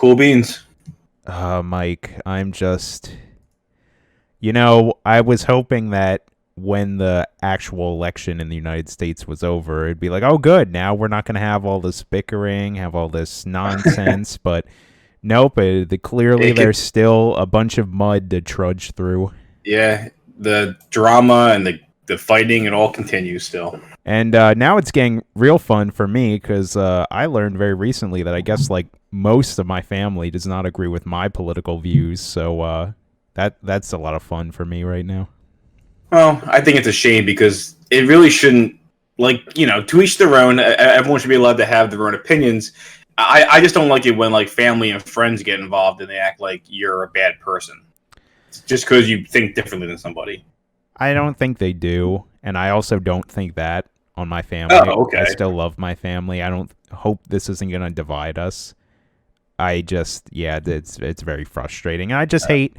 Cool beans. Mike, I'm just... I was hoping that when the actual election in the United States was over, it'd be like, oh, good, now we're not going to have all this bickering, have all this nonsense, but nope, clearly there's still a bunch of mud to trudge through. Yeah, the drama and the fighting, it all continues still. And now it's getting real fun for me because I learned very recently that I guess like most of my family does not agree with my political views, so that's a lot of fun for me right now. Well, I think it's a shame because it really shouldn't, to each their own. Everyone should be allowed to have their own opinions. I just don't like it when like family and friends get involved and they act like you're a bad person just because you think differently than somebody. I don't think they do, and I also don't think that on my family. Oh, okay. I still love my family. I don't hope this isn't going to divide us. It's very frustrating. And I just hate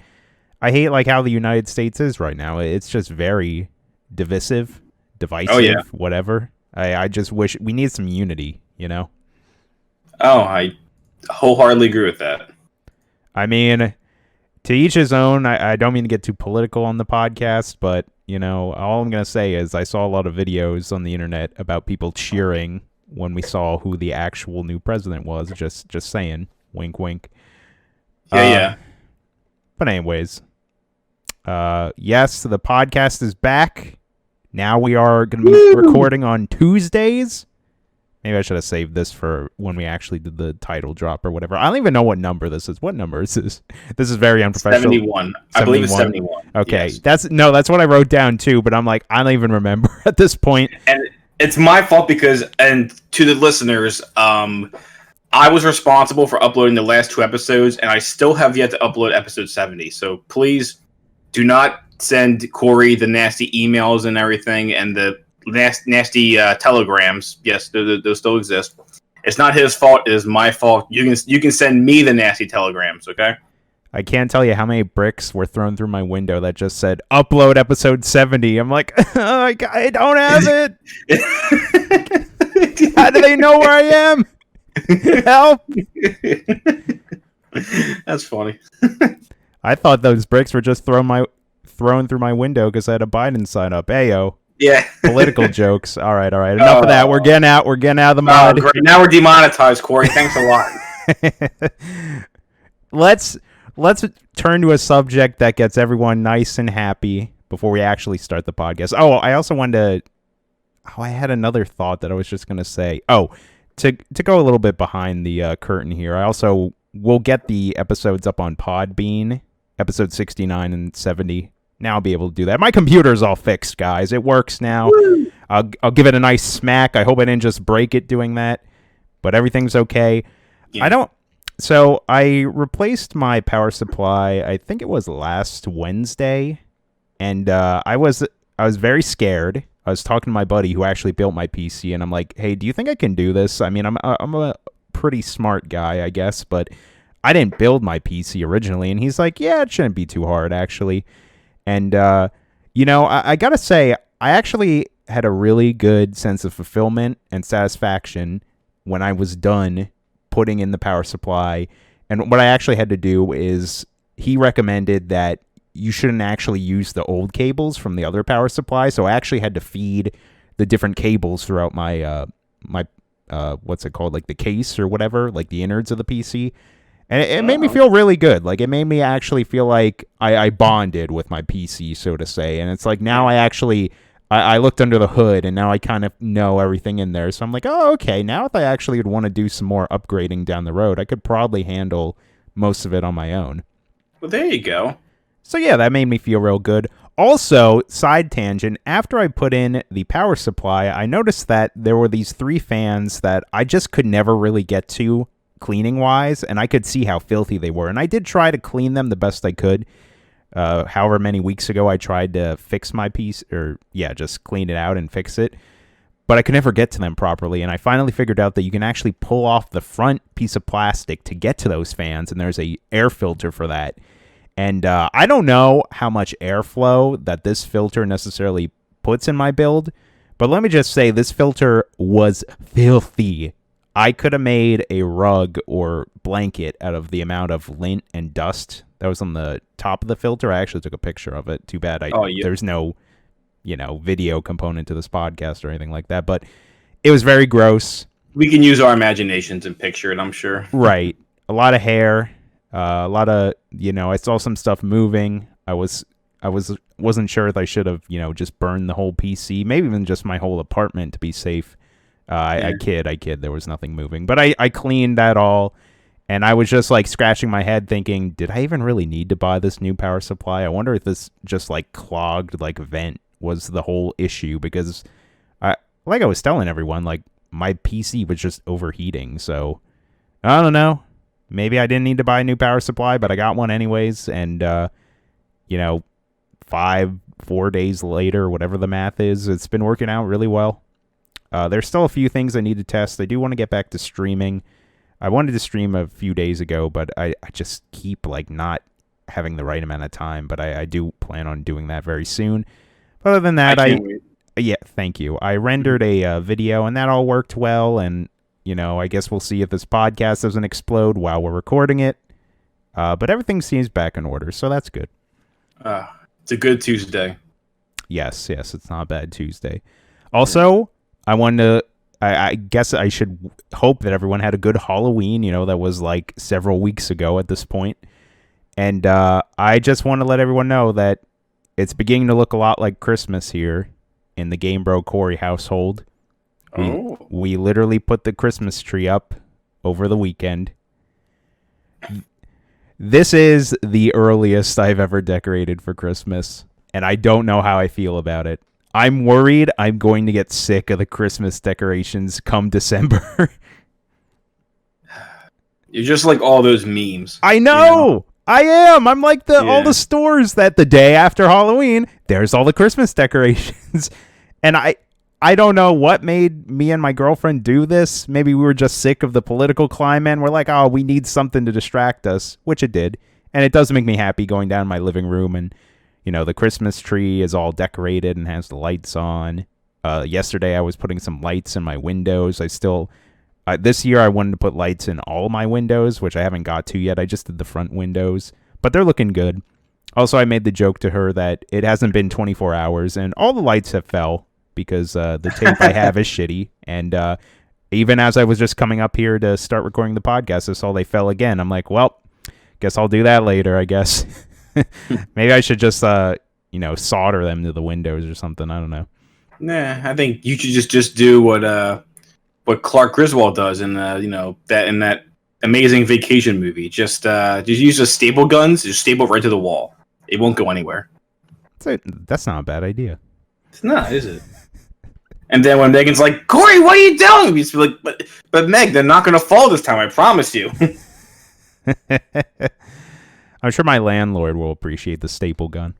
like how the United States is right now. It's just very divisive, divisive, whatever. I just wish we need some unity, Oh, I wholeheartedly agree with that. I mean, to each his own. I don't mean to get too political on the podcast, but, all I'm going to say is I saw a lot of videos on the internet about people cheering when we saw who the actual new president was. Just saying. Wink, wink. Yeah. But anyways, yes, the podcast is back. Now we are going to be recording on Tuesdays. Maybe I should have saved this for when we actually did the title drop or whatever. I don't even know what number this is. What number is this? This is very unprofessional. 71. I believe it's 71. Okay. Yes. That's what I wrote down too, but I'm like, I don't even remember at this point. And it's my fault because, and to the listeners, I was responsible for uploading the last 2 episodes, and I still have yet to upload episode 70. So please do not send Corey the nasty emails and everything, and the nasty telegrams. Yes, those still exist. It's not his fault. It is my fault. You can send me the nasty telegrams, okay? I can't tell you how many bricks were thrown through my window that just said, upload episode 70. I'm like, I don't have it. How do they know where I am? Help! That's funny. I thought those bricks were just thrown through my window because I had a Biden sign up. Ayo. Yeah. Political jokes. All right. Enough of that. We're getting out of the mud. Great. Now we're demonetized, Corey. Thanks a lot. Let's turn to a subject that gets everyone nice and happy before we actually start the podcast. Oh, I also wanted to... I had another thought that I was just going to say. Oh, to go a little bit behind the curtain here, I also will get the episodes up on Podbean, episode 69 and 70. Now I'll be able to do that. My computer's all fixed, guys. It works now. I'll give it a nice smack. I hope I didn't just break it doing that, but everything's okay. Yeah. So I replaced my power supply, I think it was last Wednesday, and I was very scared. I was talking to my buddy who actually built my PC, and I'm like, hey, do you think I can do this? I mean, I'm a pretty smart guy, I guess, but I didn't build my PC originally. And he's like, yeah, it shouldn't be too hard, actually. And, I got to say, I actually had a really good sense of fulfillment and satisfaction when I was done putting in the power supply. And what I actually had to do is he recommended that you shouldn't actually use the old cables from the other power supply. So I actually had to feed the different cables throughout my what's it called, like the case or whatever, like the innards of the PC. And it made me feel really good. Like, it made me actually feel like I bonded with my PC, so to say. And it's like now I looked under the hood, and now I kind of know everything in there. So I'm like, oh, okay. Now if I actually would want to do some more upgrading down the road, I could probably handle most of it on my own. Well, there you go. So yeah, that made me feel real good. Also, side tangent, after I put in the power supply, I noticed that there were these 3 fans that I just could never really get to cleaning-wise, and I could see how filthy they were. And I did try to clean them the best I could. However many weeks ago I tried to fix my piece, just clean it out and fix it. But I could never get to them properly, and I finally figured out that you can actually pull off the front piece of plastic to get to those fans, and there's a air filter for that. And I don't know how much airflow that this filter necessarily puts in my build, but let me just say this filter was filthy. I could have made a rug or blanket out of the amount of lint and dust that was on the top of the filter. I actually took a picture of it. Too bad there's no, video component to this podcast or anything like that. But it was very gross. We can use our imaginations and picture it, I'm sure. Right. A lot of hair. A lot of, I saw some stuff moving. I wasn't sure if I should have, just burned the whole PC, maybe even just my whole apartment to be safe. I kid. There was nothing moving. But I cleaned that all, and I was just, like, scratching my head thinking, did I even really need to buy this new power supply? I wonder if this just, like, clogged, like, vent was the whole issue, because, I was telling everyone, like, my PC was just overheating, so I don't know. Maybe I didn't need to buy a new power supply, but I got one anyways, and, 4 days later, whatever the math is, it's been working out really well. There's still a few things I need to test. I do want to get back to streaming. I wanted to stream a few days ago, but I just keep, like, not having the right amount of time, but I do plan on doing that very soon. But other than that, yeah, thank you. I rendered a video, and that all worked well, and, I guess we'll see if this podcast doesn't explode while we're recording it. But everything seems back in order, so that's good. It's a good Tuesday. Yes, it's not a bad Tuesday. Also, I guess I should hope that everyone had a good Halloween, that was like several weeks ago at this point. And I just want to let everyone know that it's beginning to look a lot like Christmas here in the Game Bro Corey household. We literally put the Christmas tree up over the weekend. This is the earliest I've ever decorated for Christmas, and I don't know how I feel about it. I'm worried I'm going to get sick of the Christmas decorations come December. You're just like all those memes. I know! I am! I'm like all the stores that the day after Halloween, there's all the Christmas decorations. And I don't know what made me and my girlfriend do this. Maybe we were just sick of the political climate, and we're like, oh, we need something to distract us, which it did. And it does make me happy going down my living room, and, the Christmas tree is all decorated and has the lights on. Yesterday, I was putting some lights in my windows. This year, I wanted to put lights in all my windows, which I haven't got to yet. I just did the front windows, but they're looking good. Also, I made the joke to her that it hasn't been 24 hours, and all the lights have fell, because the tape I have is shitty. And even as I was just coming up here to start recording the podcast, I saw they fell again. I'm like, well, guess I'll do that later, I guess. Maybe I should just, solder them to the windows or something. I don't know. Nah, I think you should just do what Clark Griswold does in that Amazing Vacation movie. Just use the staple guns, just staple right to the wall. It won't go anywhere. That's not a bad idea. It's not, is it? And then when Megan's like, Corey, what are you doing? He's like, but Meg, they're not going to fall this time. I promise you. I'm sure my landlord will appreciate the staple gun.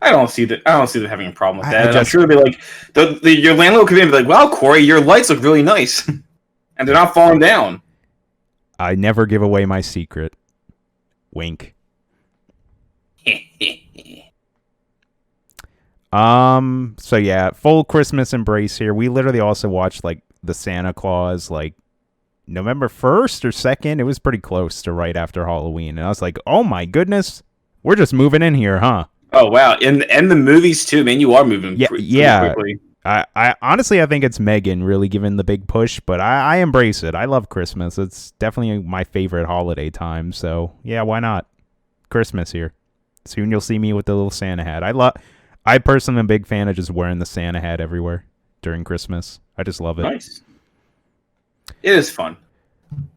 I don't see them having a problem with that. I'm sure they'll be like, your landlord could be like, wow, Corey, your lights look really nice. And they're not falling down. I never give away my secret. Wink. So yeah, full Christmas embrace here. We literally also watched like the Santa Claus like November 1st or 2nd. It was pretty close to right after Halloween. And I was like, oh my goodness, we're just moving in here, huh? Oh wow. And the movies too, man. You are moving pretty quickly. I honestly, I think it's Megan really giving the big push, but I embrace it. I love Christmas. It's definitely my favorite holiday time. So yeah, why not? Christmas here. Soon you'll see me with the little Santa hat. I personally am a big fan of just wearing the Santa hat everywhere during Christmas. I just love it. Nice. It is fun.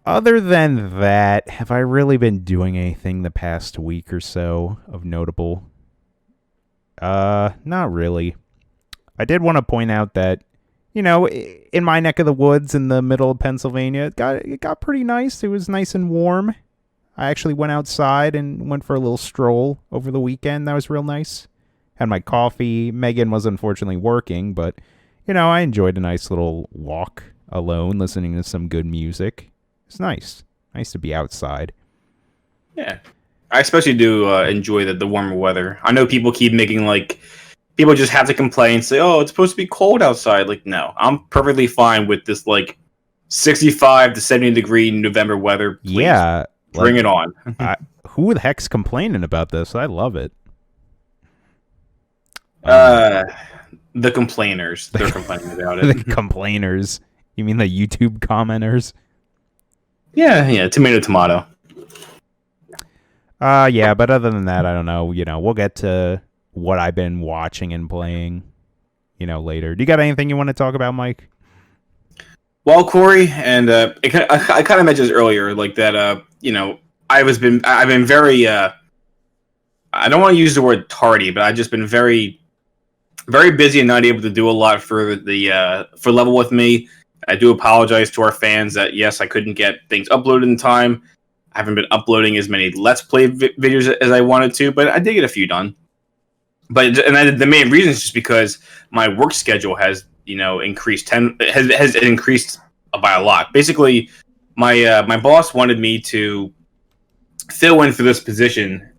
Other than that, have I really been doing anything the past week or so of notable? Not really. I did want to point out that, in my neck of the woods in the middle of Pennsylvania, it got pretty nice. It was nice and warm. I actually went outside and went for a little stroll over the weekend. That was real nice. Had my coffee. Megan was unfortunately working, but, I enjoyed a nice little walk alone, listening to some good music. It's nice. Nice to be outside. Yeah. I especially do enjoy the warmer weather. I know people keep making, people just have to complain and say, oh, it's supposed to be cold outside. Like, no, I'm perfectly fine with this, 65 to 70 degree November weather. Please. Yeah. Bring it on. Who the heck's complaining about this? I love it. The complainers. They're complaining about it. The complainers. You mean the YouTube commenters? Yeah, tomato. Yeah, but other than that, I don't know. We'll get to what I've been watching and playing, later. Do you got anything you want to talk about, Mike? Well, Corey, and I kind of mentioned this earlier, like that. I've been very. I don't want to use the word tardy, but I've just been very, very busy and not able to do a lot for for Level with me. I do apologize to our fans that yes, I couldn't get things uploaded in time. I haven't been uploading as many Let's Play videos as I wanted to, but I did get a few done. But the main reason is just because my work schedule has increased has increased by a lot. Basically, my boss wanted me to fill in for this position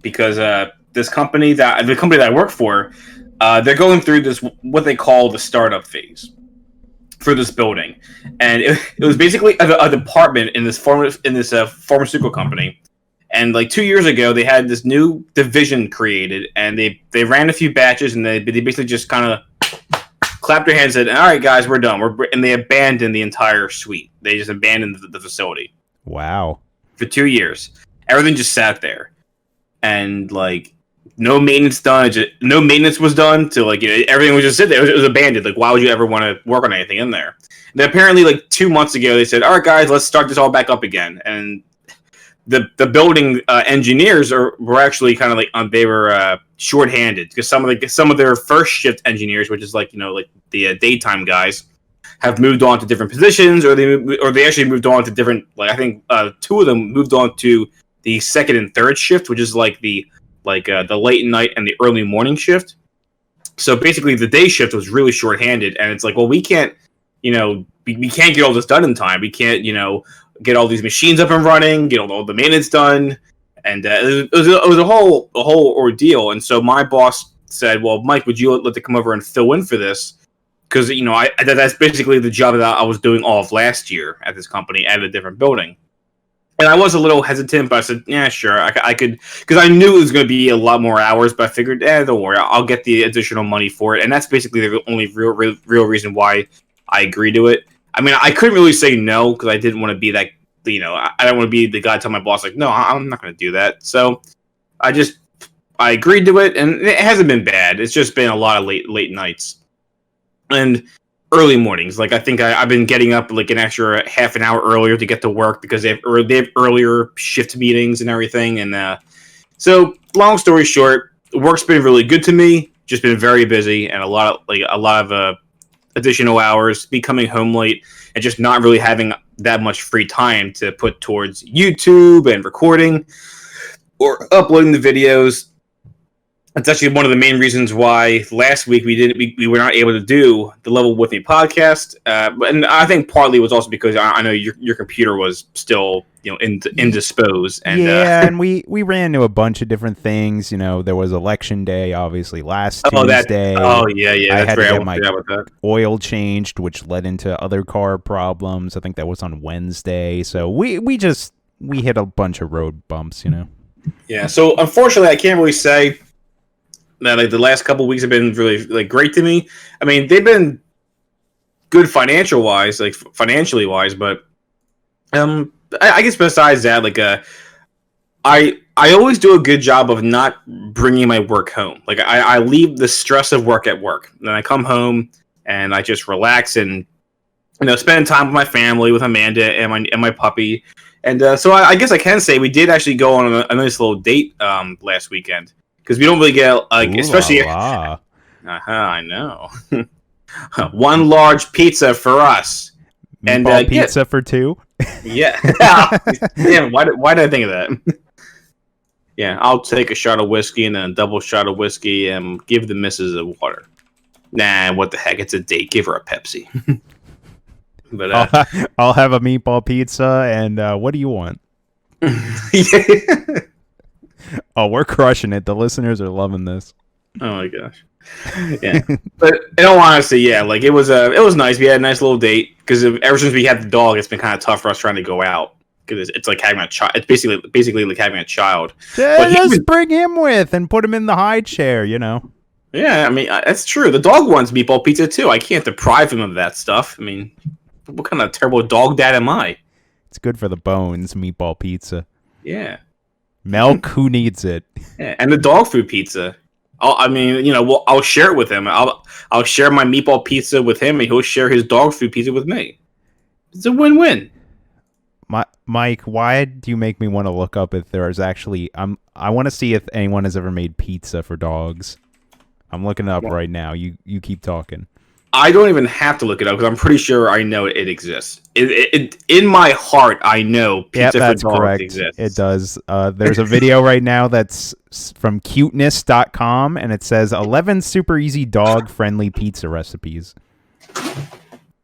because the company that I work for, they're going through this what they call the startup phase for this building, and it was basically a department in this pharmaceutical company. And like 2 years ago, they had this new division created, and they ran a few batches, and they basically just kind of clapped their hands and said, "All right, guys, we're done." And they abandoned the entire suite. They just abandoned the facility. Wow! For 2 years, everything just sat there, and like no maintenance done. No maintenance was done. To like everything was just sit there. It was abandoned. Like why would you ever want to work on anything in there? And apparently, like 2 months ago, they said, "All right, guys, let's start this all back up again." And the building engineers were actually kind of like they were shorthanded because some of their first shift engineers, which is like the daytime guys, have moved on to different positions, or they actually moved on to different. Like I think 2 of them moved on to the second and third shift, which is like the late night and the early morning shift. So basically, the day shift was really shorthanded, and it's like, well, we can't we can't get all this done in time. We can't get all these machines up and running, get all the maintenance done, and it was a whole ordeal. And so my boss said, "Well, Mike, would you like to come over and fill in for this? Because that's basically the job that I was doing all of last year at this company at a different building." And I was a little hesitant, but I said, "Yeah, sure, I could," because I knew it was going to be a lot more hours. But I figured, don't worry, I'll get the additional money for it. And that's basically the only real reason why I agreed to it. I mean, I couldn't really say no because I didn't want to be that, I don't want to be the guy telling my boss, like, no, I'm not going to do that. So I agreed to it, and it hasn't been bad. It's just been a lot of late nights and early mornings. Like, I think I've been getting up like an extra half an hour earlier to get to work because they have earlier shift meetings and everything. And so, long story short, work's been really good to me. Just been very busy and a lot of additional hours, be coming home late, and just not really having that much free time to put towards YouTube and recording or uploading the videos. That's actually one of the main reasons why last week we were not able to do the Level With Me podcast. And I think partly it was also because I know your computer was still indisposed. And and we ran into a bunch of different things. There was election day, obviously last Tuesday. I had to get my oil changed, which led into other car problems. I think that was on Wednesday. So we hit a bunch of road bumps. Yeah. So unfortunately, I can't really say that like the last couple of weeks have been really like great to me. I mean, they've been good financially wise, but I guess besides that, like I always do a good job of not bringing my work home. Like I leave the stress of work at work, then I come home and I just relax and spend time with my family, with Amanda and my puppy. And so I guess I can say we did actually go on a nice little date last weekend. Because we don't really get like, especially. I know. One large pizza for us. Meatball pizza for 2. Yeah. Damn. Why did I think of that? Yeah, I'll take a shot of whiskey and then a double shot of whiskey and give the missus a water. Nah, what the heck? It's a date. Give her a Pepsi. But I'll have a meatball pizza and what do you want? Yeah. Oh, we're crushing it. The listeners are loving this. Oh my gosh. Yeah, but in all honesty, yeah, like it was nice. We had a nice little date because ever since we had the dog, it's been kind of tough for us trying to go out because it's like having a child. It's basically like having a child. But Just bring him with and put him in the high chair, you know. yeah, I mean that's true. The dog wants meatball pizza too. I can't deprive him of that stuff. I mean, what kind of terrible dog dad am I? It's good for the bones, meatball pizza. Yeah, Milk, who needs it? yeah, and the dog food pizza. I'll share it with him. I'll share my meatball pizza with him, and he'll share his dog food pizza with me. It's a win-win. Mike, why do you make me want to look up if there is actually? I want to see if anyone has ever made pizza for dogs. I'm looking it up right now. You keep talking. I don't even have to look it up because I'm pretty sure I know it exists. In my heart, I know pizza for dogs correct. exists. It does. There's a video right now that's from cuteness.com, and it says 11 super easy dog-friendly pizza recipes.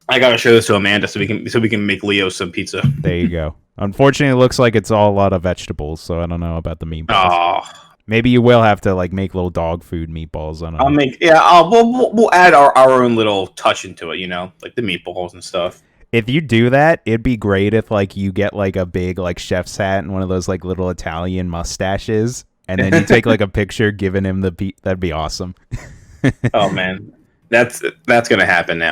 I gotta show this to Amanda so we can make Leo some pizza. There you go. Unfortunately, it looks like it's all a lot of vegetables, so I don't know about the meatballs. Oh. Maybe you will have to like make little dog food meatballs. I don't know. We'll add our own little touch into it, you know, like the meatballs and stuff. If you do that, it'd be great if like you get like a big like chef's hat and one of those like little Italian mustaches, and then you take like a picture giving him that'd be awesome. Oh man, that's gonna happen now.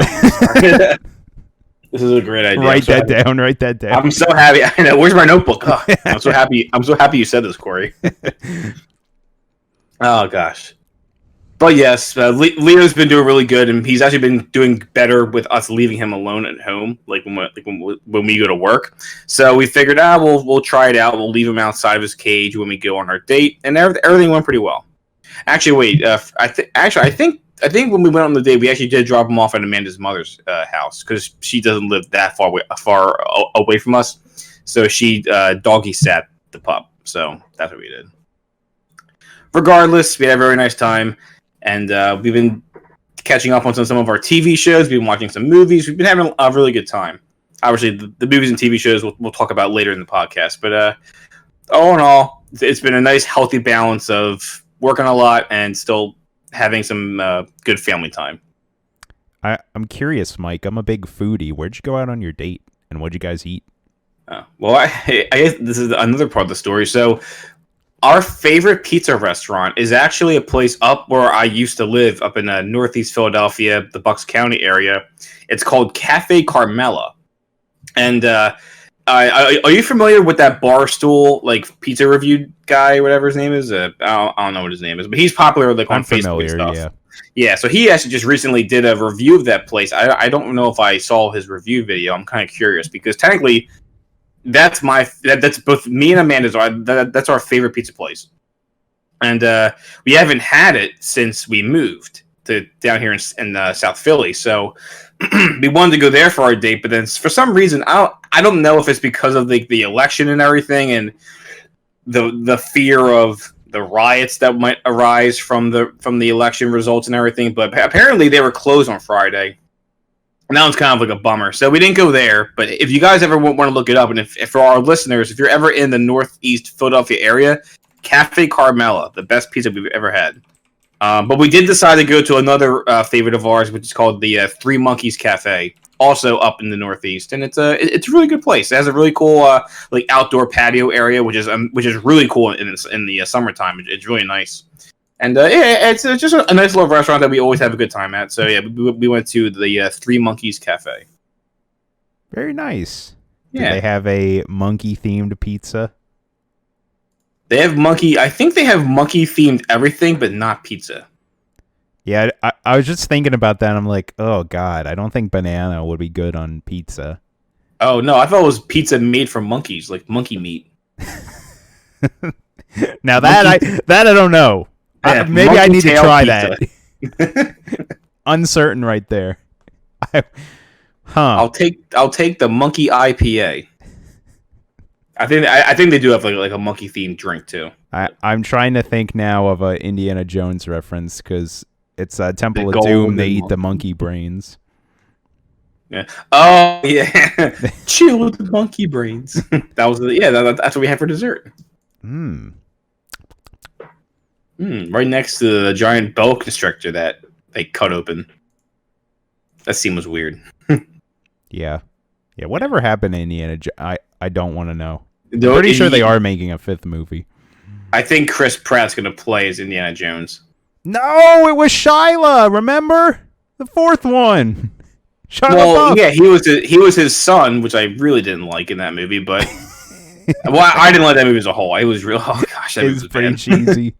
This is a great idea. Write that down. I'm so happy. I know. Where's my notebook? Oh, I'm so happy. I'm so happy you said this, Corey. Oh gosh, but yes, Leo's been doing really good, and he's actually been doing better with us leaving him alone at home, like when we go to work. So we figured, we'll try it out. We'll leave him outside of his cage when we go on our date, and everything went pretty well. Actually, wait, I think when we went on the date, we actually did drop him off at Amanda's mother's house because she doesn't live that far away from us. So she doggy sat the pup. So that's what we did. Regardless, we had a very nice time, and we've been catching up on some of our TV shows. We've been watching some movies. We've been having a really good time. Obviously, the movies and TV shows we'll talk about later in the podcast. But all in all, it's been a nice, healthy balance of working a lot and still having some good family time. I'm curious, Mike. I'm a big foodie. Where'd you go out on your date, and what'd you guys eat? Well, I guess this is another part of the story. So our favorite pizza restaurant is actually a place up where I used to live, up in northeast Philadelphia, the Bucks County area. It's called Cafe Carmela. And are you familiar with that Barstool like pizza review guy, whatever his name is? I don't know what his name is, but he's popular like on Facebook and stuff. Yeah. Yeah, so he actually just recently did a review of that place. I don't know if I saw his review video. I'm kind of curious because technically that's both me and Amanda's that's our favorite pizza place, and we haven't had it since we moved to down here in South Philly. So we wanted to go there for our date, but then for some reason I don't know if it's because of the election and everything, and the fear of the riots that might arise from the election results and everything. But apparently they were closed on Friday. And that was kind of like a bummer. So we didn't go there. But if you guys ever want to look it up, and if for our listeners, if you're ever in the northeast Philadelphia area, Cafe Carmela, the best pizza we've ever had. But we did decide to go to another favorite of ours, which is called the Three Monkeys Cafe, also up in the northeast. And it's a really good place. It has a really cool like outdoor patio area, which is really cool in the summertime. It's really nice. And it's just a nice little restaurant that we always have a good time at. So yeah, we went to the Three Monkeys Cafe. Very nice. Yeah. Do they have a monkey-themed pizza? They have monkey. I think they have monkey-themed everything, but not pizza. Yeah, I was just thinking about that. And I'm like, oh god, I don't think banana would be good on pizza. Oh no, I thought it was pizza made from monkeys, like monkey meat. Now that I don't know. Yeah, maybe I need to try pizza. that. Uncertain right there. I'll take the monkey IPA. I think they do have like a monkey themed drink too. I'm trying to think now of a Indiana Jones reference because it's Temple of Doom. They eat the monkey brains. Yeah. Oh yeah. Chill with the monkey brains. That's what we had for dessert. Right next to the giant boa constrictor that they cut open. That scene was weird. Yeah. Yeah, whatever happened to Indiana I don't want to know. I'm Though, pretty sure they are making a 5th movie. I think Chris Pratt's going to play as Indiana Jones. No, it was Shyla, remember? The 4th one. Yeah, he was his son, which I really didn't like in that movie, but I didn't like that movie as a whole. It was real. Oh gosh, that was pretty cheesy.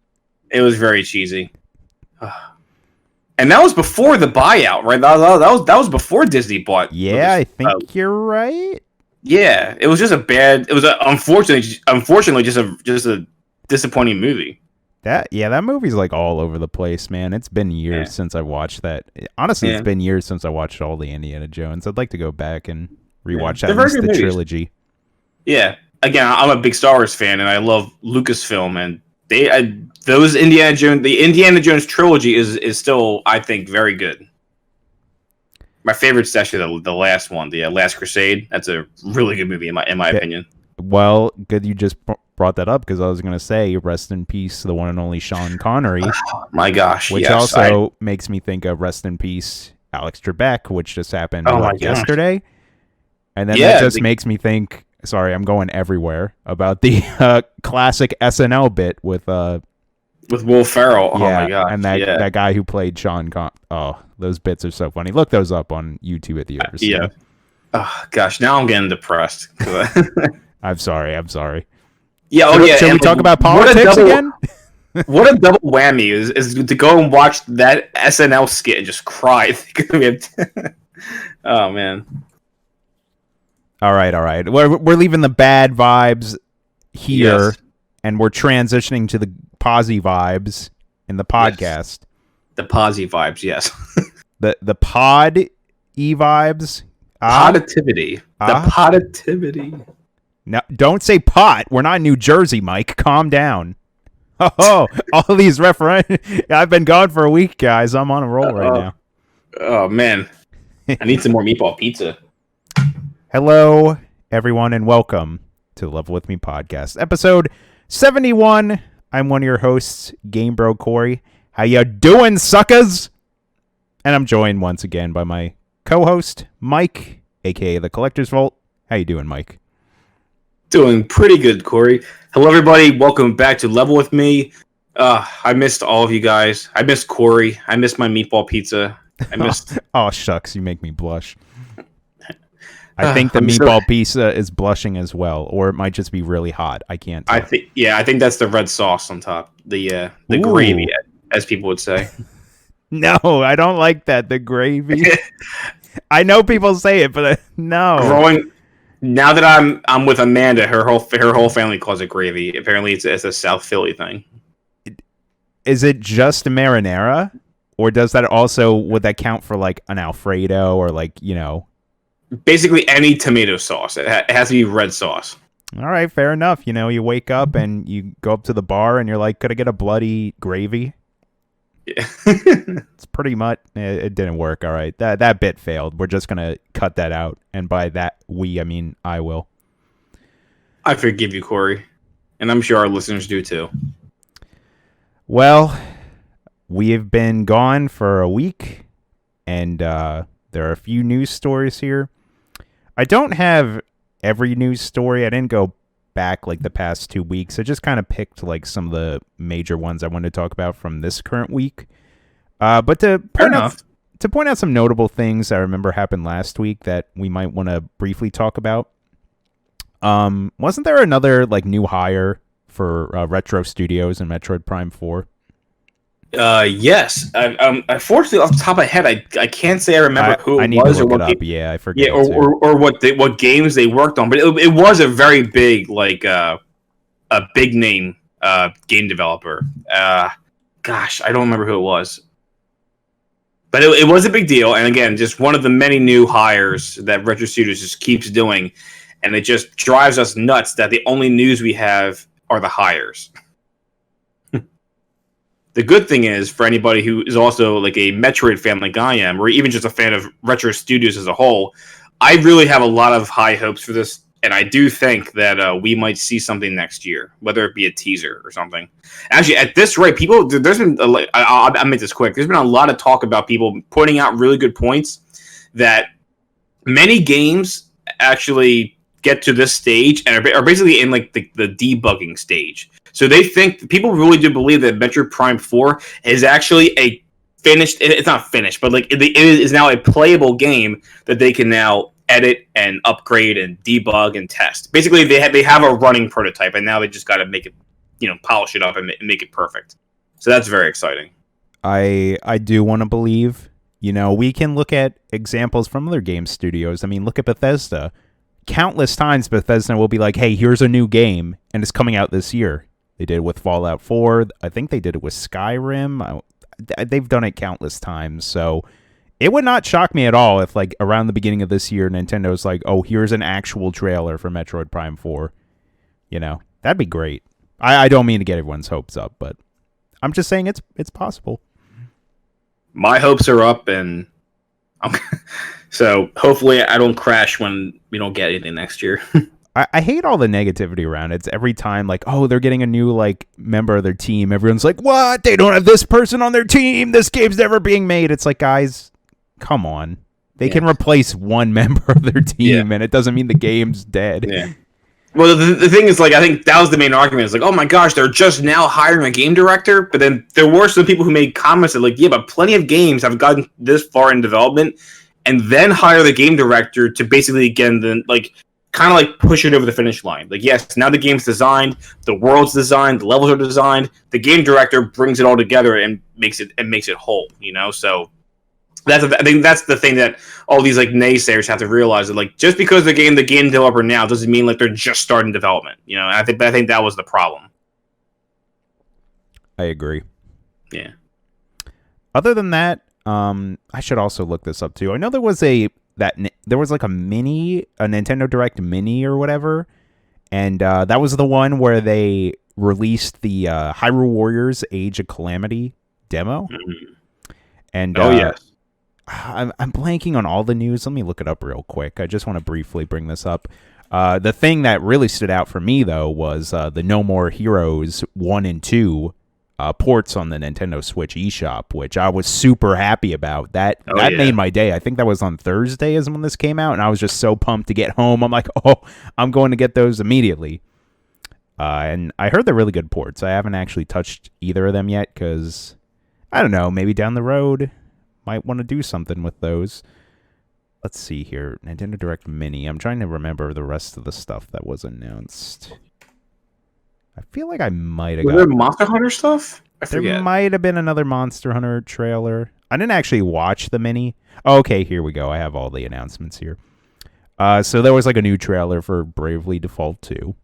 It was very cheesy. And that was before the buyout, right? That was before Disney bought. Yeah, I think you're right. Yeah, it was just unfortunately just a disappointing movie. That movie's like all over the place, man. It's been years since I watched that. Honestly, it's been years since I watched all the Indiana Jones. I'd like to go back and rewatch that the trilogy. Yeah, again, I'm a big Star Wars fan, and I love Lucasfilm, and the Indiana Jones trilogy is still, I think, very good. My favorite's actually the last one, the Last Crusade. That's a really good movie in my opinion. Well, good you just brought that up, because I was going to say, rest in peace, the one and only Sean Connery. Oh, my gosh, which also makes me think of rest in peace, Alex Trebek, which just happened yesterday. And then that just makes me think, sorry, I'm going everywhere, about the classic SNL bit with Will Ferrell. Oh my god! And that guy who played Sean Oh, those bits are so funny. Look those up on YouTube if you ever see them. Oh gosh, now I'm getting depressed. I'm sorry. Yeah. Should we talk about politics again? What a double whammy is to go and watch that SNL skit and just cry. Oh man. All right. We're leaving the bad vibes here, and we're transitioning to the posy vibes in the podcast. Yes. The posy vibes, yes. the pod vibes. Positivity. The positivity. No, don't say pot. We're not in New Jersey, Mike. Calm down. Oh, all these I've been gone for a week, guys. I'm on a roll right now. Oh man, I need some more meatball pizza. Hello, everyone, and welcome to the Level With Me podcast, episode 71. I'm one of your hosts, Game Bro Corey. How you doing, suckers? And I'm joined once again by my co-host, Mike, aka the Collector's Vault. How you doing, Mike? Doing pretty good, Corey. Hello, everybody. Welcome back to Level With Me. I missed all of you guys. I missed Corey. I missed my meatball pizza. I missed... Oh, shucks. You make me blush. I think the meatball pizza is blushing as well, or it might just be really hot. I can't tell. I think that's the red sauce on top. The gravy, as people would say. No, I don't like that. The gravy. I know people say it, but no. Now that I'm with Amanda, her whole family calls it gravy. Apparently, it's a South Philly thing. Is it just marinara, or would that count for like an Alfredo or like, you know? Basically, any tomato sauce. It has to be red sauce. All right, fair enough. You know, you wake up and you go up to the bar and you're like, "Could I get a bloody gravy?" Yeah. It's pretty much. It didn't work. All right, that bit failed. We're just gonna cut that out, and by that I mean I will. I forgive you, Corey, and I'm sure our listeners do too. Well, we have been gone for a week, and there are a few news stories here. I don't have every news story. I didn't go back like the past 2 weeks. I just kind of picked like some of the major ones I wanted to talk about from this current week. But to point out some notable things I remember happened last week that we might want to briefly talk about. Wasn't there another like new hire for Retro Studios and Metroid Prime 4? Yes. Unfortunately, off the top of my head, I can't say I remember who it was or what. Yeah, I forget. Yeah, or what games they worked on, but it was a very big a big name game developer. Gosh, I don't remember who it was, but it was a big deal. And again, just one of the many new hires that Retro Studios just keeps doing, and it just drives us nuts that the only news we have are the hires. The good thing is, for anybody who is also like a Metroid fan like I am, or even just a fan of Retro Studios as a whole, I really have a lot of high hopes for this and I do think that we might see something next year, whether it be a teaser or something. Actually, at this rate, there's been I'll make this quick. There's been a lot of talk about people pointing out really good points that many games actually get to this stage and are basically in like the debugging stage. So they think people really do believe that Metroid Prime 4 is actually a finished. It's not finished, but like it is now a playable game that they can now edit and upgrade and debug and test. Basically, they have a running prototype, and now they just got to make it, polish it up and make it perfect. So that's very exciting. I do want to believe. We can look at examples from other game studios. I mean, look at Bethesda. Countless times Bethesda will be like, hey, here's a new game, and it's coming out this year. They did it with Fallout 4. I think they did it with Skyrim. They've done it countless times, so it would not shock me at all if, like, around the beginning of this year, Nintendo's like, oh, here's an actual trailer for Metroid Prime 4. That'd be great. I don't mean to get everyone's hopes up, but I'm just saying it's possible. My hopes are up, and so hopefully I don't crash when we don't get anything next year. I hate all the negativity around it. It's every time like, oh, they're getting a new like member of their team. Everyone's like, what? They don't have this person on their team. This game's never being made. It's like, guys, come on. They can replace one member of their team, and it doesn't mean the game's dead. Yeah. Well, the thing is, like, I think that was the main argument. It's like, oh my gosh, they're just now hiring a game director. But then there were some people who made comments that, like, yeah, but plenty of games have gotten this far in development and then hire the game director to basically, again, then, like, kind of like push it over the finish line. Like, yes, now the game's designed, the world's designed, the levels are designed. The game director brings it all together and makes it whole. So I think that's the thing that all these like naysayers have to realize, that like just because they're getting the game developer now doesn't mean like they're just starting development. And I think that was the problem. I agree. Yeah. Other than that, I should also look this up too. I know there was like a Nintendo Direct Mini or whatever, and that was the one where they released the Hyrule Warriors Age of Calamity demo. Mm-hmm. And yes. I'm blanking on all the news. Let me look it up real quick. I just want to briefly bring this up. The thing that really stood out for me, though, was the No More Heroes 1 and 2 ports on the Nintendo Switch eShop, which I was super happy about. That made my day. I think that was on Thursday is when this came out, and I was just so pumped to get home. I'm like, oh, I'm going to get those immediately. And I heard they're really good ports. I haven't actually touched either of them yet because, I don't know, maybe down the road might want to do something with those. Let's see here. Nintendo Direct Mini. I'm trying to remember the rest of the stuff that was announced. I feel like I might have got... Was there Monster Hunter stuff? I forget. There might have been another Monster Hunter trailer. I didn't actually watch the Mini. Oh, okay, here we go. I have all the announcements here. So there was like a new trailer for Bravely Default 2.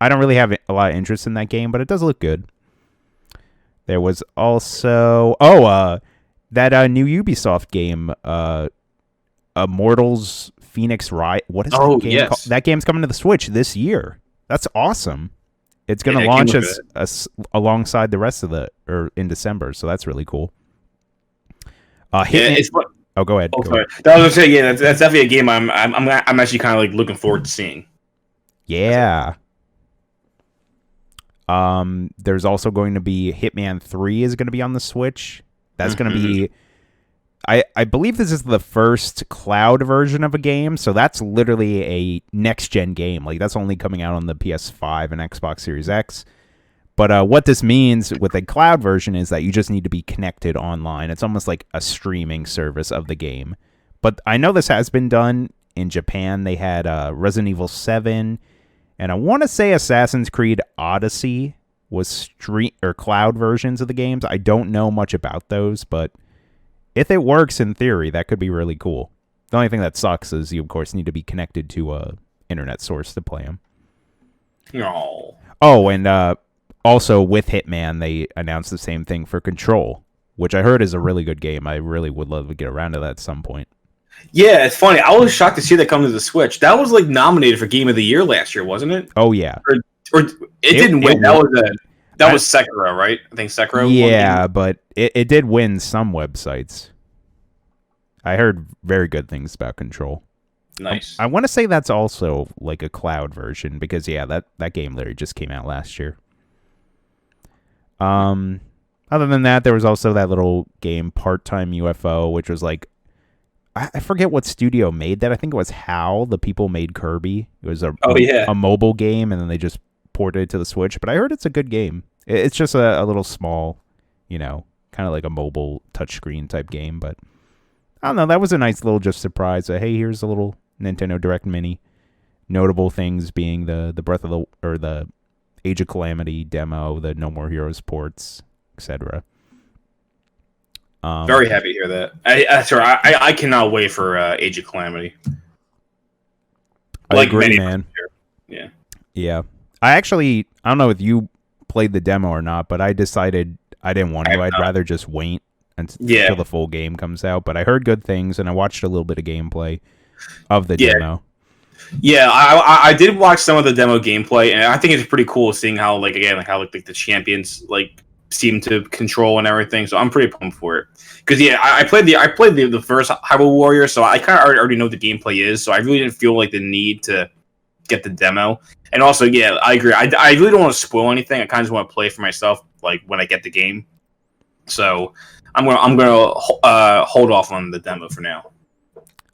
I don't really have a lot of interest in that game, but it does look good. There was also... that new Ubisoft game, Immortals Phoenix Wright. What is that game called? That game's coming to the Switch this year. That's awesome. It's going to launch alongside the rest of in December, so that's really cool. Go ahead. Oh, sorry. I was going to say, that's definitely a game I'm actually kind of like looking forward to seeing. Yeah. There's also going to be Hitman 3 is going to be on the Switch. That's going to be... I believe this is the first cloud version of a game, so that's literally a next-gen game. Like, that's only coming out on the PS5 and Xbox Series X. But what this means with a cloud version is that you just need to be connected online. It's almost like a streaming service of the game. But I know this has been done in Japan. They had Resident Evil 7, and I want to say Assassin's Creed Odyssey was cloud versions of the games. I don't know much about those, but if it works in theory, that could be really cool. The only thing that sucks is you, of course, need to be connected to a internet source to play them. No. Oh, and also with Hitman, they announced the same thing for Control, which I heard is a really good game. I really would love to get around to that at some point. Yeah, it's funny. I was shocked to see that come to the Switch. That was like nominated for Game of the Year last year, wasn't it? Oh yeah. Or it didn't win. That was Sekiro, right? I think Sekiro. Yeah, but it did win some websites. I heard very good things about Control. Nice. I want to say that's also like a cloud version because that game literally just came out last year. Other than that, there was also that little game Part-Time UFO, which was like I forget what studio made that. I think it was HAL. The people made Kirby. It was a mobile game, and then they just ported it to the Switch. But I heard it's a good game. It's just a little small, kind of like a mobile touchscreen type game. But I don't know. That was a nice little just surprise. Hey, here's a little Nintendo Direct Mini. Notable things being the the Age of Calamity demo, the No More Heroes ports, etc. Very happy to hear that. I cannot wait for Age of Calamity. I agree, man. Yeah. Yeah. I don't know if you played the demo or not, but I decided I didn't want to. I'd rather just wait until the full game comes out. But I heard good things, and I watched a little bit of gameplay of the demo. Yeah, I did watch some of the demo gameplay, and I think it's pretty cool seeing how the champions seem to control and everything. So I'm pretty pumped for it. Because I played the first Hyrule Warrior, so I kind of already know what the gameplay is. So I really didn't feel like the need to get the demo. And also, I agree. I really don't want to spoil anything. I kind of just want to play for myself, like when I get the game. So I'm gonna hold off on the demo for now.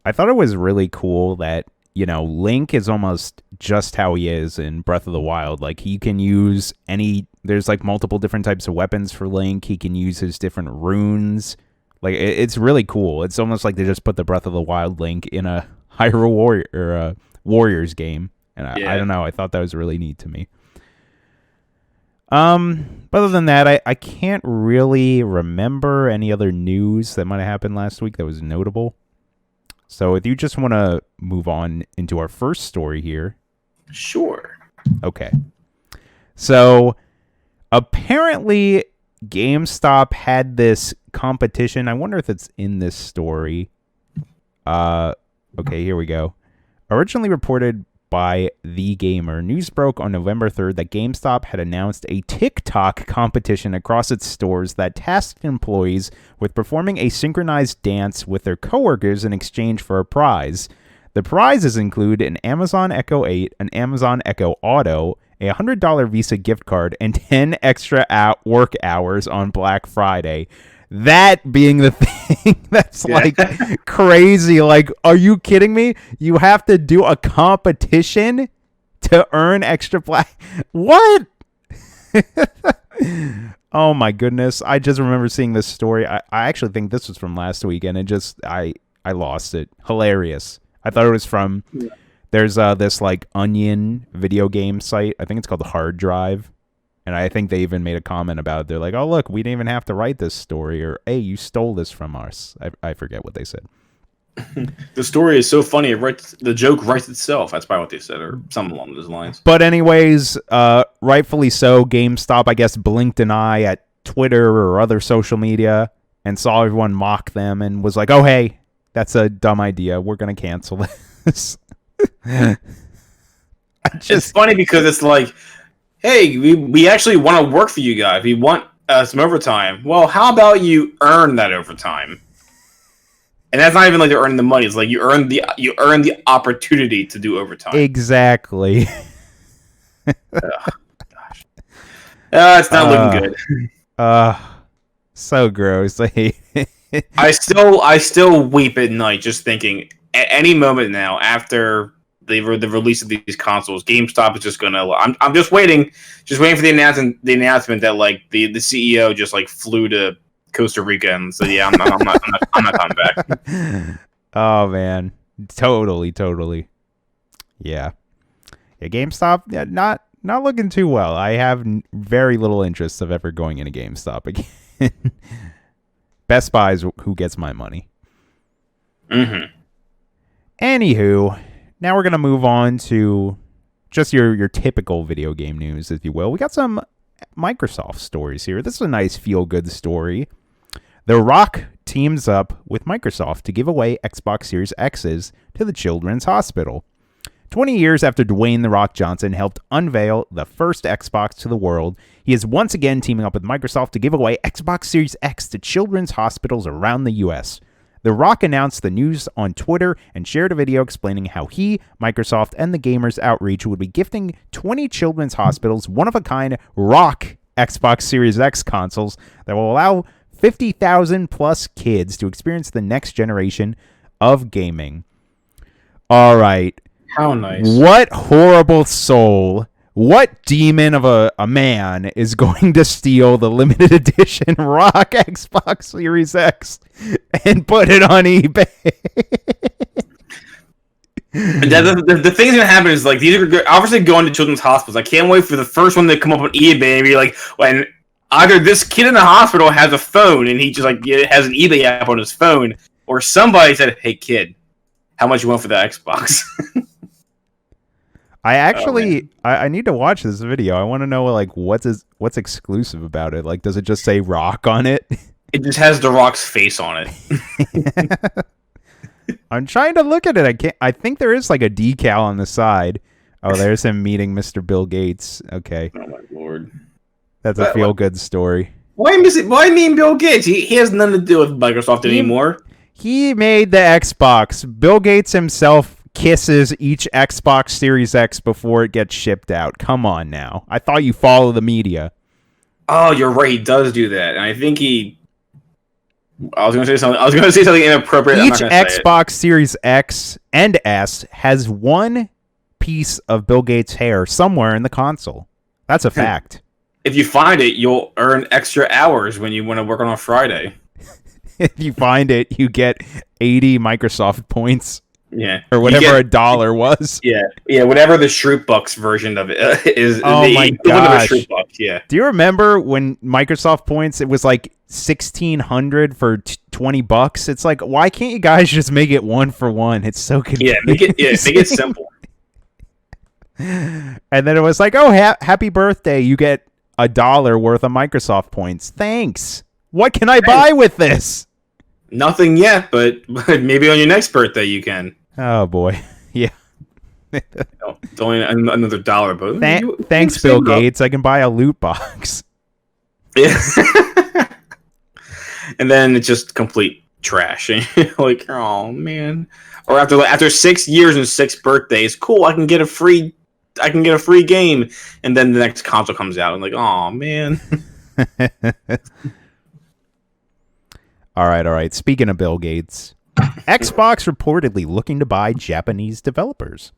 I thought it was really cool that Link is almost just how he is in Breath of the Wild. Like he can use there's like multiple different types of weapons for Link. He can use his different runes. Like it's really cool. It's almost like they just put the Breath of the Wild Link in a Hyrule Warrior or a Warriors game. And I don't know. I thought that was really neat to me. But other than that, I can't really remember any other news that might have happened last week that was notable. So if you just want to move on into our first story here. Sure. Okay. So apparently GameStop had this competition. I wonder if it's in this story. Okay, here we go. Originally reported by The Gamer, news broke on November 3rd that GameStop had announced a TikTok competition across its stores that tasked employees with performing a synchronized dance with their coworkers in exchange for a prize. The prizes include an Amazon Echo 8, an Amazon Echo Auto, a $100 Visa gift card, and 10 extra work hours on Black Friday. That being the thing that's like crazy. Like, are you kidding me? You have to do a competition to earn extra black. What? Oh my goodness. I just remember seeing this story. I actually think this was from last week, and I lost it. Hilarious. I thought it was from there's this like Onion video game site. I think it's called Hard Drive. And I think they even made a comment about it. They're like, oh, look, we didn't even have to write this story. Or, hey, you stole this from us. I forget what they said. The story is so funny. The joke writes itself. That's probably what they said, or something along those lines. But anyways, rightfully so, GameStop, I guess, blinked an eye at Twitter or other social media and saw everyone mock them and was like, oh, hey, that's a dumb idea. We're going to cancel this. It's funny because it's like, hey, we actually want to work for you guys. We want some overtime. Well, how about you earn that overtime? And that's not even like you're earning the money. It's like you earn the opportunity to do overtime. Exactly. Gosh. It's not looking good. So gross. I hate it. I still weep at night just thinking at any moment now after the release of these consoles, GameStop is just gonna. I'm just waiting for the announcement that like the CEO just like flew to Costa Rica and said, yeah, I'm not coming back. Oh man, totally. Yeah. GameStop, not looking too well. I have very little interest of ever going into GameStop again. Best Buy is who gets my money. Mm-hmm. Anywho. Now we're going to move on to just your typical video game news, if you will. We got some Microsoft stories here. This is a nice feel-good story. The Rock teams up with Microsoft to give away Xbox Series X's to the Children's Hospital. 20 years after Dwayne "The Rock" Johnson helped unveil the first Xbox to the world, he is once again teaming up with Microsoft to give away Xbox Series X to children's hospitals around the U.S. The Rock announced the news on Twitter and shared a video explaining how he, Microsoft, and the Gamers Outreach would be gifting 20 children's hospitals one-of-a-kind Rock Xbox Series X consoles that will allow 50,000 plus kids to experience the next generation of gaming. All right. How nice. What horrible soul, what demon of a man is going to steal the limited edition Rock Xbox Series X and put it on eBay? The thing's gonna happen is like these are obviously going to children's hospitals. I can't wait for the first one to come up on eBay and be like, when either this kid in the hospital has a phone and he just like has an eBay app on his phone, or somebody said, "Hey kid, how much you want for the Xbox?" I actually, I need to watch this video. I want to know like what's exclusive about it. Like, does it just say Rock on it? It just has The Rock's face on it. I'm trying to look at it. I can't. I think there is like a decal on the side. Oh, there's him meeting Mr. Bill Gates. Okay. Oh my lord. That's a feel-good story. Why me and Bill Gates? He has nothing to do with Microsoft anymore. He made the Xbox. Bill Gates himself kisses each Xbox Series X before it gets shipped out. Come on now. I thought you follow the media. Oh, you're right. He does do that, and I think he. I was going to say something inappropriate. Each Xbox Series X and S has one piece of Bill Gates' hair somewhere in the console. That's a fact. If you find it, you'll earn extra hours when you want to work on a Friday. If you find it, you get 80 Microsoft points. Yeah. Or whatever $1 was. Yeah, whatever the Shroot Bucks version of it is. Oh my gosh. Shroot Bucks, yeah. Do you remember when Microsoft points, it was like 1,600 for $20? It's like, why can't you guys just make it 1-for-1? It's so confusing. Make it simple. And then it was like, oh, happy birthday. You get $1 worth of Microsoft points. Thanks. What can I buy with this? Nothing yet, but maybe on your next birthday you can. Oh boy, yeah. It's only another $1, but thanks, Bill Gates. I can buy a loot box. Yeah. And then it's just complete trash. And you're like, oh man. Or after 6 years and 6 birthdays, cool. I can get a free game, and then the next console comes out. I'm like, oh man. All right. Speaking of Bill Gates, Xbox reportedly looking to buy Japanese developers.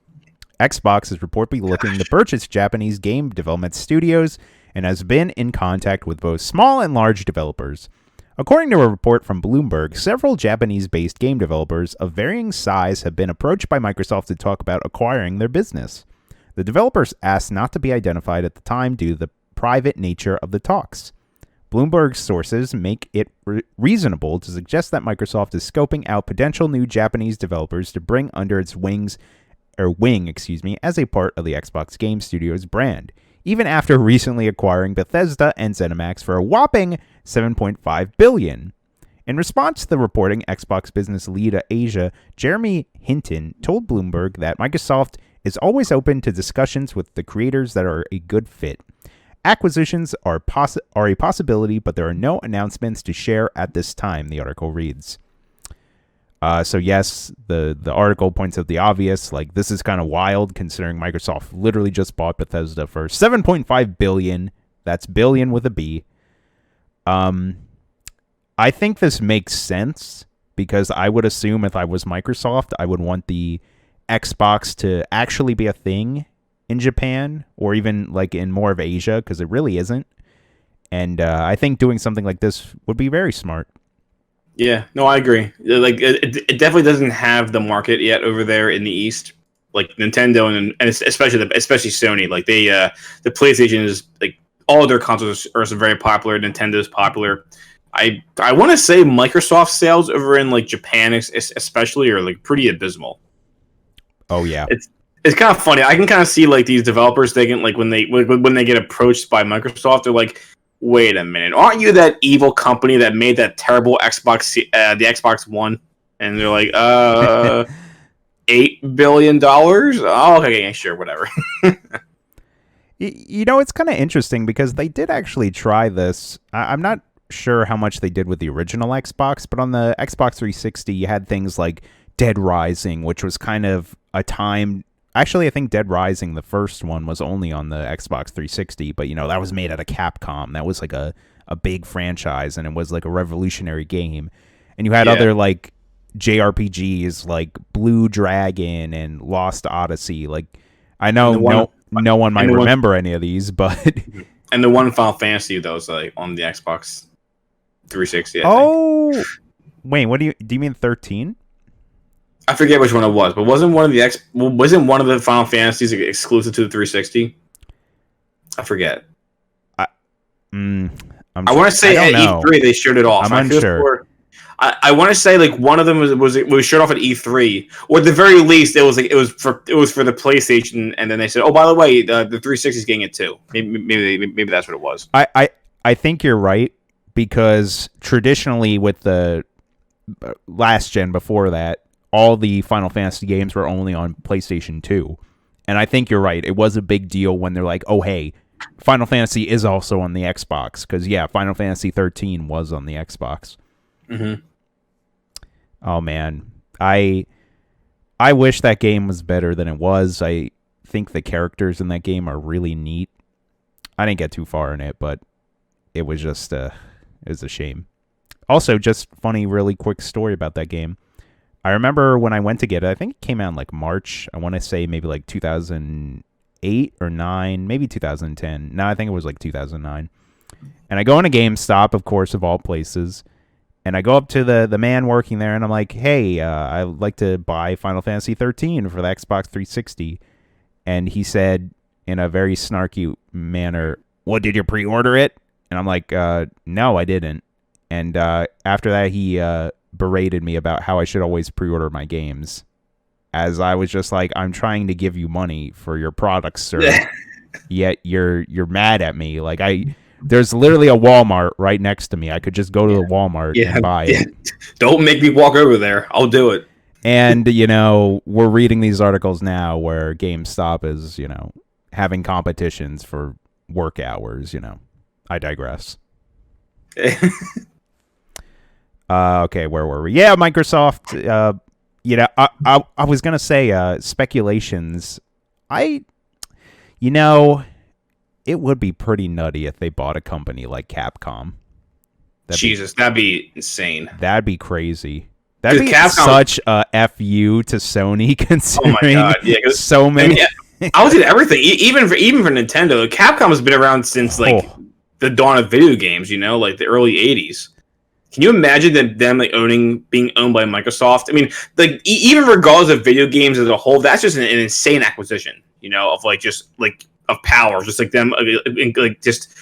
Xbox is reportedly looking to purchase Japanese game development studios and has been in contact with both small and large developers. According to a report from Bloomberg, several Japanese-based game developers of varying size have been approached by Microsoft to talk about acquiring their business. The developers asked not to be identified at the time due to the private nature of the talks. Bloomberg's sources make it reasonable to suggest that Microsoft is scoping out potential new Japanese developers to bring under its wing, as a part of the Xbox Game Studios brand, even after recently acquiring Bethesda and ZeniMax for a whopping $7.5 billion. In response to the reporting, Xbox business lead Asia, Jeremy Hinton, told Bloomberg that Microsoft is always open to discussions with the creators that are a good fit. Acquisitions are a possibility, but there are no announcements to share at this time, the article reads. So yes, the article points out the obvious. Like, this is kind of wild considering Microsoft literally just bought Bethesda for $7.5 billion. That's billion with a B. I think this makes sense because I would assume if I was Microsoft, I would want the Xbox to actually be a thing in Japan or even like in more of Asia, because it really isn't. And I think doing something like this would be very smart. Yeah, no, I agree. Like, it definitely doesn't have the market yet over there in the East, like Nintendo and especially Sony. Like the PlayStation is like all of their consoles are very popular. Nintendo's popular. I want to say Microsoft sales over in like Japan especially are like pretty abysmal. Oh yeah, it's kind of funny. I can kind of see like these developers thinking like when they get approached by Microsoft, they're like, wait a minute, aren't you that evil company that made that terrible Xbox, the Xbox One? And they're like, $8 billion? Oh, okay, sure, whatever. You know, it's kind of interesting because they did actually try this. I'm not sure how much they did with the original Xbox, but on the Xbox 360, you had things like Dead Rising, which was kind of a time. Actually, I think Dead Rising, the first one, was only on the Xbox 360, but that was made out of Capcom. That was like a big franchise, and it was like a revolutionary game. And you had other like JRPGs like Blue Dragon and Lost Odyssey. Like, I know no one might remember any of these, but and the one Final Fantasy that was like on the Xbox 360. Wait, what do you mean 13? I forget which one it was, but wasn't one of the Final Fantasies exclusive to the 360? I forget. I want to say at E3 they showed it off. I'm unsure. I want to say like one of them was showed off at E3, or at the very least it was for the PlayStation, and then they said, oh, by the way, the 360 is getting it too. Maybe that's what it was. I think you're right, because traditionally with the last gen before that, all the Final Fantasy games were only on PlayStation 2. And I think you're right. It was a big deal when they're like, oh, hey, Final Fantasy is also on the Xbox. Because, Final Fantasy 13 was on the Xbox. Mm-hmm. Oh, man. I wish that game was better than it was. I think the characters in that game are really neat. I didn't get too far in it, but it was just it was a shame. Also, just funny, really quick story about that game. I remember when I went to get it, I think it came out in like March. I want to say maybe like 2008 or 9, maybe 2010. No, I think it was like 2009. And I go into GameStop, of course, of all places. And I go up to the man working there, and I'm like, hey, I would like to buy Final Fantasy 13 for the Xbox 360. And he said in a very snarky manner, well, did you pre-order it? And I'm like, no, I didn't. And after that, he berated me about how I should always pre-order my games, as I was just like, I'm trying to give you money for your products, sir. Yet you're mad at me. Like, there's literally a Walmart right next to me. I could just go to the Walmart and buy it. Don't make me walk over there. I'll do it. And we're reading these articles now where GameStop is having competitions for work hours. I digress. Okay, where were we? Yeah, Microsoft. I was gonna say speculations. It would be pretty nutty if they bought a company like Capcom. That'd be insane. That'd be crazy. That'd be such a FU to Sony, considering so many. I was in everything, even for Nintendo. Capcom has been around since the dawn of video games. Like the early '80s. Can you imagine them being owned by Microsoft? I mean, like even regardless of video games as a whole, that's just an insane acquisition. Of power, just like them, like just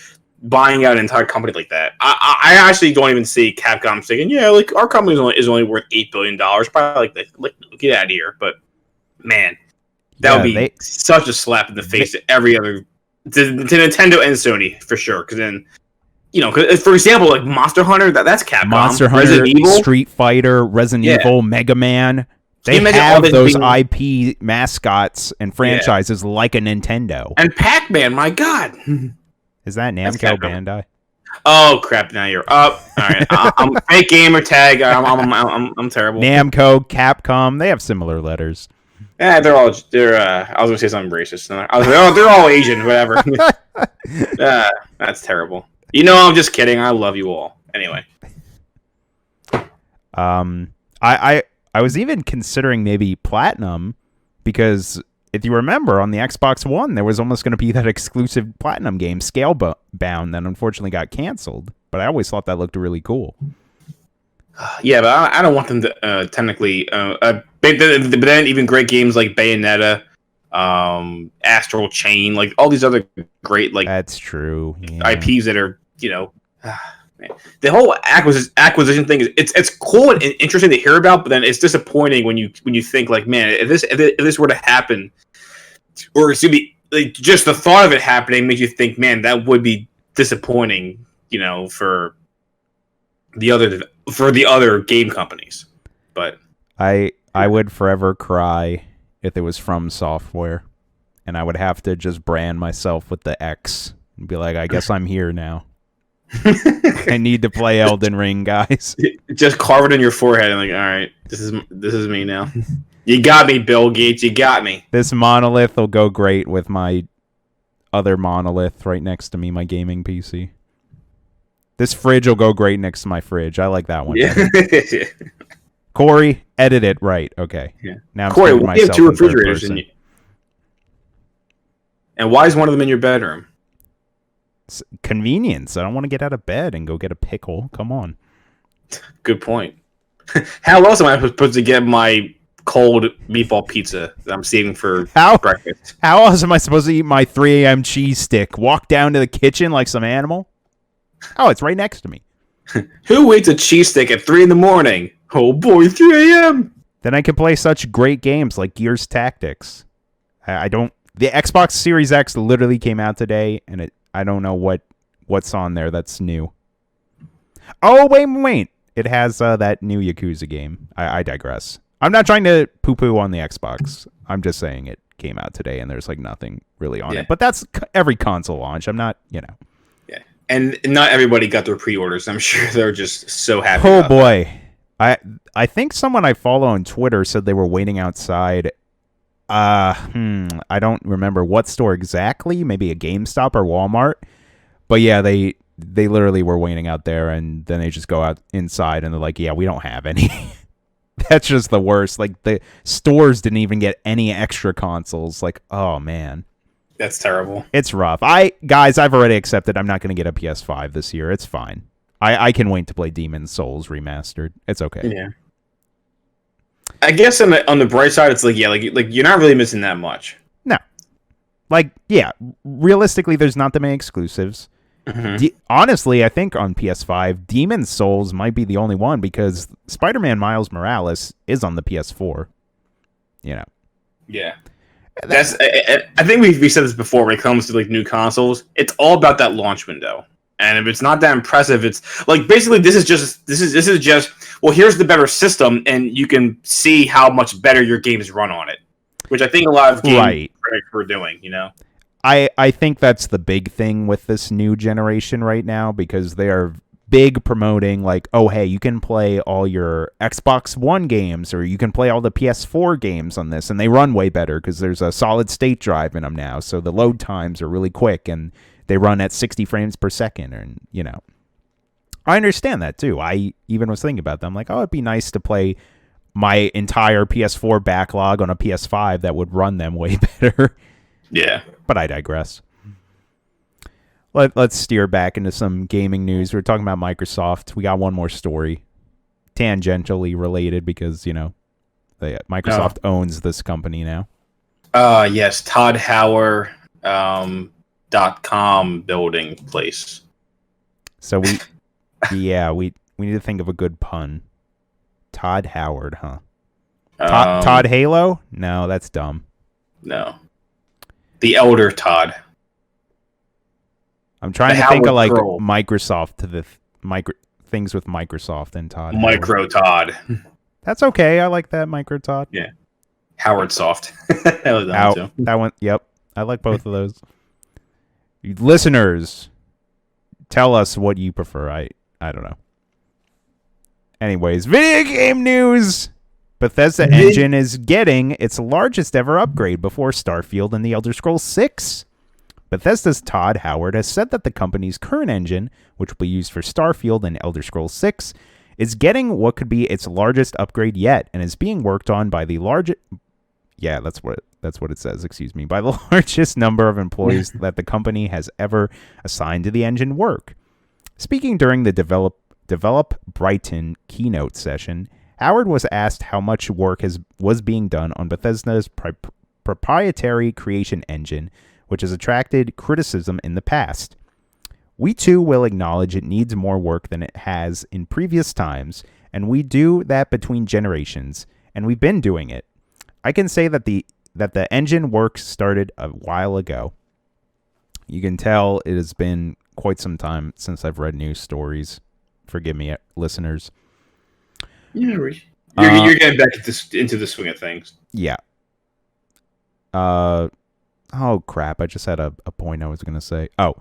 buying out an entire company like that. I actually don't even see Capcom saying, like our company is only worth $8 billion. Probably like get out of here. But man, that would be such a slap in the face to every other to Nintendo and Sony for sure. Because then. For example, like Monster Hunter, that's Capcom. Monster Hunter, Resident Evil, Street Fighter, Resident Evil, Mega Man. They have those IP mascots and franchises like a Nintendo. And Pac-Man, my God. Is that Namco Bandai? Oh crap! Now you're up. All right, I'm fake gamer tag. I'm terrible. Namco, Capcom, they have similar letters. Yeah, they're. I was gonna say something racist. They're all Asian. Whatever. That's terrible. I'm just kidding. I love you all. Anyway. I was even considering maybe Platinum, because if you remember on the Xbox One, there was almost going to be that exclusive Platinum game, Scalebound, that unfortunately got canceled. But I always thought that looked really cool. Yeah, but I don't want them to technically. But then even great games like Bayonetta, Astral Chain, like all these other great that's true. IPs that are man. The whole acquisition thing is it's cool and interesting to hear about, but then it's disappointing when you think like, man, if this were to happen, or it's to be like just the thought of it happening makes you think, man, that would be disappointing, for the other game companies. But I would forever cry if it was From Software, and I would have to just brand myself with the X and be like, I guess I'm here now. I need to play Elden Ring, guys. Just carve it in your forehead and like, all right, this is me now. You got me, Bill Gates. You got me. This monolith will go great with my other monolith right next to me, my gaming PC. This fridge will go great next to my fridge. I like that one. Yeah. Corey, edit it right. Okay. Yeah. Now I'm Corey, speaking why do you have myself two in third refrigerators person. and why is one of them in your bedroom? It's convenience. I don't want to get out of bed and go get a pickle. Come on. Good point. How else am I supposed to get my cold meatball pizza that I'm saving for breakfast? How else am I supposed to eat my 3 a.m. cheese stick? Walk down to the kitchen like some animal? Oh, it's right next to me. Who eats a cheese stick at 3 a.m? Oh boy, 3 a.m. Then I can play such great games like Gears Tactics. I don't. The Xbox Series X literally came out today, and I don't know what's on there that's new. Oh wait! It has that new Yakuza game. I digress. I'm not trying to poo-poo on the Xbox. I'm just saying it came out today, and there's like nothing really on it. But that's every console launch. I'm not, Yeah. And not everybody got their pre-orders. I'm sure they're just so happy. Oh boy. I think someone I follow on Twitter said they were waiting outside. I don't remember what store exactly. Maybe a GameStop or Walmart. But yeah, they literally were waiting out there, and then they just go out inside, and they're like, "Yeah, we don't have any." That's just the worst. Like the stores didn't even get any extra consoles. Like, oh man. That's terrible. It's rough. Guys, I've already accepted I'm not going to get a PS5 this year. It's fine. I can wait to play Demon's Souls remastered. It's okay. Yeah. I guess on the bright side, it's like you're not really missing that much. No. Like, yeah, realistically, there's not that many exclusives. Mm-hmm. Honestly, I think on PS5, Demon's Souls might be the only one because Spider-Man Miles Morales is on the PS4. Yeah. I think we said this before when it comes to like new consoles. It's all about that launch window, and if it's not that impressive, it's like basically this is just well, here's the better system, and you can see how much better your games run on it, which I think a lot of game critics were doing. I think that's the big thing with this new generation right now because they are big promoting like, oh, hey, you can play all your Xbox One games or you can play all the PS4 games on this, and they run way better because there's a solid state drive in them now, so the load times are really quick and they run at 60 frames per second, and I understand that too. I even was thinking about them like, oh, it'd be nice to play my entire PS4 backlog on a PS5 that would run them way better. Yeah. But I digress. Let's steer back into some gaming news. We're talking about Microsoft. We got one more story, tangentially related because, Microsoft owns this company now. Yes, Todd Howard .com building place. So we need to think of a good pun. Todd Howard, huh? Todd Halo? No, that's dumb. No. The Elder Todd. I'm trying to think of like Pearl. Microsoft to the things with Microsoft and Todd. Micro Todd. That's okay. I like that Micro Todd. Yeah. Howard Soft. That one. Yep. I like both of those. Listeners, tell us what you prefer. I don't know. Anyways, video game news. Bethesda engine is getting its largest ever upgrade before Starfield and The Elder Scrolls 6. Bethesda's Todd Howard has said that the company's current engine, which will be used for Starfield and Elder Scrolls 6, is getting what could be its largest upgrade yet and is being worked on by the largest... Yeah, that's what it says, excuse me. By the largest number of employees that the company has ever assigned to the engine work. Speaking during the Develop Brighton keynote session, Howard was asked how much work was being done on Bethesda's proprietary creation engine, which has attracted criticism in the past. We too will acknowledge it needs more work than it has in previous times, and we do that between generations, and we've been doing it. I can say that the engine work started a while ago. You can tell it has been quite some time since I've read news stories. Forgive me, listeners. Yeah, you're getting back into the swing of things. Yeah. Oh crap! I just had a point I was gonna say. Oh,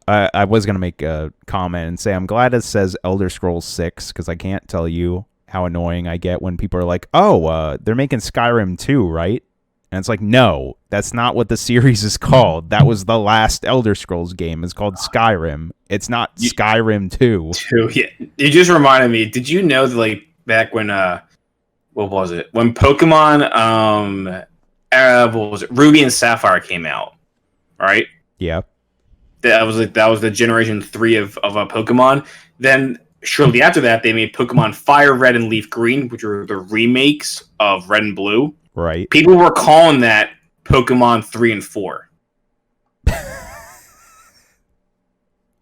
I was gonna make a comment and say I'm glad it says Elder Scrolls 6 because I can't tell you how annoying I get when people are like, "Oh, they're making Skyrim 2, right?" And it's like, no, that's not what the series is called. That was the last Elder Scrolls game. It's called Skyrim. It's not Skyrim 2. Yeah. You just reminded me. Did you know that, like, back when what was it? When Pokemon what was it? Ruby and Sapphire came out, right? Yeah. That was the generation 3 of Pokemon. Then shortly after that, they made Pokemon Fire Red and Leaf Green, which were the remakes of Red and Blue. Right. People were calling that Pokemon 3 and 4.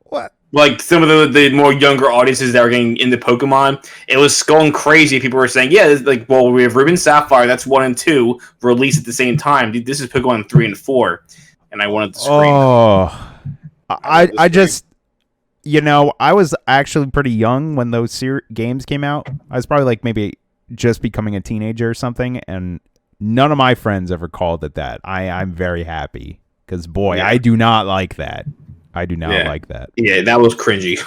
What? Like some of the more younger audiences that were getting into Pokemon, it was going crazy. People were saying, "Yeah, it's like, well, we have Ruby and Sapphire. That's 1 and 2 released at the same time. This is Pokemon 3 and 4." And I wanted to scream. Oh, I just, I was actually pretty young when those games came out. I was probably like maybe just becoming a teenager or something, and none of my friends ever called it that. I'm very happy because, boy, yeah. I do not like that. I do not like that. Yeah, that was cringy.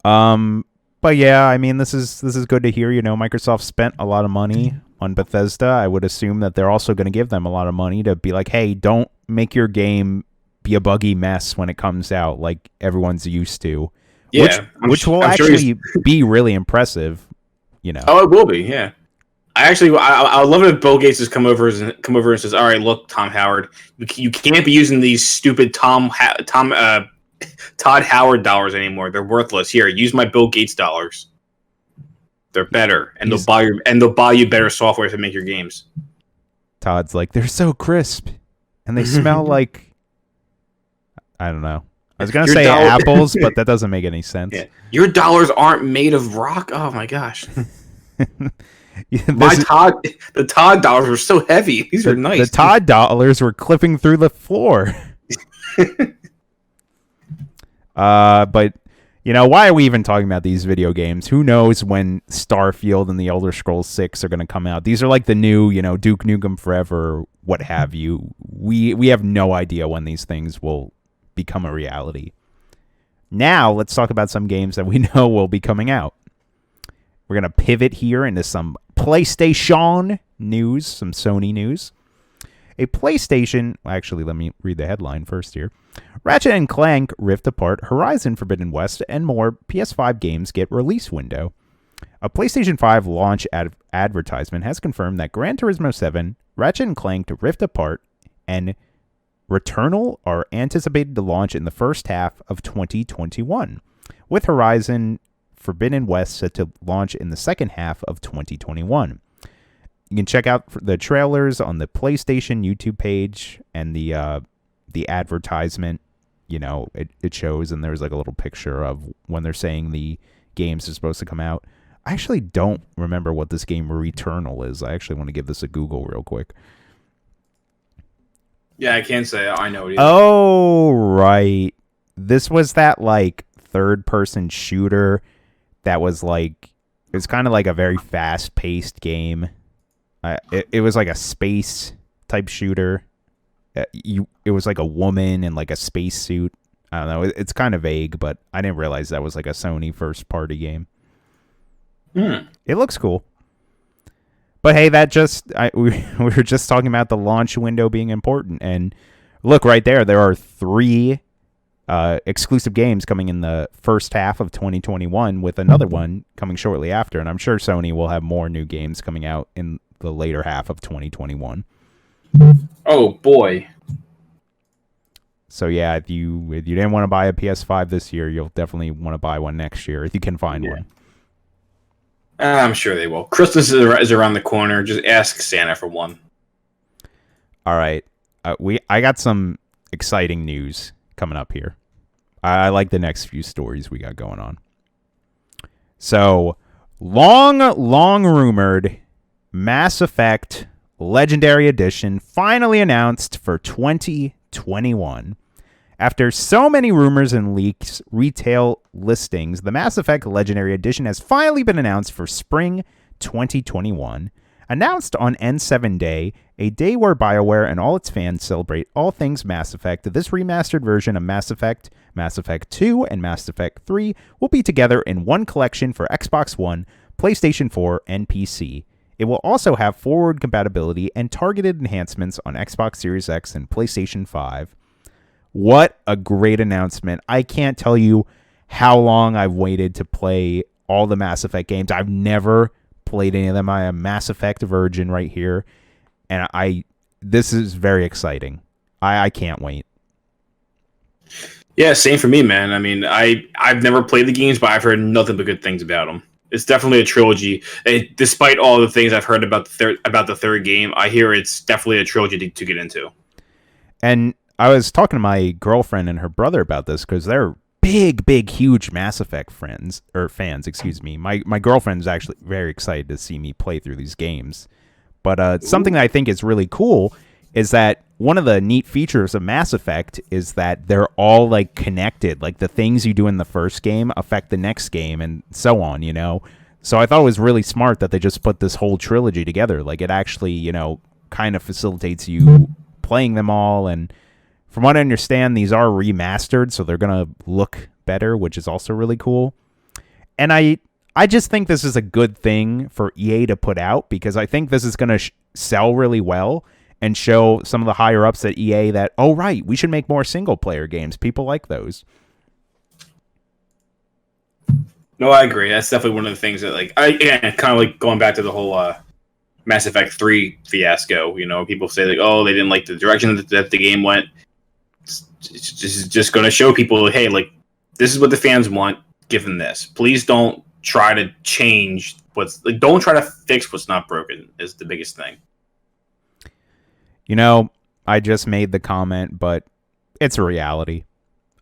But yeah, I mean, this is good to hear. Microsoft spent a lot of money on Bethesda. I would assume that they're also going to give them a lot of money to be like, hey, don't make your game be a buggy mess when it comes out like everyone's used to. Yeah, which will actually be really impressive. Oh, it will be. Yeah. I love it if Bill Gates has come over and says, "All right, look, Tom Howard, you can't be using these stupid Todd Howard dollars anymore. They're worthless. Here, use my Bill Gates dollars. They're better, and they'll buy you better software to make your games." Todd's like, they're so crisp, and they smell like, I don't know. I was gonna say apples, but that doesn't make any sense. Yeah. Your dollars aren't made of rock. Oh my gosh. The Todd dollars were so heavy. These are nice. The Todd dollars were clipping through the floor. But why are we even talking about these video games? Who knows when Starfield and the Elder Scrolls 6 are going to come out? These are like the new, Duke Nukem Forever, what have you. We have no idea when these things will become a reality. Now, let's talk about some games that we know will be coming out. We're going to pivot here into some PlayStation news, some Sony news. Actually, let me read the headline first here. Ratchet & Clank Rift Apart, Horizon Forbidden West, and more PS5 games get release window. A PlayStation 5 launch advertisement has confirmed that Gran Turismo 7, Ratchet & Clank Rift Apart, and Returnal are anticipated to launch in the first half of 2021, with Horizon Forbidden West set to launch in the second half of 2021. You can check out the trailers on the PlayStation YouTube page and the advertisement. It shows, and there's like a little picture of when they're saying the games are supposed to come out. I actually don't remember what this game Returnal is. I actually want to give this a Google real quick. Yeah, I can't say I know it either. Oh, right. This was that like third-person shooter that was like, it was kind of like a very fast-paced game. It was like a space type shooter. It was like a woman in like a space suit. I don't know. It's kind of vague, but I didn't realize that was like a Sony first-party game. It looks cool. But hey, we were just talking about the launch window being important, and look right there. There are 3 exclusive games coming in the first half of 2021, with another one coming shortly after, and I'm sure Sony will have more new games coming out in the later half of 2021. Oh boy. So yeah, if you didn't want to buy a PS5 this year, you'll definitely want to buy one next year if you can find one. I'm sure they will. Christmas is around the corner. Just ask Santa for one. All right. I got some exciting news coming up here. I like the next few stories we got going on. So, long rumored Mass Effect Legendary Edition finally announced for 2021. After so many rumors and leaks, retail listings, the Mass Effect Legendary Edition has finally been announced for spring 2021. Announced on N7 Day, A day where BioWare and all its fans celebrate all things Mass Effect. This remastered version of Mass Effect, Mass Effect 2, and Mass Effect 3 will be together in one collection for Xbox One, PlayStation 4, and PC. It will also have forward compatibility and targeted enhancements on Xbox Series X and PlayStation 5. What a great announcement. I can't tell you how long I've waited to play all the Mass Effect games. I've never played any of them. I am a Mass Effect virgin right here. And this is very exciting. I can't wait. Yeah, same for me, man. I mean, I've never played the games, but I've heard nothing but good things about them. It's definitely a trilogy. Despite all the things I've heard about the third game, I hear it's definitely a trilogy to get into. And I was talking to my girlfriend and her brother about this because they're big, huge Mass Effect fans. Excuse me. My girlfriend's actually very excited to see me play through these games. But something that I think is really cool is that one of the neat features of Mass Effect is that they're all like connected. Like the things you do in the first game affect the next game and so on, you know? So I thought it was really smart that they just put this whole trilogy together. Like it actually, you know, kind of facilitates you playing them all. And from what I understand, these are remastered, so they're going to look better, which is also really cool. And I just think this is a good thing for EA to put out because I think this is going to sell really well and show some of the higher ups at EA that, oh, right, we should make more single player games. People like those. No, I agree. That's definitely one of the things that, like, kind of like going back to the whole Mass Effect 3 fiasco. You know, people say like, oh, they didn't like the direction that the game went. It's just going to show people, hey, like, this is what the fans want. Give them this. Please don't try to change don't try to fix what's not broken is the biggest thing. You know, I just made the comment, but it's a reality.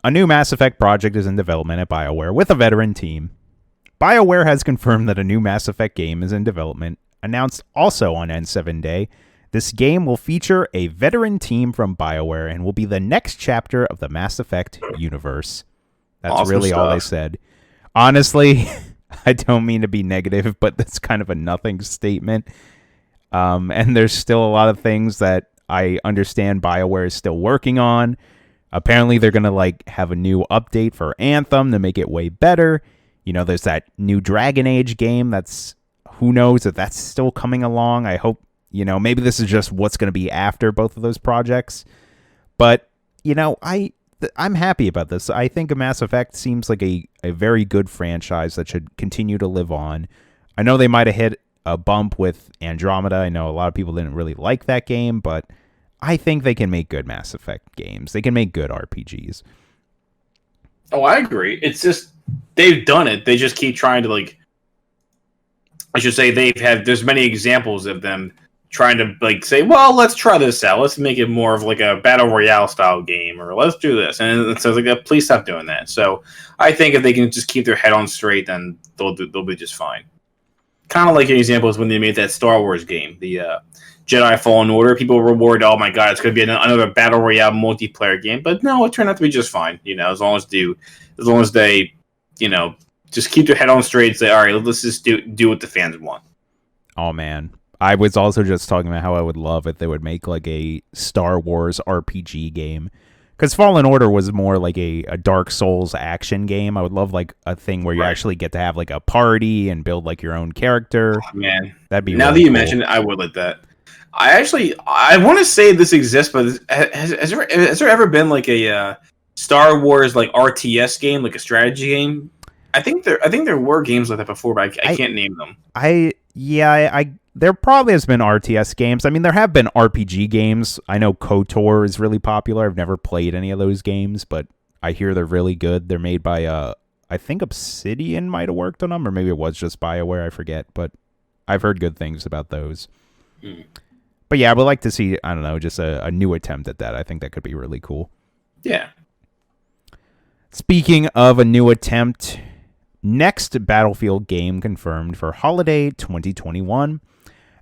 A new Mass Effect project is in development at BioWare with a veteran team. BioWare has confirmed that a new Mass Effect game is in development, announced also on N7 Day. This game will feature a veteran team from BioWare and will be the next chapter of the Mass Effect universe. That's awesome really stuff. All they said. Honestly, I don't mean to be negative, but that's kind of a nothing statement. And there's still a lot of things that I understand BioWare is still working on. Apparently, they're going to like have a new update for Anthem to make it way better. You know, there's that new Dragon Age game that's, who knows if that's still coming along. I hope, you know, maybe this is just what's going to be after both of those projects. But, you know, I'm happy about this. I think Mass Effect seems like a very good franchise that should continue to live on. I know they might have hit a bump with Andromeda. I know a lot of people didn't really like that game, but I think they can make good Mass Effect games. They can make good RPGs. Oh, I agree. It's just, they've done it. They just keep trying to, like, I should say there's many examples of them trying to, like, say, well, let's try this out. Let's make it more of like a battle royale style game, or let's do this. And so it's like, please stop doing that. So I think if they can just keep their head on straight, then they'll be just fine. Kind of like an example is when they made that Star Wars game, the Jedi Fallen Order. People were worried, oh my god, it's going to be another battle royale multiplayer game. But no, it turned out to be just fine. You know, as long as they, you know, just keep their head on straight and say, all right, let's just do what the fans want. Oh man, I was also just talking about how I would love if they would make like a Star Wars RPG game. Because Fallen Order was more like a Dark Souls action game. I would love like a thing where you actually get to have like a party and build like your own character. Oh, man, that'd be now really that you cool. mentioned it, I would like that. I want to say this exists, but has there ever been like a Star Wars like RTS game, like a strategy game? I think there were games like that before, but I can't name them. There probably has been RTS games. I mean, there have been RPG games. I know KOTOR is really popular. I've never played any of those games, but I hear they're really good. They're made by, I think Obsidian might have worked on them, or maybe it was just BioWare. I forget, but I've heard good things about those. But yeah, I would like to see, I don't know, just a new attempt at that. I think that could be really cool. Yeah. Speaking of a new attempt, next Battlefield game confirmed for holiday 2021.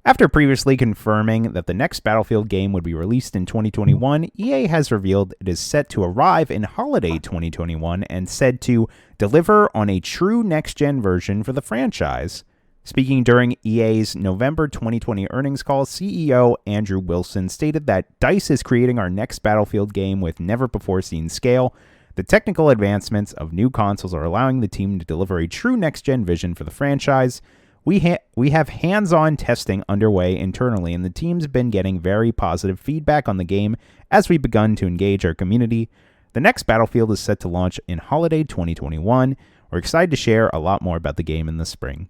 After previously confirming that the next Battlefield game would be released in 2021, EA has revealed it is set to arrive in holiday 2021 and said to deliver on a true next-gen version for the franchise. Speaking during EA's November 2020 earnings call, CEO Andrew Wilson stated that DICE is creating our next Battlefield game with never-before-seen scale. The technical advancements of new consoles are allowing the team to deliver a true next-gen vision for the franchise. We have hands-on testing underway internally, and the team's been getting very positive feedback on the game as we've begun to engage our community. The next Battlefield is set to launch in holiday 2021. We're excited to share a lot more about the game in the spring.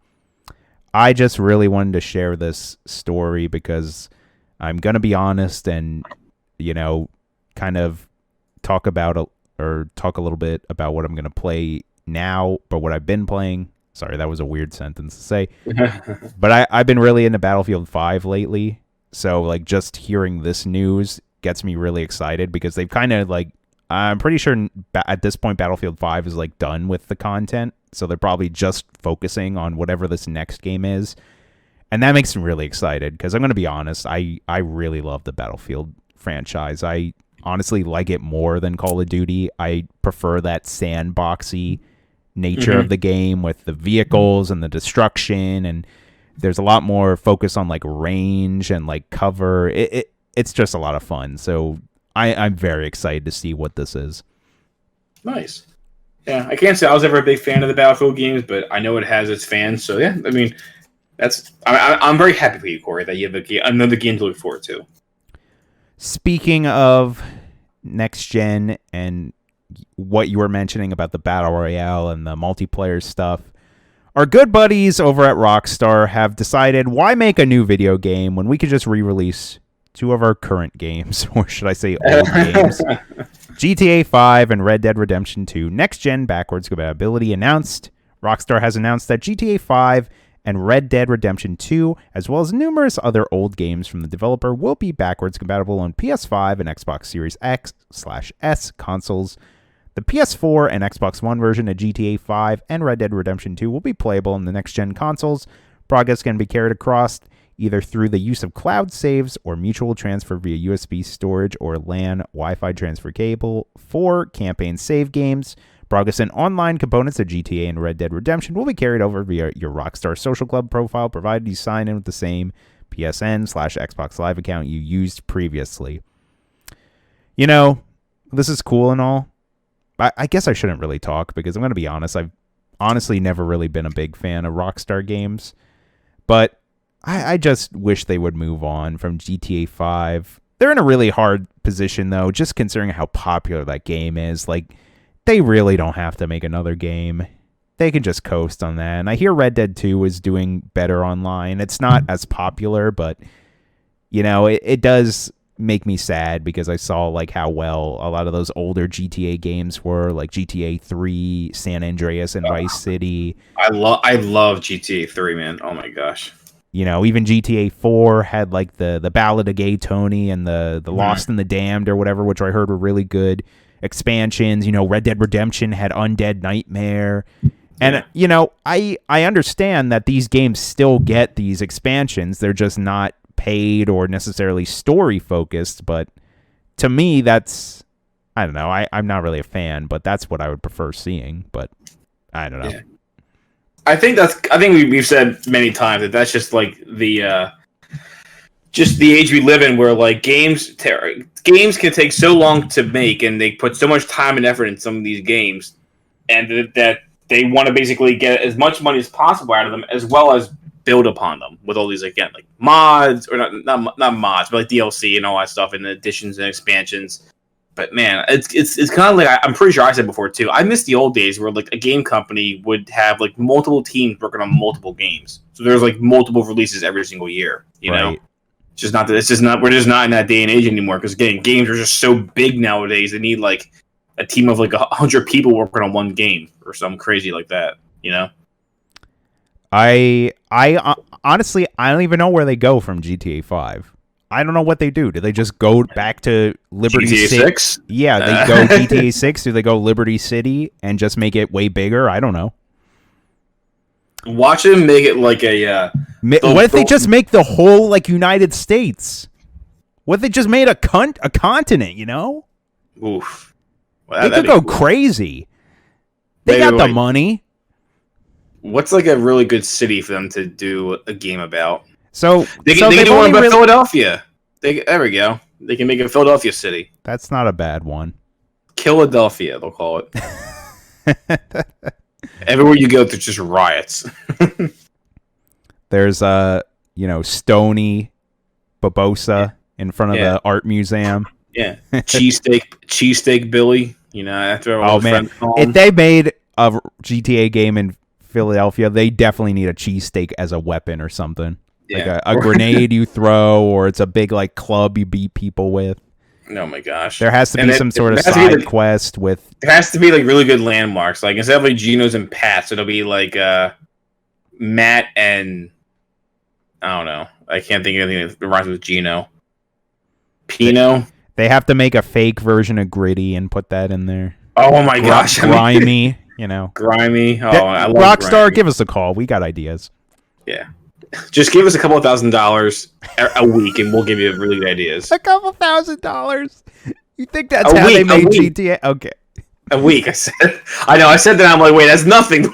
I just really wanted to share this story because I'm going to be honest and, kind of talk a little bit about what I'm going to play now, but what I've been playing. Sorry, that was a weird sentence to say. But I've been really into Battlefield 5 lately. So, just hearing this news gets me really excited because they've kind of, I'm pretty sure at this point Battlefield 5 is, done with the content. So they're probably just focusing on whatever this next game is. And that makes me really excited because I'm going to be honest, I really love the Battlefield franchise. I honestly like it more than Call of Duty. I prefer that sandboxy nature of the game with the vehicles and the destruction. And there's a lot more focus on range and cover. It's just a lot of fun. So I'm very excited to see what this is. Nice. Yeah, I can't say I was ever a big fan of the Battlefield games, but I know it has its fans. So yeah, I mean, I'm very happy for you, Corey, that you have another game to look forward to. Speaking of next gen and what you were mentioning about the Battle Royale and the multiplayer stuff, our good buddies over at Rockstar have decided why make a new video game when we could just re-release two of our current games, or should I say old games. GTA 5 and Red Dead Redemption 2 next-gen backwards compatibility announced. Rockstar has announced that GTA 5 and Red Dead Redemption 2, as well as numerous other old games from the developer, will be backwards compatible on PS5 and Xbox Series X/S consoles. The PS4 and Xbox One version of GTA 5 and Red Dead Redemption 2 will be playable on the next-gen consoles. Progress can be carried across either through the use of cloud saves or mutual transfer via USB storage or LAN Wi-Fi transfer cable for campaign save games. Progress and online components of GTA and Red Dead Redemption will be carried over via your Rockstar Social Club profile, provided you sign in with the same PSN/Xbox Live account you used previously. This is cool and all. I guess I shouldn't really talk because I'm going to be honest. I've honestly never really been a big fan of Rockstar games, but I just wish they would move on from GTA 5. They're in a really hard position, though, just considering how popular that game is. They really don't have to make another game. They can just coast on that. And I hear Red Dead 2 is doing better online. It's not as popular, but, it does make me sad because I saw, how well a lot of those older GTA games were, like GTA 3, San Andreas, and Vice City. I love GTA 3, man. Oh, my gosh. Even GTA 4 had the Ballad of Gay Tony and the Lost and the Damned or whatever, which I heard were really good expansions. Red Dead Redemption had Undead Nightmare. And, I understand that these games still get these expansions. They're just not paid or necessarily story focused. But to me, that's, I don't know. I'm not really a fan, but that's what I would prefer seeing. But I don't know. Yeah. I think we've said many times that that's just the age we live in, where games can take so long to make, and they put so much time and effort in some of these games, and that they want to basically get as much money as possible out of them, as well as build upon them with all these mods, or not mods, but DLC and all that stuff, and additions and expansions. But man, it's kind of I'm pretty sure I said before too. I miss the old days where a game company would have multiple teams working on multiple games. So there's multiple releases every single year. You know, it's just not that. It's just not. We're just not in that day and age anymore. Because again, games are just so big nowadays. They need a team of 100 people working on one game or something crazy like that. I honestly I don't even know where they go from GTA 5. I don't know what they do. Do they just go back to Liberty GTA City? 6? Yeah, they go GTA 6. Do they go Liberty City and just make it way bigger? I don't know. Watch them make it what if they just make the whole United States? What if they just made a continent? Oof. Well, they could go crazy. They got the money. What's like a really good city for them to do a game about? So They can do one about Philadelphia. There we go. They can make a Philadelphia city. That's not a bad one. Philadelphia, they'll call it. Everywhere you go, there's just riots. There's Stony Barbosa in front of the art museum. Yeah, cheesesteak Billy. After all friends call him. If they made a GTA game in Philadelphia, they definitely need a cheesesteak as a weapon or something. Yeah. Like a grenade you throw, or it's a big like club you beat people with. Oh my gosh! There has to be some sort of side quest with. There has to be like really good landmarks. Like instead of like Geno's and Pat's, it'll be like Matt and I don't know. I can't think of anything that rhymes with Geno. Pino. They have to make a fake version of Gritty and put that in there. Oh my gosh! Grimy, Grimy. Oh, I love Rockstar, Grimy. give us a call. We got ideas. Yeah. Just give us a couple of $1,000 a week, and we'll give you really good ideas. A couple $1,000. You think that's how they made GTA? Okay. A week, I said. I know. I said that. I'm like, wait, that's nothing.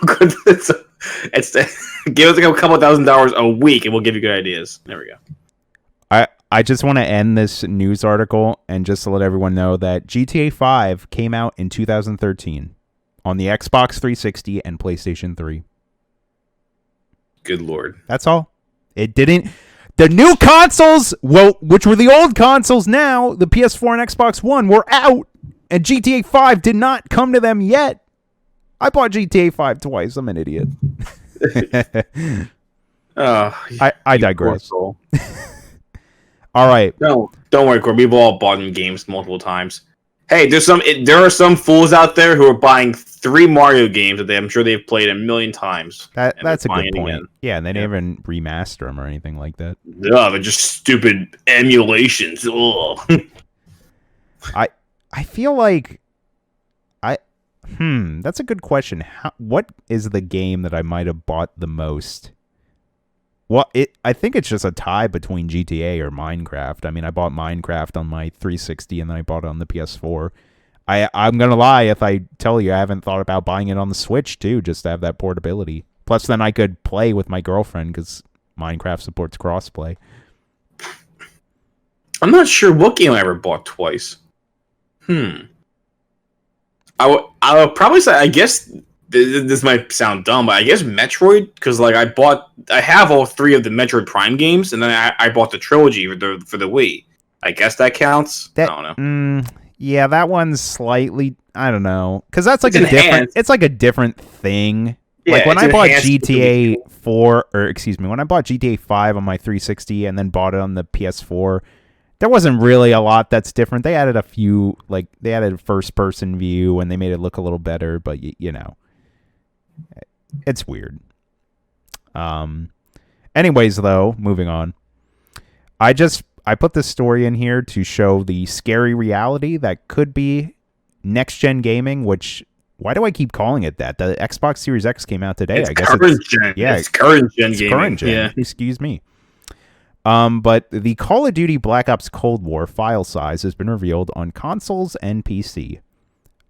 It's give us a couple of $1,000 a week, and we'll give you good ideas. There we go. I just want to end this news article and just to let everyone know that GTA 5 came out in 2013 on the Xbox 360 and PlayStation 3. Good Lord. That's all. It didn't. The new consoles, which were the old consoles now, the PS4 and Xbox One, were out, and GTA 5 did not come to them yet. I bought GTA 5 twice. I'm an idiot. I digress. All right. No, don't worry, Corey. We've all bought them games multiple times. Hey, there are some fools out there who are buying 3 Mario games that I'm sure they've played a million times. That's a good point. Again. Yeah, and they didn't even remaster them or anything like that. No, they're just stupid emulations. Ugh. I feel like that's a good question. What is the game that I might have bought the most? Well, I think it's just a tie between GTA or Minecraft. I mean, I bought Minecraft on my 360 and then I bought it on the PS4. I'm going to lie if I tell you I haven't thought about buying it on the Switch too, just to have that portability. Plus, then I could play with my girlfriend because Minecraft supports crossplay. I'm not sure what game I ever bought twice. I would probably say, I guess... This might sound dumb, but I guess Metroid, because like I have all 3 of the Metroid Prime games, and then I bought the trilogy for the Wii. I guess that counts. I don't know. Yeah, that one's slightly. I don't know, because that's like It's like a different thing. Yeah, like when I bought GTA 4, or excuse me, when I bought GTA 5 on my 360 and then bought it on the PS4, there wasn't really a lot that's different. They added a few, like they added first person view and they made it look a little better, but it's weird. Anyways, though, moving on. I put this story in here to show the scary reality that could be next gen gaming, which why do I keep calling it that? The Xbox Series X came out today. I guess current gen. Yeah, it's current gen gaming. Current gen. Yeah. Excuse me. But the Call of Duty Black Ops Cold War file size has been revealed on consoles and PC.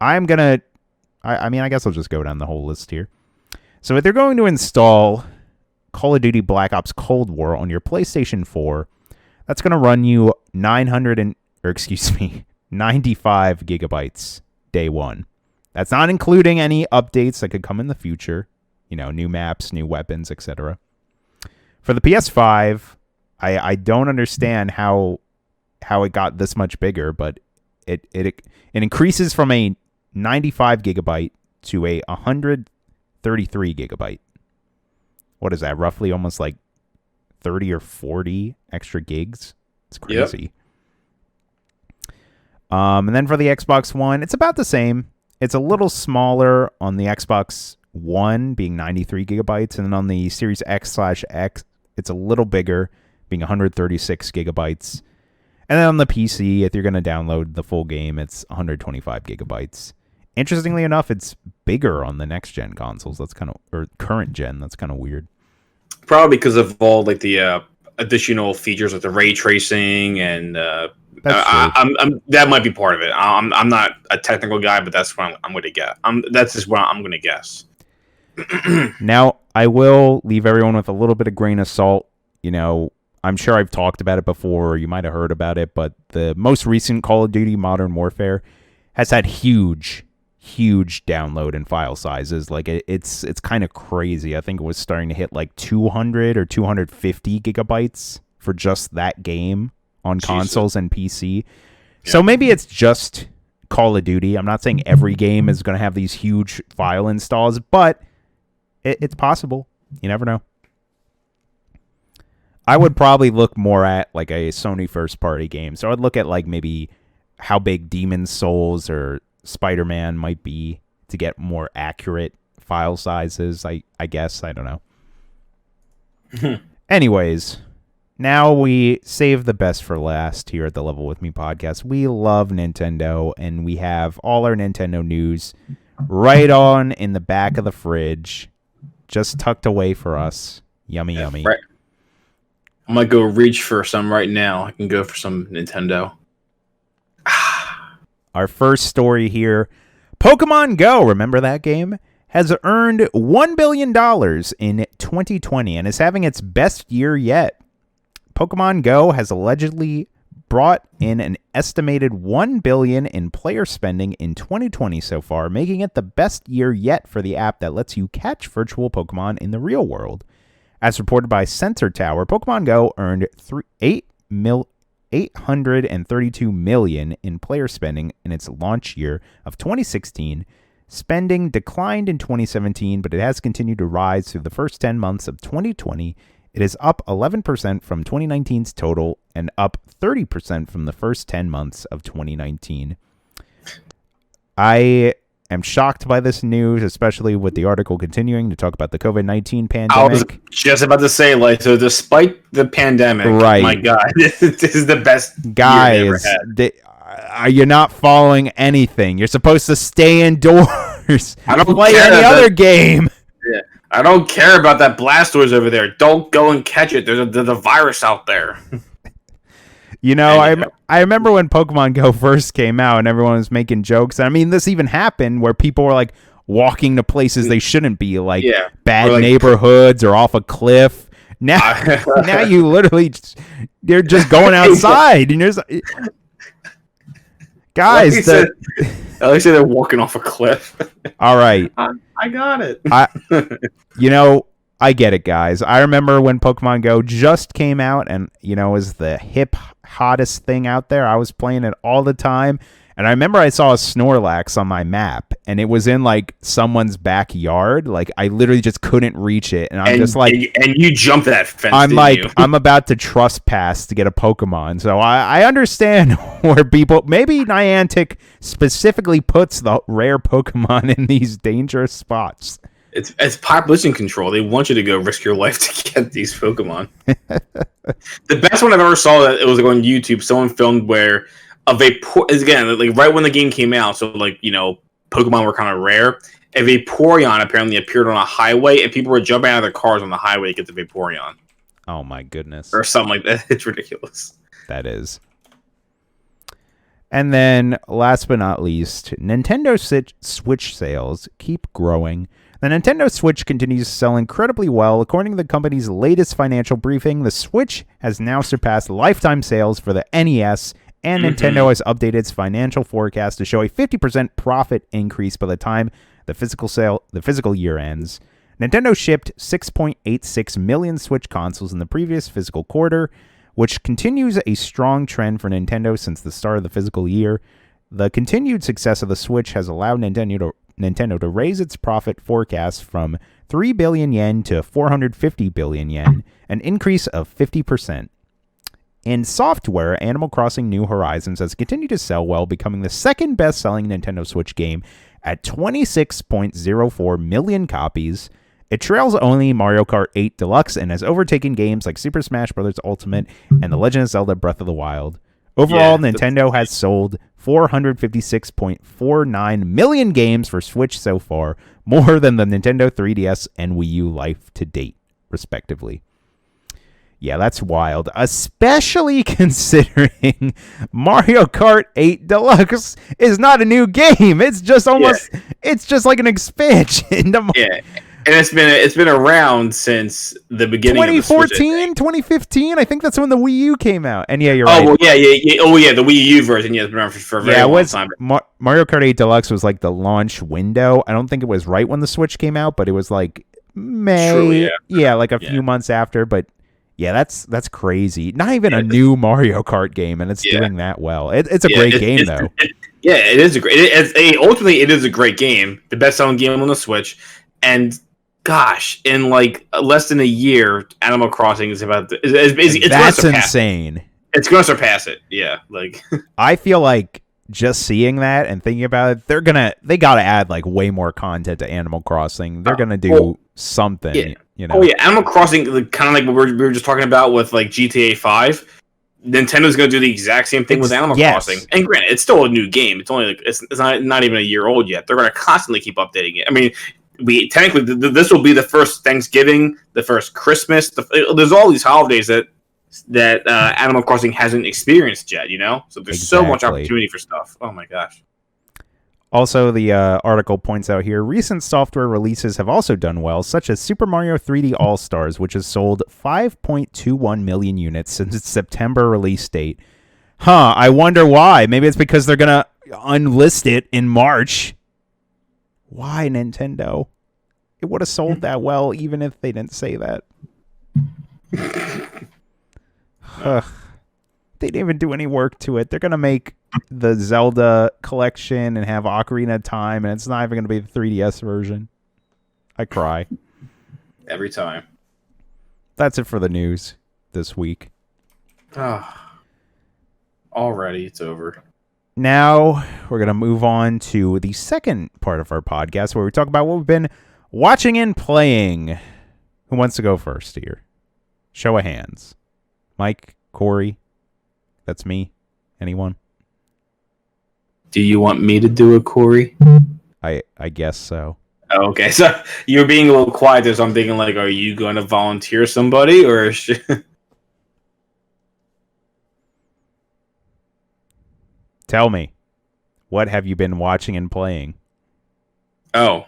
I guess I'll just go down the whole list here. So if they're going to install Call of Duty Black Ops Cold War on your PlayStation 4, that's going to run you 95 gigabytes day one. That's not including any updates that could come in the future, new maps, new weapons, etc. For the PS5, I don't understand how it got this much bigger, but it increases from a 95 gigabyte to a 133 gigabyte. What is that? Roughly almost like 30 or 40 extra gigs. It's crazy. Yep. And then for the Xbox One, it's about the same. It's a little smaller on the Xbox One, being 93 gigabytes, and then on the Series X/X, it's a little bigger, being 136 gigabytes. And then on the PC, if you're going to download the full game, it's 125 gigabytes. Interestingly enough, it's bigger on the next gen consoles. That's or current gen. That's kind of weird. Probably because of all like the additional features like the ray tracing and that might be part of it. I'm not a technical guy, but that's what I'm going to guess. That's just what I'm going to guess. Now, I will leave everyone with a little bit of grain of salt. You know, I'm sure I've talked about it before, or you might have heard about it, but the most recent Call of Duty Modern Warfare has had huge download and file sizes. Like, it's kind of crazy. I think it was starting to hit like 200 or 250 gigabytes for just that game on consoles and PC. Yeah. So maybe it's just Call of Duty. I'm not saying every game is going to have these huge file installs, but it's possible. You never know. I would probably look more at like a Sony first party game. So I'd look at like maybe how big Demon's Souls or Spider-Man might be to get more accurate file sizes. I guess. I don't know. Anyways, now we save the best for last here at the Level With Me podcast. We love Nintendo, and we have all our Nintendo news right on in the back of the fridge, just tucked away for us. Yummy. Right. I'm going to go reach for some right now. I can go for some Nintendo. Our first story here, Pokemon Go, remember that game? Has earned $1 billion in 2020 and is having its best year yet. Pokemon Go has allegedly brought in an estimated $1 billion in player spending in 2020 so far, making it the best year yet for the app that lets you catch virtual Pokemon in the real world. As reported by Sensor Tower, Pokemon Go earned $832 million in player spending in its launch year of 2016. Spending declined in 2017, but it has continued to rise through the first 10 months of 2020. It is up 11% from 2019's total and up 30% from the first 10 months of 2019. I am shocked by this news, especially with the article continuing to talk about the COVID-19 pandemic. I was just about to say, like, so despite the pandemic, right. My God, this is the best guys, year they ever had. You're not following anything. You're supposed to stay indoors. I don't play any other game. Yeah. I don't care about that Blastoise over there. Don't go and catch it. There's a virus out there. You know, I remember when Pokemon Go first came out and everyone was making jokes. I mean, this even happened where people were like walking to places they shouldn't be, like bad neighborhoods or off a cliff. Now, now you literally, you're just going outside and there's guys. At least they're walking off a cliff. All right, I got it. You know, I get it, guys. I remember when Pokemon Go just came out and, you know, was the hip, hottest thing out there. I was playing it all the time. And I remember I saw a Snorlax on my map and it was in like someone's backyard. Like I literally just couldn't reach it. And I'm just like, and you jumped that fence. I'm like, I'm about to trespass to get a Pokemon. So I understand where people, maybe Niantic specifically puts the rare Pokemon in these dangerous spots. It's population control. They want you to go risk your life to get these Pokemon. The best one I've ever saw, that it was like on YouTube. Someone filmed where again, like right when the game came out, so like, you know, Pokemon were kind of rare. A Vaporeon apparently appeared on a highway, and people were jumping out of their cars on the highway to get the Vaporeon. Oh my goodness. Or something like that. It's ridiculous. That is. And then, last but not least, Nintendo Switch sales keep growing. The Nintendo Switch continues to sell incredibly well. According to the company's latest financial briefing, the Switch has now surpassed lifetime sales for the NES, and Nintendo has updated its financial forecast to show a 50% profit increase by the time the physical year ends. Nintendo shipped 6.86 million Switch consoles in the previous fiscal quarter, which continues a strong trend for Nintendo since the start of the fiscal year. The continued success of the Switch has allowed Nintendo to raise its profit forecast from 3 billion yen to 450 billion yen, an increase of 50%. In software, Animal Crossing New Horizons has continued to sell well, becoming the second best-selling Nintendo Switch game at 26.04 million copies. It trails only Mario Kart 8 Deluxe and has overtaken games like Super Smash Bros. Ultimate and The Legend of Zelda Breath of the Wild. Overall, Nintendo has sold 456.49 million games for Switch so far, more than the Nintendo 3DS and Wii U life to date, respectively. Yeah, that's wild, especially considering Mario Kart 8 Deluxe is not a new game. It's just almost, it's just like an expansion. And it's been around since the beginning of the Switch, 2014, 2015. I think that's when the Wii U came out. And yeah, you're oh right. well, yeah. Oh yeah, the Wii U version. Yeah, it's been around for a very long time. Mario Kart 8 Deluxe was like the launch window. I don't think it was right when the Switch came out, but it was like May. True, yeah. Like a few months after. But yeah, that's crazy. Not even a new Mario Kart game, and it's doing that well. It's a great game, though. It is a great. Ultimately, it is a great game. The best-selling game on the Switch, and gosh, in like less than a year, Animal Crossing is about. It's that's insane. It's going to surpass it. Yeah, like I feel like just seeing that and thinking about it, they got to add like way more content to Animal Crossing. They're gonna do something. Yeah. You know? Oh yeah, Animal Crossing, kind of like what we were just talking about with like GTA 5. Nintendo is going to do the exact same thing with Animal Crossing. And granted, it's still a new game. It's only like it's not even a year old yet. They're going to constantly keep updating it. I mean, we technically this will be the first Thanksgiving, the first Christmas. There's all these holidays that Animal Crossing hasn't experienced yet. You know, so there's so much opportunity for stuff. Oh my gosh. Also, the article points out here, recent software releases have also done well, such as Super Mario 3D All-Stars, which has sold 5.21 million units since its September release date. I wonder why. Maybe it's because they're going to unlist it in March. Why, Nintendo? It would have sold that well even if they didn't say that. They didn't even do any work to it. They're going to make the Zelda collection and have Ocarina of Time, and it's not even going to be the 3DS version. I cry. Every time. That's it for the news this week. Already, it's over. Now, we're going to move on to the second part of our podcast where we talk about what we've been watching and playing. Who wants to go first here? Show of hands. Mike, Corey. That's me. Anyone? Do you want me to do it, Corey? I guess so. Oh, okay, so you're being a little quiet there, so I'm thinking, like, are you going to volunteer somebody, or... Tell me. What have you been watching and playing? Oh,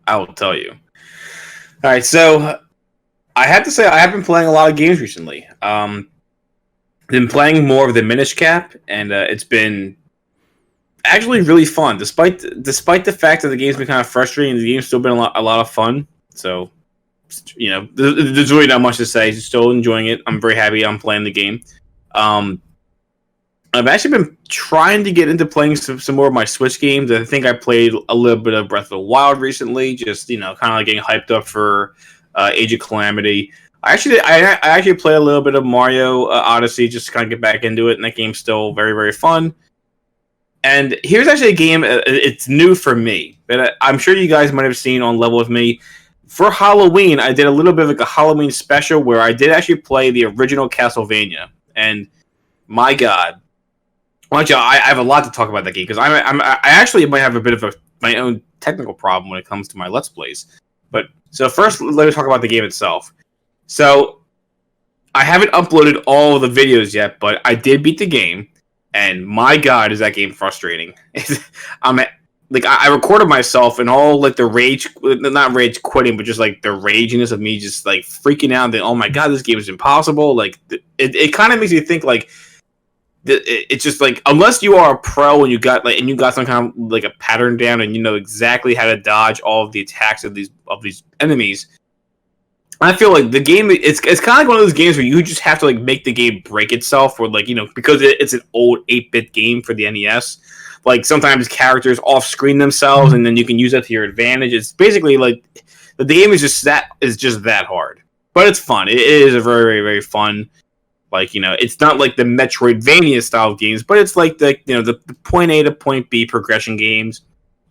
I will tell you. All right, so I have to say I have been playing a lot of games recently. Been playing more of the Minish Cap, and it's been actually really fun. Despite the fact that the game's been kind of frustrating, the game's still been a lot of fun. So, you know, there's really not much to say. Still enjoying it. I'm very happy I'm playing the game. I've actually been trying to get into playing some more of my Switch games. I think I played a little bit of Breath of the Wild recently, just, you know, kind of like getting hyped up for Age of Calamity. I actually play a little bit of Mario Odyssey just to kind of get back into it, and that game's still very, very fun. And here's actually a game, it's new for me, but I'm sure you guys might have seen on level with me. For Halloween, I did a little bit of like a Halloween special where I did actually play the original Castlevania. And my God, I have a lot to talk about that game, because I actually might have a bit of my own technical problem when it comes to my Let's Plays. But so first, let me talk about the game itself. So, I haven't uploaded all of the videos yet, but I did beat the game, and my God, is that game frustrating. I recorded myself and all like the not rage quitting, but just like the raginess of me just like freaking out that, oh my God, this game is impossible. Like, it kind of makes you think like, it's just like, unless you are a pro and you got some kind of like a pattern down and you know exactly how to dodge all of the attacks of these enemies, I feel like the game, it's kind of like one of those games where you just have to like make the game break itself, or like, you know, because it's an old 8-bit game for the NES. Like, sometimes characters off-screen themselves, and then you can use that to your advantage. It's basically like the game is just that hard, but it's fun. It is a very, very, very fun. Like, you know, it's not like the Metroidvania style of games, but it's like the point A to point B progression games.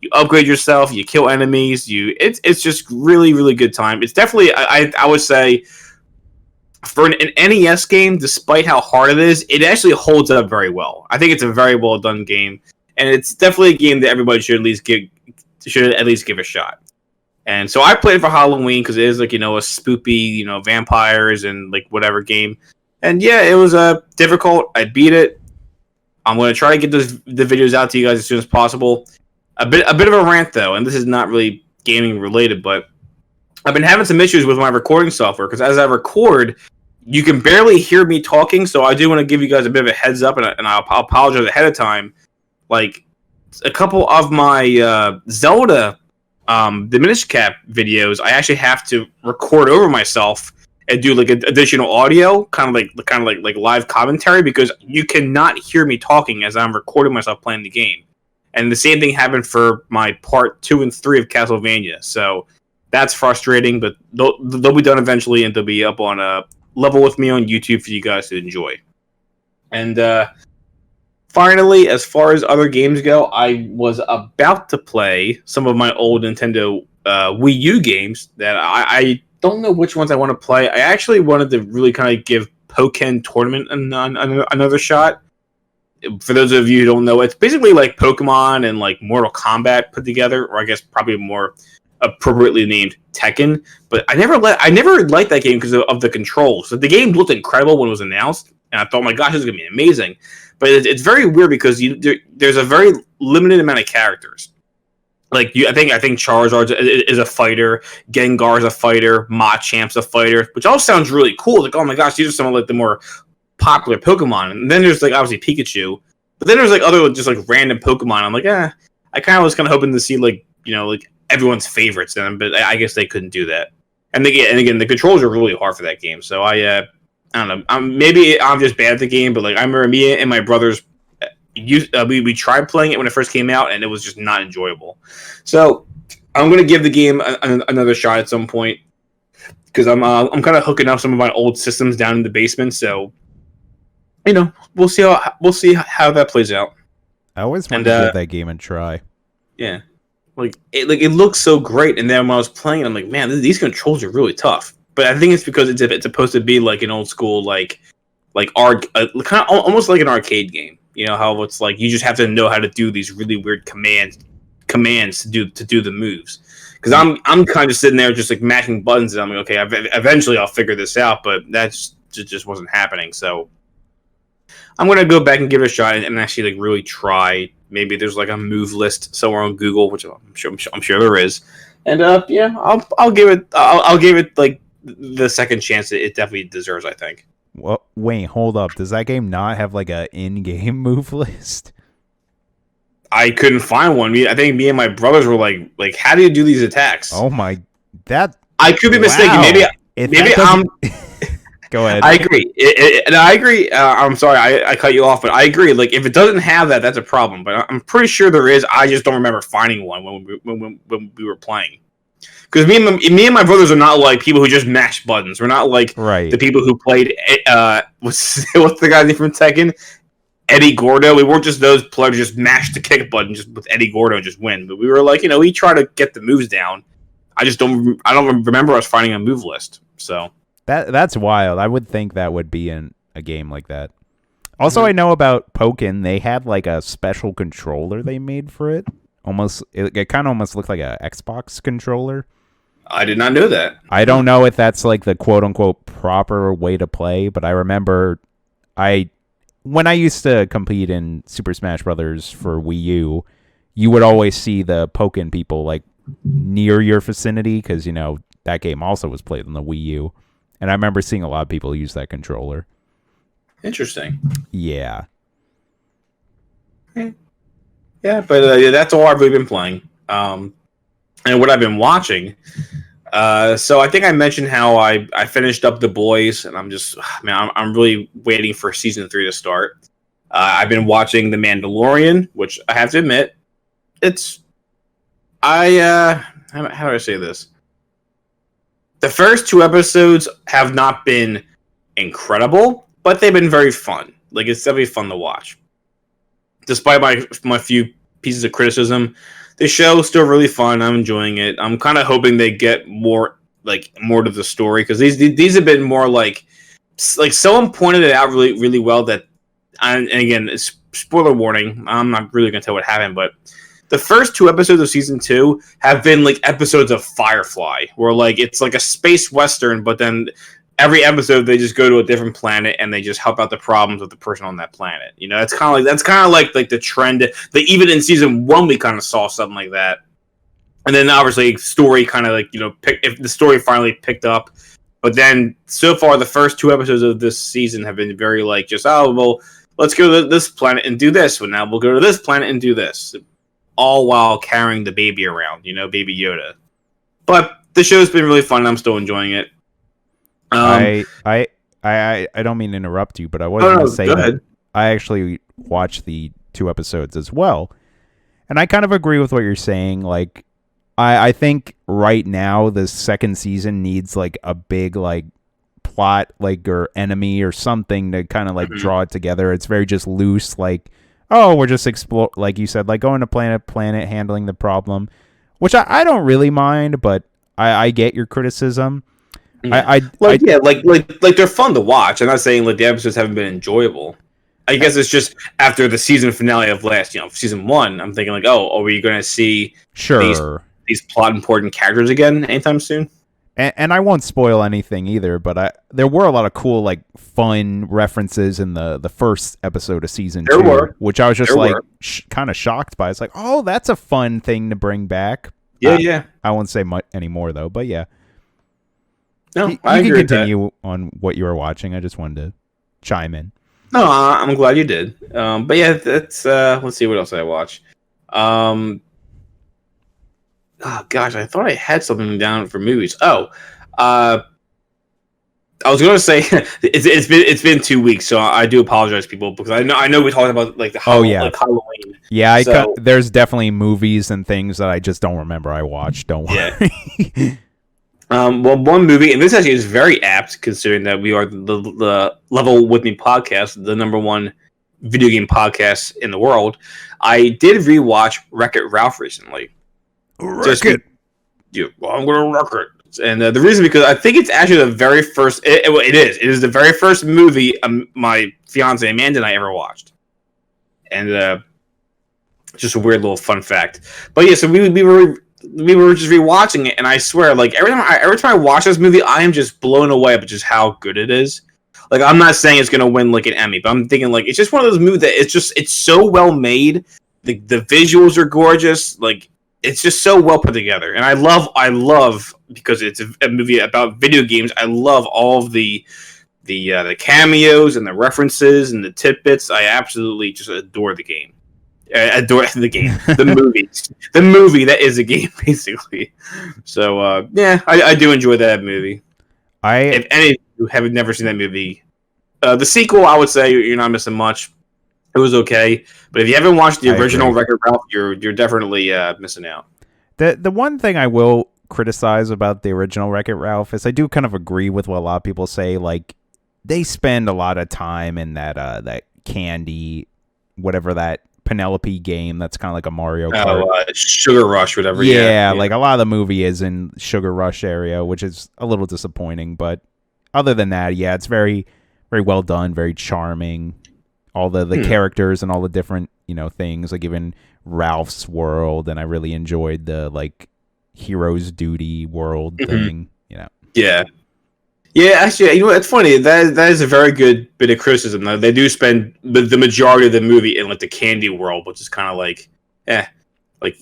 You upgrade yourself, you kill enemies, it's just really, really good time. It's definitely, I would say, for an NES game, despite how hard it is, it actually holds up very well. I think it's a very well done game, and it's definitely a game that everybody should at least give a shot. And so I played it for Halloween because it is like, you know, a spoopy, you know, vampires and like whatever game. And yeah, it was difficult. I beat it. I'm going to try to get the videos out to you guys as soon as possible. A bit of a rant though, and this is not really gaming related, but I've been having some issues with my recording software because as I record, you can barely hear me talking. So I do want to give you guys a bit of a heads up, and I'll apologize ahead of time. Like a couple of my Zelda the Minish Cap videos, I actually have to record over myself and do like additional audio, kind of like live commentary, because you cannot hear me talking as I'm recording myself playing the game. And the same thing happened for my part 2 and 3 of Castlevania. So that's frustrating, but they'll be done eventually, and they'll be up on a level with me on YouTube for you guys to enjoy. And finally, as far as other games go, I was about to play some of my old Nintendo Wii U games that I don't know which ones I want to play. I actually wanted to really kind of give Pokken Tournament another shot. For those of you who don't know, it's basically like Pokemon and like Mortal Kombat put together, or I guess probably more appropriately named Tekken. But I never liked that game because of the controls. So the game looked incredible when it was announced, and I thought, oh my gosh, this is gonna be amazing. But it's very weird because there's a very limited amount of characters. Like I think Charizard is a fighter, Gengar is a fighter, Machamp's a fighter, which all sounds really cool. Like, oh my gosh, these are some of like the more popular Pokemon. And then there's like obviously Pikachu, but then there's like other just like random Pokemon. I'm like, I kind of was hoping to see like like everyone's favorites then, but I guess they couldn't do that. And again, the controls are really hard for that game. So I don't know. Maybe I'm just bad at the game, but like I remember me and my brothers, we tried playing it when it first came out, and it was just not enjoyable. So I'm gonna give the game another shot at some point because I'm kind of hooking up some of my old systems down in the basement. So we'll see how that plays out. I always want to give that game a try. Yeah, it looks so great, and then when I was playing it, I'm like, man, these controls are really tough. But I think it's because it's supposed to be like an old school like kind of almost like an arcade game. You know how it's like you just have to know how to do these really weird commands to do the moves. Because I'm kind of sitting there just like mashing buttons, and I'm like, okay, eventually I'll figure this out, but that's just wasn't happening. So I'm gonna go back and give it a shot and actually like really try. Maybe there's like a move list somewhere on Google, which I'm sure there is. And I'll give it like the second chance it definitely deserves, I think. Well, wait, hold up. Does that game not have like a in-game move list? I couldn't find one. I think me and my brothers were like, how do you do these attacks? Oh my, that I could be mistaken. Maybe I'm. Go ahead. I agree. And I agree. I'm sorry, I cut you off, but I agree. Like, if it doesn't have that, that's a problem. But I'm pretty sure there is. I just don't remember finding one when we were playing. Because me and my brothers are not like people who just mash buttons. We're not like the people who played. What's the guy from Tekken? Eddie Gordo. We weren't just those players who just mash the kick button just with Eddie Gordo and just win. But we were like, we try to get the moves down. I don't remember us finding a move list. So that's wild. I would think that would be in a game like that. Also, I know about Pokken. They had like a special controller they made for it. It kind of almost looked like a Xbox controller. I did not know that. I don't know if that's like the quote unquote proper way to play, but I remember when I used to compete in Super Smash Brothers for Wii U, you would always see the Pokken people like near your vicinity because that game also was played on the Wii U, and I remember seeing a lot of people use that controller. Interesting. Yeah. Yeah, but that's all I've really been playing. And what I've been watching. So I think I mentioned how I finished up The Boys, and I'm really waiting for season 3 to start. I've been watching The Mandalorian, which I have to admit, how do I say this? The first 2 episodes have not been incredible, but they've been very fun. Like, it's definitely fun to watch. Despite my few pieces of criticism, the show is still really fun. I'm enjoying it. I'm kind of hoping they get more to the story, because these have been more like someone pointed it out really, really well that, and again, it's spoiler warning. I'm not really going to tell what happened, but the first 2 episodes of season 2 have been like episodes of Firefly, where like it's like a space western, but then every episode they just go to a different planet and they just help out the problems of the person on that planet. That's kind of like the trend that even in season 1 we kind of saw something like that. And then obviously story kind of like, if the story finally picked up. But then so far the first 2 episodes of this season have been very like just, oh, well, let's go to this planet and do this. Well, now we'll go to this planet and do this. All while carrying the baby around, Baby Yoda. But the show's been really fun. I'm still enjoying it. I don't mean to interrupt you, but I was going to say that I actually watched the 2 episodes as well. And I kind of agree with what you're saying. Like, I think right now the second season needs like a big like plot, like, or enemy or something to kind of like draw it together. It's very just loose, like, oh, we're just like you said, like going to planet, handling the problem, which I don't really mind, but I get your criticism. Yeah. Like they're fun to watch. I'm not saying like the episodes haven't been enjoyable. I guess it's just after the season finale of season 1, I'm thinking like, oh, are we going to see these plot important characters again anytime soon? And I won't spoil anything either, but there were a lot of cool, like, fun references in the first episode of season 2, which I was just kind of shocked by. It's like, oh, that's a fun thing to bring back. Yeah. I won't say much anymore though, but yeah. No, you can continue on what you were watching. I just wanted to chime in. No, I'm glad you did. But yeah, that's let's see what else I watch. Oh gosh, I thought I had something down for movies. I was gonna say it's been 2 weeks, so I do apologize, people, because I know we talked about like Halloween. Yeah, there's definitely movies and things that I just don't remember I watched. Don't worry. Yeah. Well, one movie, and this actually is very apt considering that we are the Level With Me podcast, the #1 video game podcast in the world. I did rewatch Wreck-It Ralph recently. I'm going to wreck it. And the reason, because I think it's actually the very first. It is the very first movie my fiance Amanda and I ever watched, and just a weird little fun fact. But yeah, so we were just rewatching it, and I swear, like every time I watch this movie, I am just blown away by just how good it is. Like, I'm not saying it's gonna win like an Emmy, but I'm thinking like it's just one of those movies that it's so well made. The visuals are gorgeous. Like, it's just so well put together, and I love because it's a movie about video games. I love all of the cameos and the references and the tidbits. I absolutely just adore the game. Adore the game, the movie that is a game, basically. So yeah, I do enjoy that movie. If any of you have never seen that movie, the sequel, I would say you're not missing much. It was okay, but if you haven't watched the original Wreck-It Ralph, you're definitely missing out. The one thing I will criticize about the original Wreck-It Ralph is I do kind of agree with what a lot of people say. Like, they spend a lot of time in that candy, whatever that Penelope game that's kind of like a Mario Kart. Sugar Rush, whatever. Yeah, like a lot of the movie is in Sugar Rush area, which is a little disappointing. But other than that, yeah, it's very, very well done, very charming. All the characters and all the different things, like even Ralph's world, and I really enjoyed the like hero's duty world thing. Yeah. Yeah, actually, it's funny. That is a very good bit of criticism. Though they do spend the majority of the movie in like the candy world, which is kind of like, and like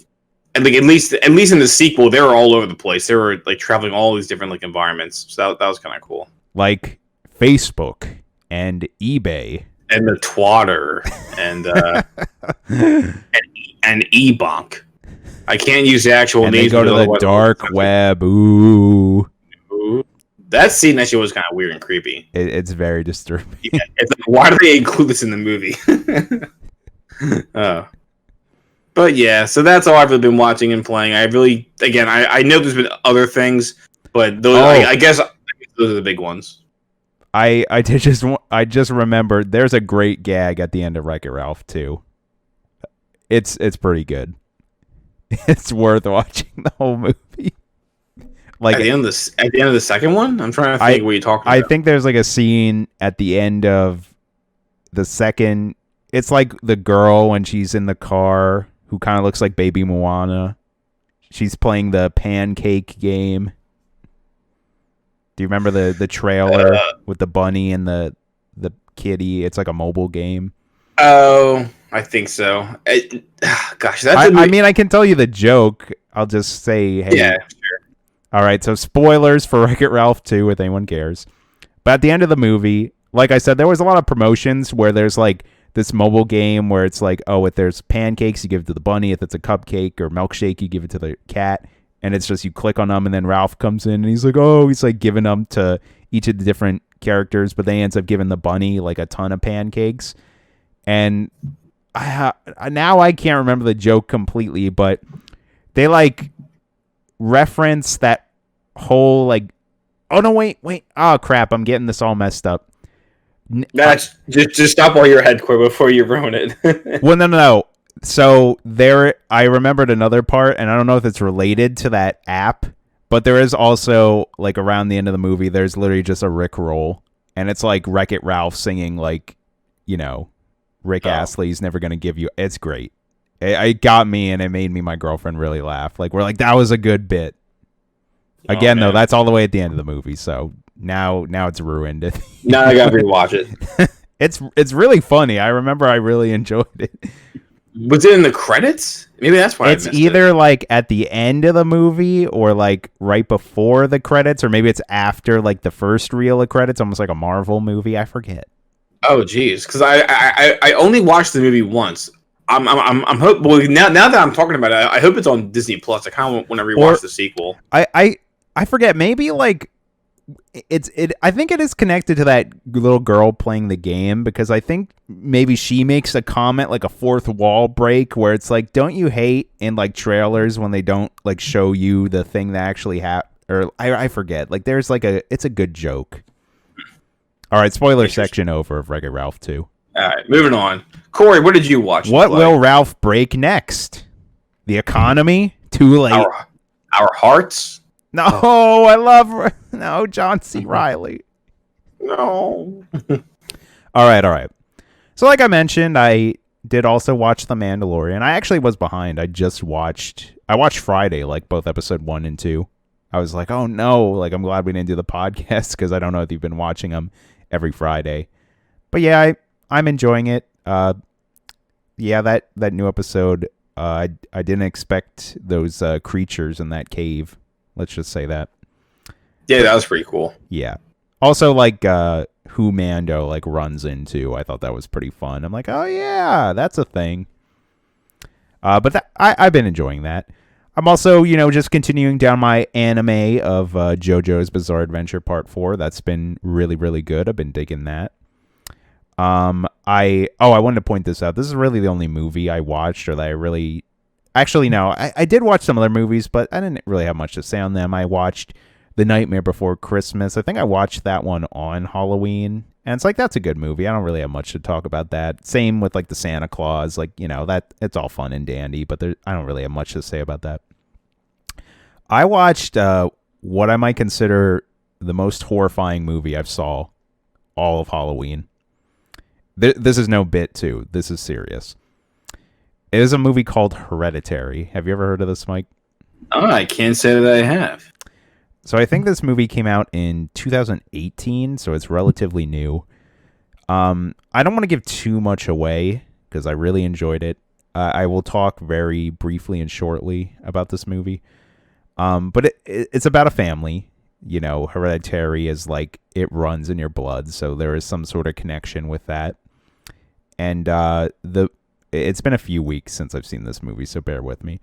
at least in the sequel, they were all over the place. They were like traveling all these different like environments. So that was kind of cool. Like Facebook and eBay and the Twatter and and eBonk. I can't use the actual names. They go to the dark web. Ooh. That scene actually was kind of weird and creepy. It's very disturbing. Yeah, it's like, why do they include this in the movie? But yeah, so that's all I've really been watching and playing. I know there's been other things, but those I guess those are the big ones. I just remembered there's a great gag at the end of Wreck-It Ralph too. It's pretty good. It's worth watching the whole movie. Like at the end of the second one, I'm trying to think what you're talking about. I think there's like a scene at the end of the second. It's like the girl when she's in the car who kind of looks like Baby Moana. She's playing the pancake game. Do you remember the trailer with the bunny and the kitty? It's like a mobile game. Oh, I think so. Gosh, that's. I mean, I can tell you the joke. I'll just say, hey. Yeah, sure. All right, so spoilers for Wreck-It Ralph 2 if anyone cares. But at the end of the movie, like I said, there was a lot of promotions where there's like this mobile game where it's like, oh, if there's pancakes, you give it to the bunny. If it's a cupcake or milkshake, you give it to the cat. And it's just you click on them, and then Ralph comes in, and he's like, oh, he's like giving them to each of the different characters, but they ends up giving the bunny like a ton of pancakes. And now I can't remember the joke completely, but they like reference that whole like, oh no, wait, oh crap, I'm getting this all messed up. That's just stop while you're ahead, quick, before you ruin it. Well, no. So there, I remembered another part, and I don't know if it's related to that app, but there is also like around the end of the movie, there's literally just a Rickroll, and it's like Wreck-It Ralph singing like, you know, Rick Astley's never gonna give you. It's great. It got me, and it made me my girlfriend really laugh. Like we're like, that was a good bit. Again, though, that's all the way at the end of the movie, so now it's ruined. Now I gotta rewatch it. It's really funny. I remember I really enjoyed it. Was it in the credits? Maybe that's why it's either like at the end of the movie or like right before the credits, or maybe it's after like the first reel of credits, almost like a Marvel movie. I forget. Oh geez, because I only watched the movie once. I'm well, now that I'm talking about it, I hope it's on Disney Plus. I kind of want to rewatch the sequel. I forget. Maybe like I think it is connected to that little girl playing the game, because I think maybe she makes a comment, like a fourth wall break, where it's like, don't you hate in like trailers when they don't like show you the thing that actually happened? Or I forget. Like there's like it's a good joke. All right, spoiler section over of Wreck-It Ralph 2. All right, moving on. Corey, what did you watch? What will Ralph break next? The economy? Too late. Our hearts? No, I love John C. Reilly. No. All right. So like I mentioned, I did also watch The Mandalorian. I actually was behind. I watched Friday, like both episode 1 and 2. I was like, oh no, like I'm glad we didn't do the podcast, because I don't know if you've been watching them every Friday. But yeah, I'm enjoying it. Yeah, that new episode, I didn't expect those creatures in that cave. Let's just say that. Yeah, that was pretty cool. Yeah. Also, like, who Mando, like, runs into. I thought that was pretty fun. I'm like, oh, yeah, that's a thing. But I've been enjoying that. I'm also, just continuing down my anime of JoJo's Bizarre Adventure Part 4. That's been really, really good. I've been digging that. I wanted to point this out. This is really the only movie I watched, or that I really... Actually, no. I did watch some other movies, but I didn't really have much to say on them. I watched The Nightmare Before Christmas. I think I watched that one on Halloween. And it's like, that's a good movie. I don't really have much to talk about that. Same with like the Santa Claus. Like, that it's all fun and dandy, but I don't really have much to say about that. I watched what I might consider the most horrifying movie I've saw all of Halloween. This is no bit, too. This is serious. It is a movie called Hereditary. Have you ever heard of this, Mike? Oh, I can't say that I have. So I think this movie came out in 2018, so it's relatively new. I don't want to give too much away, because I really enjoyed it. I will talk very briefly and shortly about this movie. But it's about a family. Hereditary is like, it runs in your blood, so there is some sort of connection with that. And it's been a few weeks since I've seen this movie, so bear with me.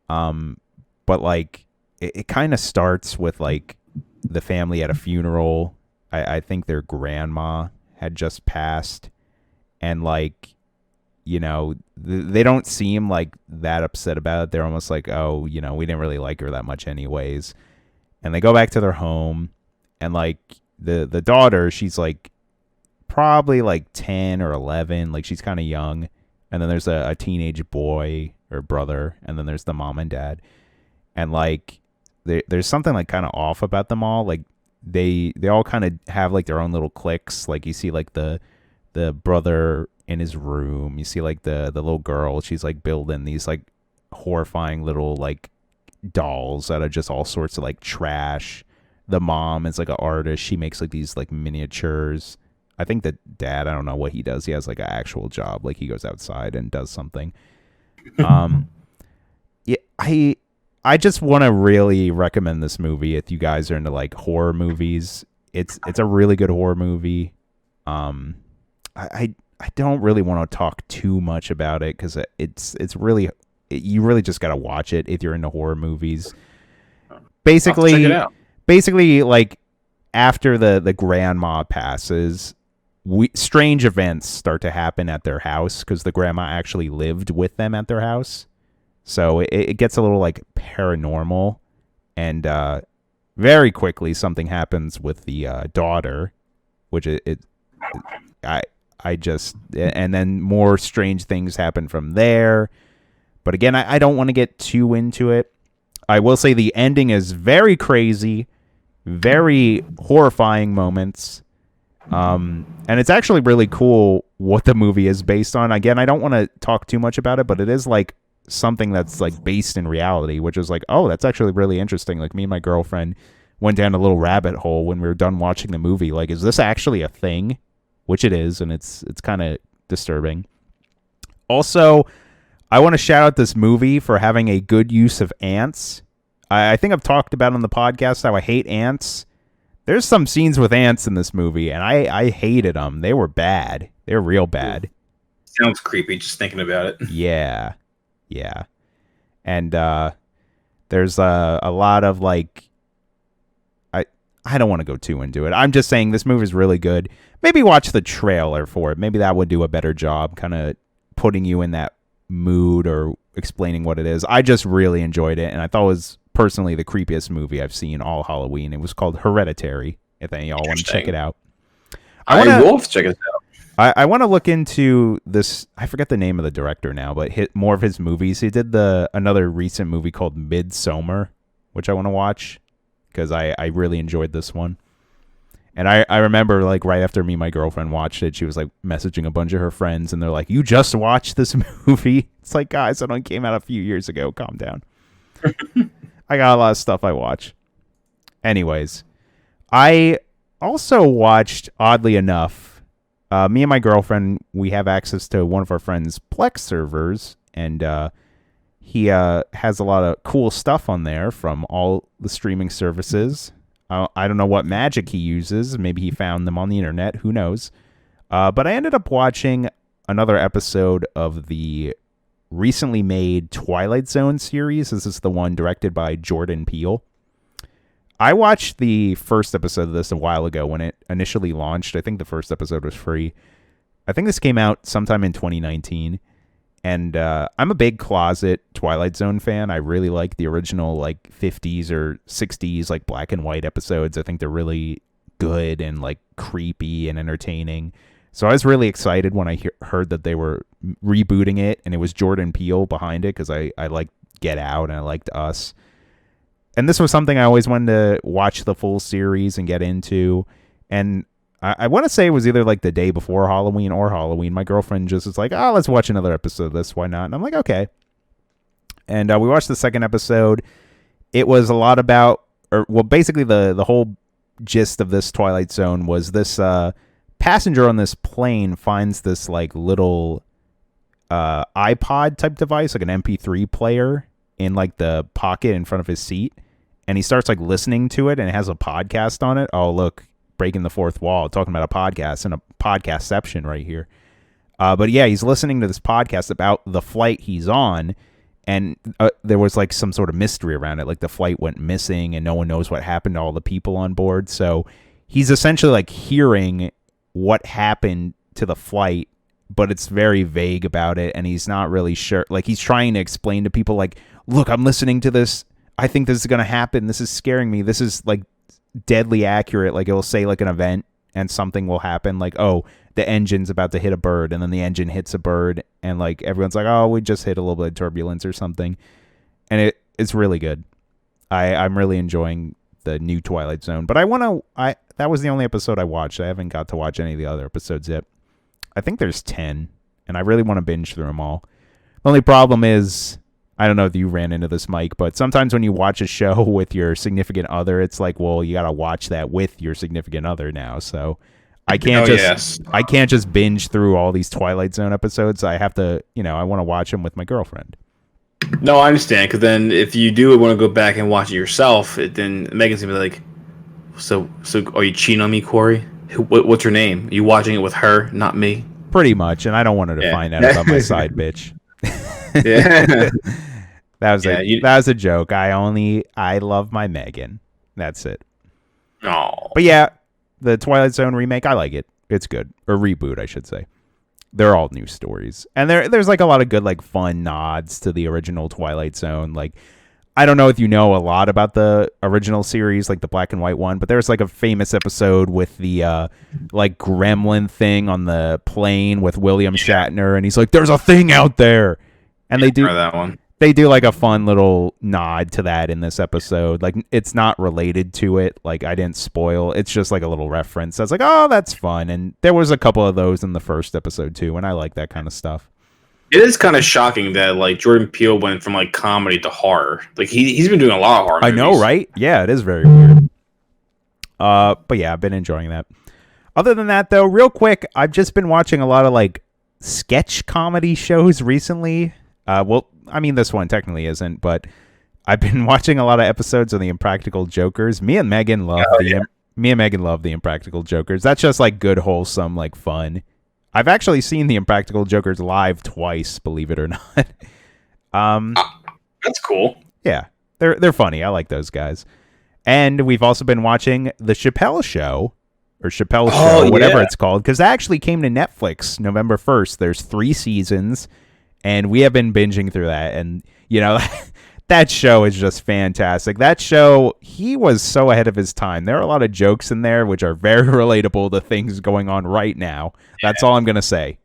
But like, it kind of starts with like the family at a funeral. I think their grandma had just passed, and like, they don't seem like that upset about it. They're almost like, oh, we didn't really like her that much anyways. And they go back to their home, and like the daughter, she's like probably like 10 or 11, like she's kind of young. And then there's a teenage boy or brother, and then there's the mom and dad. And like there's something like kind of off about them all. Like they all kind of have like their own little cliques. Like you see like the brother in his room. You see like the little girl, she's like building these like horrifying little like dolls out of just all sorts of like trash. The mom is like an artist. She makes like these like miniatures. I think the dad, I don't know what he does. He has like an actual job. Like he goes outside and does something. Yeah, I just want to really recommend this movie if you guys are into like horror movies. It's a really good horror movie. I don't really want to talk too much about it because it's really you really just gotta watch it if you're into horror movies. Basically, check it out. Basically, like after the grandma passes, strange events start to happen at their house because the grandma actually lived with them at their house. So it gets a little like paranormal, and very quickly something happens with the daughter, which I just, and then more strange things happen from there. But again, I don't want to get too into it. I will say the ending is very crazy, very horrifying moments. And it's actually really cool what the movie is based on. Again, I don't want to talk too much about it, but it is like something that's like based in reality, which is like, oh, that's actually really interesting. Like me and my girlfriend went down a little rabbit hole when we were done watching the movie. Like, is this actually a thing? Which it is, and it's kind of disturbing. Also, I want to shout out this movie for having a good use of ants. I think I've talked about on the podcast how I hate ants. There's some scenes with ants in this movie, and I hated them. They were bad. They were real bad. Sounds creepy just thinking about it. Yeah. And there's a lot of like, I don't want to go too into it. I'm just saying this movie is really good. Maybe watch the trailer for it. Maybe that would do a better job kind of putting you in that mood or explaining what it is. I just really enjoyed it, and I thought it was personally the creepiest movie I've seen all Halloween. It was called Hereditary, if any of y'all want to check it out. I will check it out. I want to look into this. I forget the name of the director now, but more of his movies. He did another recent movie called Midsommar, which I want to watch because I really enjoyed this one. And I remember like right after me and my girlfriend watched it, she was like messaging a bunch of her friends, and they're like, "You just watched this movie?" It's like, guys, it only came out a few years ago. Calm down. I got a lot of stuff I watch. Anyways, I also watched, oddly enough, me and my girlfriend, we have access to one of our friends' Plex servers, and he has a lot of cool stuff on there from all the streaming services. I don't know what magic he uses. Maybe he found them on the internet. Who knows? But I ended up watching another episode of the recently made Twilight Zone series. This is the one directed by Jordan Peele. I watched the first episode of this a while ago when it initially launched. I think the first episode was free. I think this came out sometime in 2019. And I'm a big closet Twilight Zone fan. I really like the original like 50s or 60s like black and white episodes. I think they're really good and like creepy and entertaining. So I was really excited when I heard that they were rebooting it, and it was Jordan Peele behind it because I liked Get Out and I liked Us. And this was something I always wanted to watch the full series and get into. And I want to say it was either like the day before Halloween or Halloween. My girlfriend just was like, oh, let's watch another episode of this. Why not? And I'm like, okay. And we watched the second episode. It was a lot about, basically the whole gist of this Twilight Zone was this passenger on this plane finds this like little iPod type device, like an MP3 player in like the pocket in front of his seat. And he starts like listening to it, and it has a podcast on it. Oh, look. Breaking the fourth wall, talking about a podcast and a podcastception right here. But yeah, he's listening to this podcast about the flight he's on, and there was like some sort of mystery around it. Like the flight went missing and no one knows what happened to all the people on board. So he's essentially like hearing what happened to the flight, but it's very vague about it, and he's not really sure. Like he's trying to explain to people like, look, I'm listening to this. I think this is going to happen. This is scaring me. This is like deadly accurate. Like it'll say like an event and something will happen, like, oh, the engine's about to hit a bird, and then the engine hits a bird, and like everyone's like, oh, we just hit a little bit of turbulence or something. And it's really good. I'm really enjoying the new Twilight Zone. But that was the only episode I watched. I haven't got to watch any of the other episodes yet. I think there's 10, and I really want to binge through them all. The only problem is, I don't know if you ran into this, Mike, but sometimes when you watch a show with your significant other, it's like, well, you got to watch that with your significant other now. So I can't I can't just binge through all these Twilight Zone episodes. I have to, I want to watch them with my girlfriend. No, I understand. Because then, if you do want to go back and watch it yourself, then Megan's gonna be like, "So, are you cheating on me, Corey? What's her name? Are you watching it with her, not me?" Pretty much, and I don't want her to find out about my side bitch. Yeah. that was a joke. I love my Megan. That's it. Oh. But yeah, the Twilight Zone remake, I like it. It's good. Or reboot, I should say. They're all new stories. And there's like a lot of good, like, fun nods to the original Twilight Zone. Like, I don't know if you know a lot about the original series, like the black and white one, but there's like a famous episode with the like gremlin thing on the plane with William Shatner, and he's like, "There's a thing out there," and they do that one. They do like a fun little nod to that in this episode. Like, it's not related to it. Like, I didn't spoil. It's just like a little reference. I was like, oh, that's fun. And there was a couple of those in the first episode too, and I like that kind of stuff. It is kind of shocking that like Jordan Peele went from like comedy to horror. Like he's been doing a lot of horror movies. I know, right? Yeah, it is very weird. But yeah, I've been enjoying that. Other than that, though, real quick, I've just been watching a lot of like sketch comedy shows recently. Well, I mean, this one technically isn't, but I've been watching a lot of episodes of The Impractical Jokers. Me and Megan love The Impractical Jokers. That's just like good, wholesome, like fun. I've actually seen The Impractical Jokers live twice, believe it or not. That's cool. Yeah, they're funny. I like those guys. And we've also been watching The Chappelle Show, or Chappelle Show, whatever it's called, because that actually came to Netflix November 1st. There's 3 seasons, and we have been binging through that. And, you know, that show is just fantastic. That show, he was so ahead of his time. There are a lot of jokes in there which are very relatable to things going on right now. That's all I'm going to say.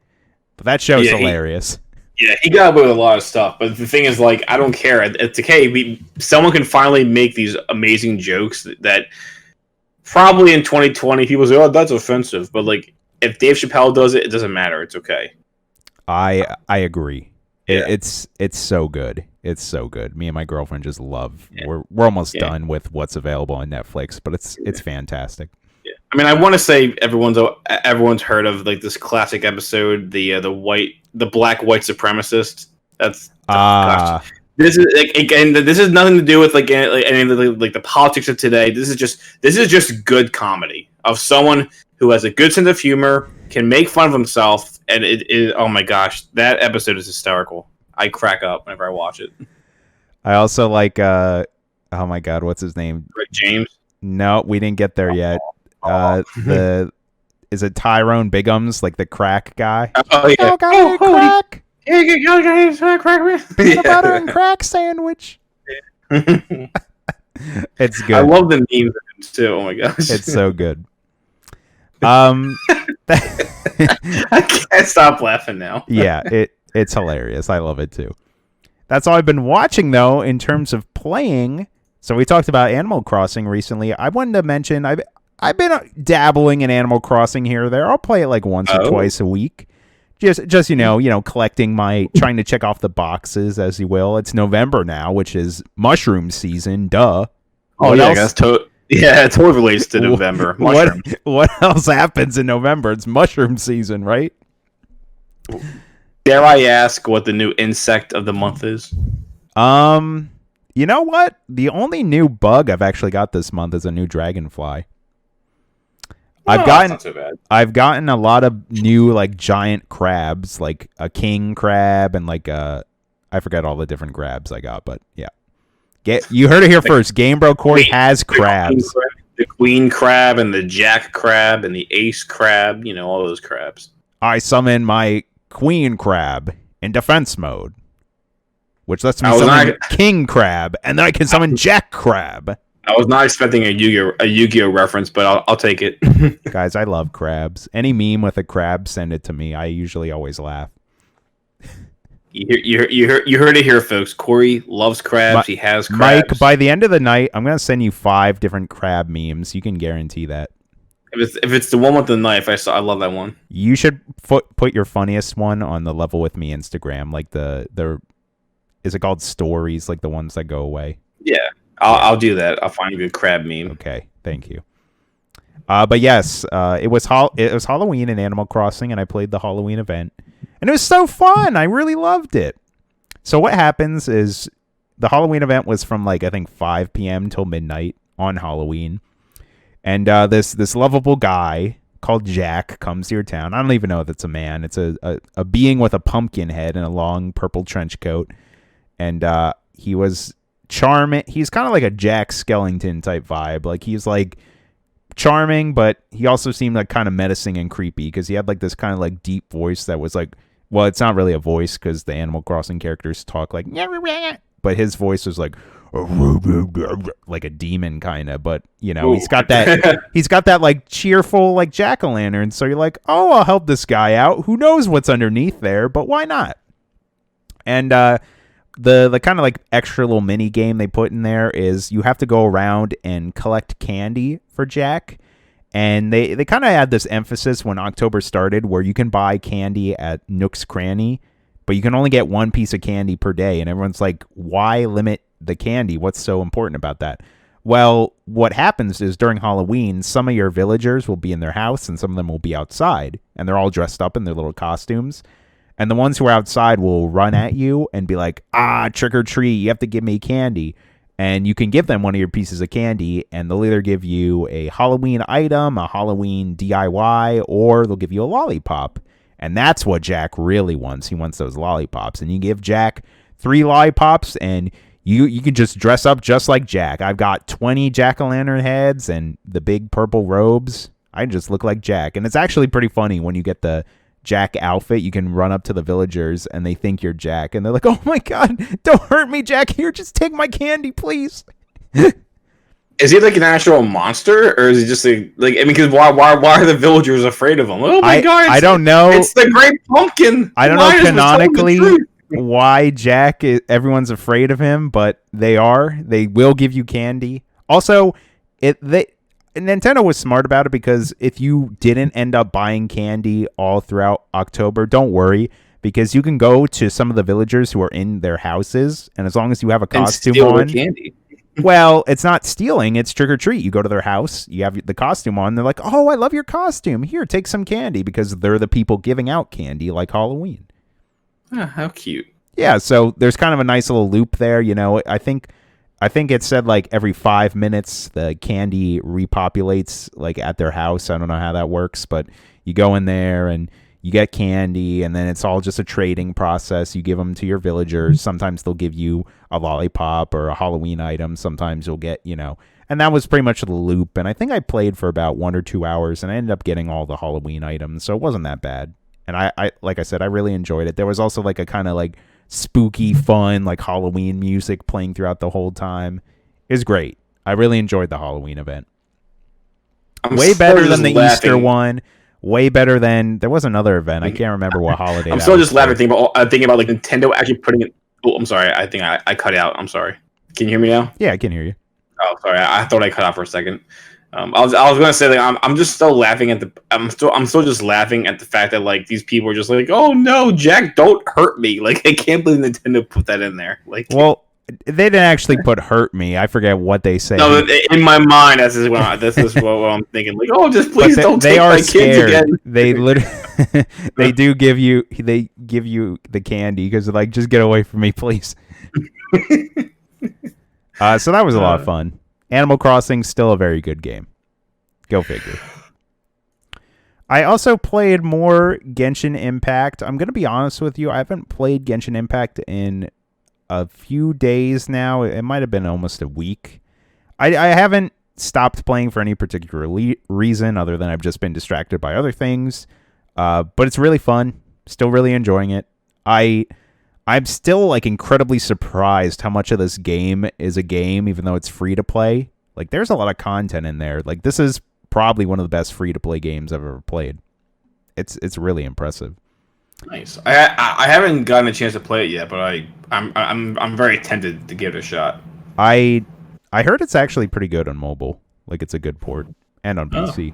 But that show is hilarious. He got away with a lot of stuff. But the thing is, like, I don't care. It's okay. Someone can finally make these amazing jokes that probably in 2020 people say, oh, that's offensive. But, like, if Dave Chappelle does it, it doesn't matter. It's okay. I agree. Yeah. It's so good. It's so good. Me and my girlfriend just love. Yeah. We're almost done with what's available on Netflix, but it's fantastic. Yeah. I mean, I want to say everyone's heard of like this classic episode, the black white supremacist. That's gosh. This is like, again, this has nothing to do with like any of the politics of today. This is just good comedy of someone who has a good sense of humor, can make fun of himself, and it is, oh my gosh, that episode is hysterical. I crack up whenever I watch it. I also like, oh my god, what's his name? Rick James? No, we didn't get there yet. Is it Tyrone Biggums, like the crack guy? Oh yeah. Oh, got me a crack. Yeah, crack. Peanut butter and crack sandwich. It's good. I love the memes of him too. Oh my gosh, it's so good. I can't stop laughing now. Yeah, it's hilarious. I love it too. That's all I've been watching though in terms of playing. So we talked about Animal Crossing recently. I wanted to mention I've been dabbling in Animal Crossing here or there. I'll play it like once or twice a week. Just you know, collecting trying to check off the boxes, as you will. It's November now, which is mushroom season. Duh. Oh yeah, that's it totally relates to November. What else happens in November? It's mushroom season, right? Dare I ask what the new insect of the month is? You know what? The only new bug I've actually got this month is a new dragonfly. That's not so bad. I've gotten a lot of new like giant crabs, like a king crab and like I forget all the different crabs I got, but yeah. You heard it here first. Game Bro Corey has crabs. The queen crab and the jack crab and the ace crab, you know, all those crabs. I summon my queen crab in defense mode, which lets me summon king crab, and then I can summon jack crab. I was not expecting a Yu-Gi-Oh reference, but I'll take it. Guys, I love crabs. Any meme with a crab, send it to me. I usually always laugh. You heard it here, folks. Corey loves crabs. He has crabs. Mike, by the end of the night, I'm going to send you 5 different crab memes. You can guarantee that. If it's the one with the knife, I love that one. You should put your funniest one on the Level With Me Instagram. Like the is it called stories? Like the ones that go away? Yeah. I'll do that. I'll find you a crab meme. Okay, thank you. But yes, it was Halloween in Animal Crossing, and I played the Halloween event, and it was so fun. I really loved it. So what happens is the Halloween event was from like I think 5 p.m. till midnight on Halloween, and this lovable guy called Jack comes to your town. I don't even know if it's a man. It's a being with a pumpkin head and a long purple trench coat, and he was charming. He's kind of like a Jack Skellington type vibe. Like he's like charming, but he also seemed like kind of menacing and creepy because he had like this kind of like deep voice that was like, well, it's not really a voice because the Animal Crossing characters talk like, but his voice was like a demon kind of. But you know, he's got that like cheerful like jack-o'-lantern. So you're like, oh, I'll help this guy out. Who knows what's underneath there? But why not? And the kind of like extra little mini game they put in there is you have to go around and collect candy for Jack. And they kind of had this emphasis when October started where you can buy candy at Nook's Cranny, but you can only get one piece of candy per day. And everyone's like, why limit the candy? What's so important about that? Well, what happens is during Halloween, some of your villagers will be in their house and some of them will be outside. And they're all dressed up in their little costumes. And the ones who are outside will run at you and be like, trick or treat, you have to give me candy. And you can give them one of your pieces of candy, and they'll either give you a Halloween item, a Halloween DIY, or they'll give you a lollipop. And that's what Jack really wants. He wants those lollipops. And you give Jack 3 lollipops, and you can just dress up just like Jack. I've got 20 jack-o'-lantern heads and the big purple robes. I just look like Jack. And it's actually pretty funny when you get the Jack outfit. You can run up to the villagers and they think you're Jack and they're like, oh my god, don't hurt me, Jack, here, just take my candy, please. Is he like an actual monster, or is he just like I mean, because why are the villagers afraid of him? Oh my god, I don't know, it's the Great Pumpkin. I don't know canonically why Jack everyone's afraid of him, but they will give you candy. Also, Nintendo was smart about it because if you didn't end up buying candy all throughout October, don't worry, because you can go to some of the villagers who are in their houses, and as long as you have a costume on, candy. Well, it's not stealing, it's trick or treat. You go to their house, you have the costume on, they're like, oh, I love your costume. Here, take some candy, because they're the people giving out candy like Halloween. Oh, how cute. Yeah, so there's kind of a nice little loop there, you know. I think it said like every 5 minutes the candy repopulates like at their house. I don't know how that works, but you go in there and you get candy, and then it's all just a trading process. You give them to your villagers. Sometimes they'll give you a lollipop or a Halloween item. Sometimes you'll get, you know, and that was pretty much the loop. And I think I played for about 1 or 2 hours and I ended up getting all the Halloween items. So it wasn't that bad. And I like I said, I really enjoyed it. There was also like a kind of like spooky, fun, like Halloween music playing throughout the whole time. It was great. I really enjoyed the Halloween event. Way better than the Easter one. Way better than there was another event. I can't remember what holiday. I'm still just laughing thinking about like Nintendo actually putting it. Oh, I'm sorry. I think I cut out. I'm sorry. Can you hear me now? Yeah, I can hear you. Oh, sorry. I thought I cut out for a second. I was gonna say like I'm just still laughing at I'm still just laughing at the fact that like these people are just like, oh no, Jack, don't hurt me. Like I can't believe Nintendo put that in there. Like, well, they didn't actually put hurt me. I forget what they say. No, in my mind, this is what I'm thinking. Like, oh, just please don't take my kids again. They literally, they give you the candy because they're like, just get away from me, please. So that was a lot of fun. Animal Crossing, still a very good game. Go figure. I also played more Genshin Impact. I'm going to be honest with you. I haven't played Genshin Impact in a few days now. It might have been almost a week. I haven't stopped playing for any particular reason other than I've just been distracted by other things. But it's really fun. Still really enjoying it. I'm still like incredibly surprised how much of this game is a game, even though it's free to play. Like there's a lot of content in there. Like this is probably one of the best free to play games I've ever played. It's really impressive. Nice. I haven't gotten a chance to play it yet, but I'm very tempted to give it a shot. I heard it's actually pretty good on mobile. Like it's a good port and on PC.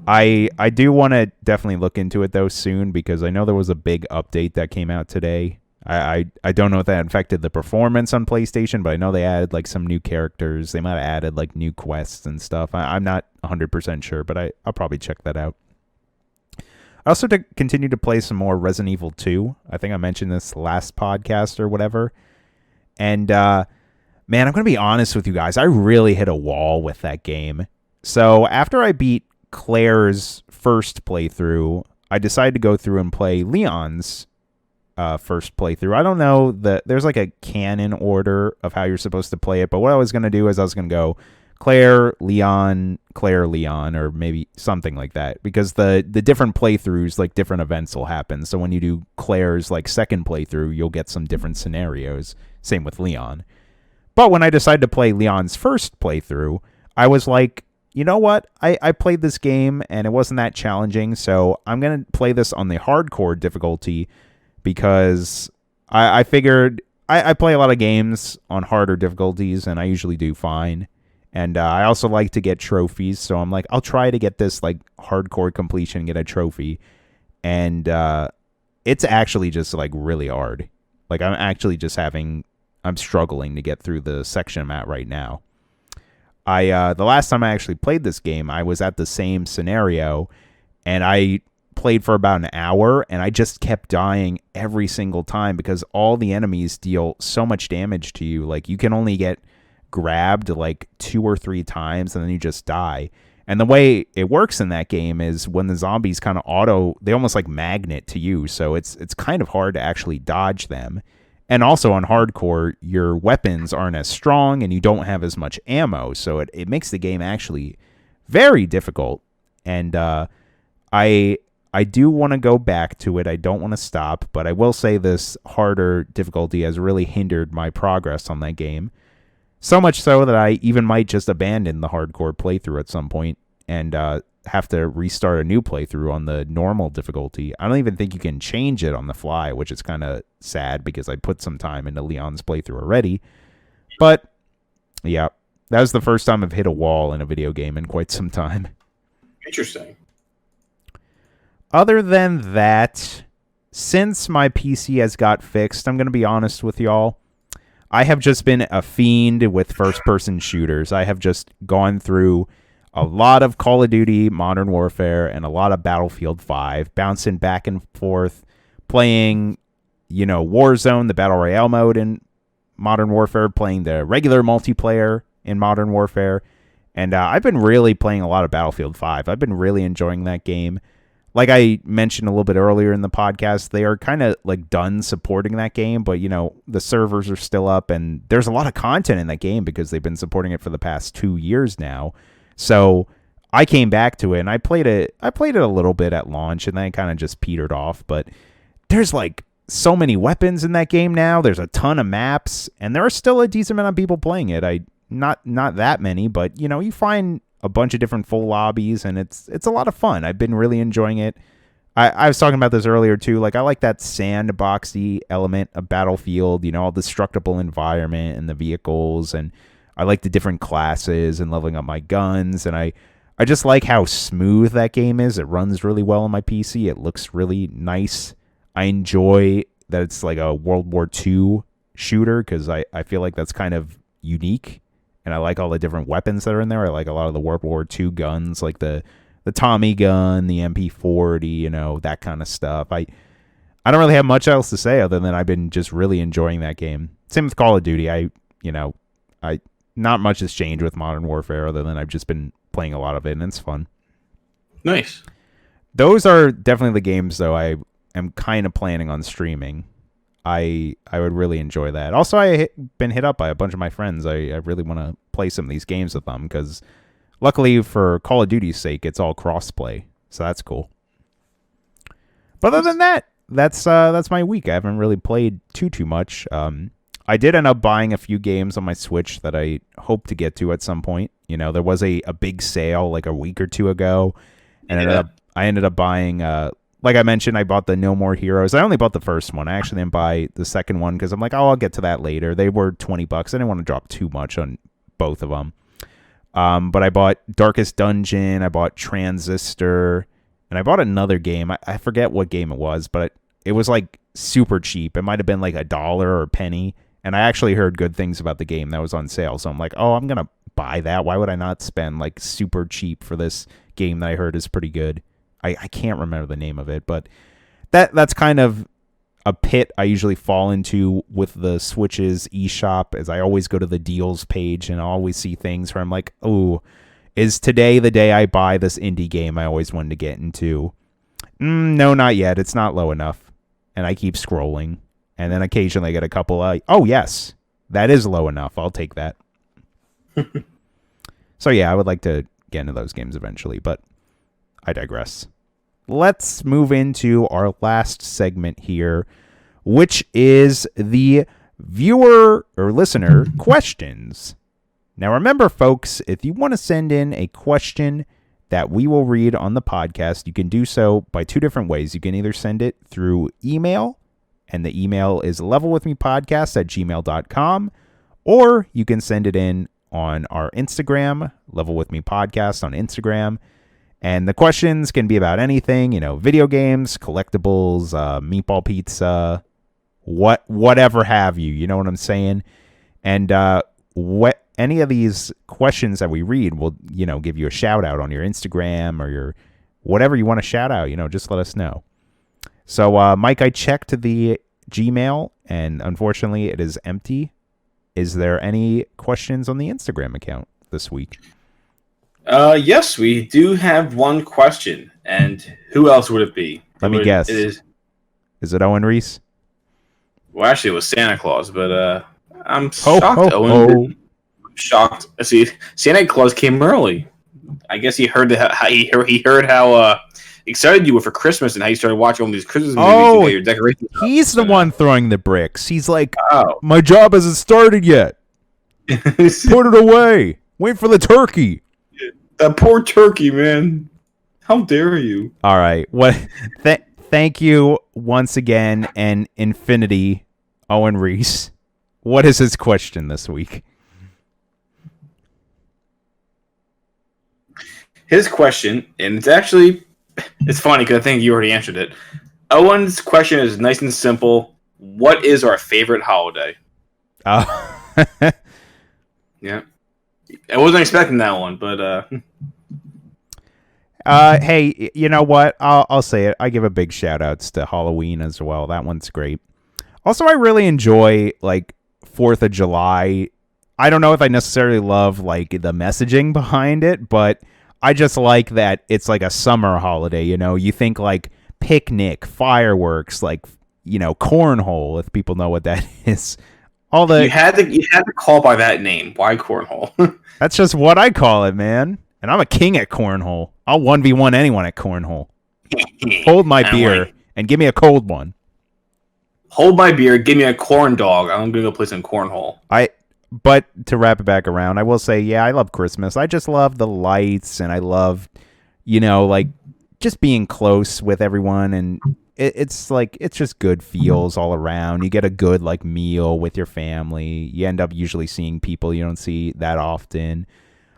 I do want to definitely look into it though soon because I know there was a big update that came out today. I don't know if that affected the performance on PlayStation, but I know they added like some new characters. They might have added like new quests and stuff. I'm not 100% sure, but I'll probably check that out. I also continue to play some more Resident Evil 2. I think I mentioned this last podcast or whatever. And, man, I'm going to be honest with you guys. I really hit a wall with that game. So after I beat Claire's first playthrough, I decided to go through and play Leon's first playthrough. I don't know that there's like a canon order of how you're supposed to play it, but what I was going to do is I was going to go Claire, Leon, or maybe something like that, because the different playthroughs, like different events will happen. So when you do Claire's like second playthrough, you'll get some different scenarios. Same with Leon. But when I decided to play Leon's first playthrough, I was like, you know what? I played this game and it wasn't that challenging, so I'm going to play this on the hardcore difficulty because I figured I play a lot of games on harder difficulties and I usually do fine. And I also like to get trophies, so I'm like, I'll try to get this like hardcore completion and get a trophy. And it's actually just like really hard. Like I'm struggling to get through the section I'm at right now. The last time I actually played this game, I was at the same scenario, and I played for about an hour, and I just kept dying every single time because all the enemies deal so much damage to you. Like, you can only get grabbed like 2 or 3 times, and then you just die. And the way it works in that game is when the zombies kind of they almost like magnet to you, so it's kind of hard to actually dodge them. And also on hardcore, your weapons aren't as strong and you don't have as much ammo. So it makes the game actually very difficult. And I do want to go back to it. I don't want to stop. But I will say this harder difficulty has really hindered my progress on that game. So much so that I even might just abandon the hardcore playthrough at some point and have to restart a new playthrough on the normal difficulty. I don't even think you can change it on the fly, which is kind of sad because I put some time into Leon's playthrough already. But yeah, that was the first time I've hit a wall in a video game in quite some time. Interesting. Other than that, since my PC has got fixed, I'm going to be honest with y'all, I have just been a fiend with first-person shooters. I have just gone through a lot of Call of Duty, Modern Warfare, and a lot of Battlefield 5, bouncing back and forth, playing, Warzone, the Battle Royale mode in Modern Warfare, playing the regular multiplayer in Modern Warfare, and I've been really playing a lot of Battlefield 5. I've been really enjoying that game. Like I mentioned a little bit earlier in the podcast, they are kind of like done supporting that game, but the servers are still up, and there's a lot of content in that game because they've been supporting it for the past 2 years now. So I came back to it and I played it a little bit at launch, and then it kind of just petered off. But there's like so many weapons in that game now. There's a ton of maps, and there are still a decent amount of people playing it. Not that many, but you find a bunch of different full lobbies, and it's a lot of fun. I've been really enjoying it. I was talking about this earlier too. Like, I like that sandboxy element of Battlefield, all the destructible environment and the vehicles, and I like the different classes and leveling up my guns, and I just like how smooth that game is. It runs really well on my PC. It looks really nice. I enjoy that it's like a World War II shooter because I feel like that's kind of unique, and I like all the different weapons that are in there. I like a lot of the World War II guns, like the Tommy gun, the MP40, that kind of stuff. I don't really have much else to say other than I've been just really enjoying that game. Same with Call of Duty. I not much has changed with Modern Warfare other than I've just been playing a lot of it, and it's fun. Nice. Those are definitely the games, though, I am kind of planning on streaming. I would really enjoy that. Also, been hit up by a bunch of my friends. I really want to play some of these games with them because luckily for Call of Duty's sake, it's all cross-play, so that's cool. But other than that, that's my week. I haven't really played too much. I did end up buying a few games on my Switch that I hope to get to at some point. There was a big sale like a week or two ago, and I ended up buying, like I mentioned, I bought the No More Heroes. I only bought the first one. I actually didn't buy the second one because I'm like, I'll get to that later. They were $20. I didn't want to drop too much on both of them. But I bought Darkest Dungeon, I bought Transistor, and I bought another game. I forget what game it was, but it was like super cheap. It might have been like $1 or a penny. And I actually heard good things about the game that was on sale. So I'm like, oh, I'm going to buy that. Why would I not spend like super cheap for this game that I heard is pretty good? I can't remember the name of it, but that's kind of a pit I usually fall into with the Switch's eShop, as I always go to the deals page and I always see things where I'm like, oh, is today the day I buy this indie game I always wanted to get into? No, not yet. It's not low enough. And I keep scrolling. And then occasionally I get a couple, oh, yes, that is low enough. I'll take that. So yeah, I would like to get into those games eventually, but I digress. Let's move into our last segment here, which is the viewer or listener questions. Now remember, folks, if you want to send in a question that we will read on the podcast, you can do so by two different ways. You can either send it through email, and the email is levelwithmepodcast@gmail.com, or you can send it in on our Instagram, Level With Me Podcast on Instagram. And the questions can be about anything, video games, collectibles, meatball pizza, whatever have you. You know what I'm saying? And any of these questions that we read will, give you a shout out on your Instagram or your whatever you want to shout out. Just let us know. So, Mike, I checked the Gmail, and unfortunately, it is empty. Is there any questions on the Instagram account this week? Yes, we do have one question, and who else would it be? Let me guess. Is it Owen Reese? Well, actually, it was Santa Claus, but I'm shocked. Owen, I'm shocked. See, Santa Claus came early. I guess he heard how excited you were for Christmas and how you started watching all these Christmas movies and get your decorations. He's the one throwing the bricks. He's like, my job hasn't started yet. Put it away. Wait for the turkey. That poor turkey, man. How dare you? All right. Thank you once again, and infinity, Owen Reese. What is his question this week? His question, and it's funny because I think you already answered it. Owen's question is nice and simple. What is our favorite holiday? Yeah. I wasn't expecting that one, but hey, you know what? I'll say it. I give a big shout outs to Halloween as well. That one's great. Also, I really enjoy 4th of July. I don't know if I necessarily love the messaging behind it, but I just like that it's a summer holiday. You think picnic, fireworks, cornhole, if people know what that is. You had to call by that name. Why cornhole? That's just what I call it, man. And I'm a king at cornhole. I'll 1v1 anyone at cornhole. Hold my beer and give me a cold one. Hold my beer, give me a corn dog. I'm gonna go play some cornhole. But to wrap it back around, I will say, yeah, I love Christmas. I just love the lights, and I love, just being close with everyone, and it's just good feels all around. You get a good meal with your family. You end up usually seeing people you don't see that often.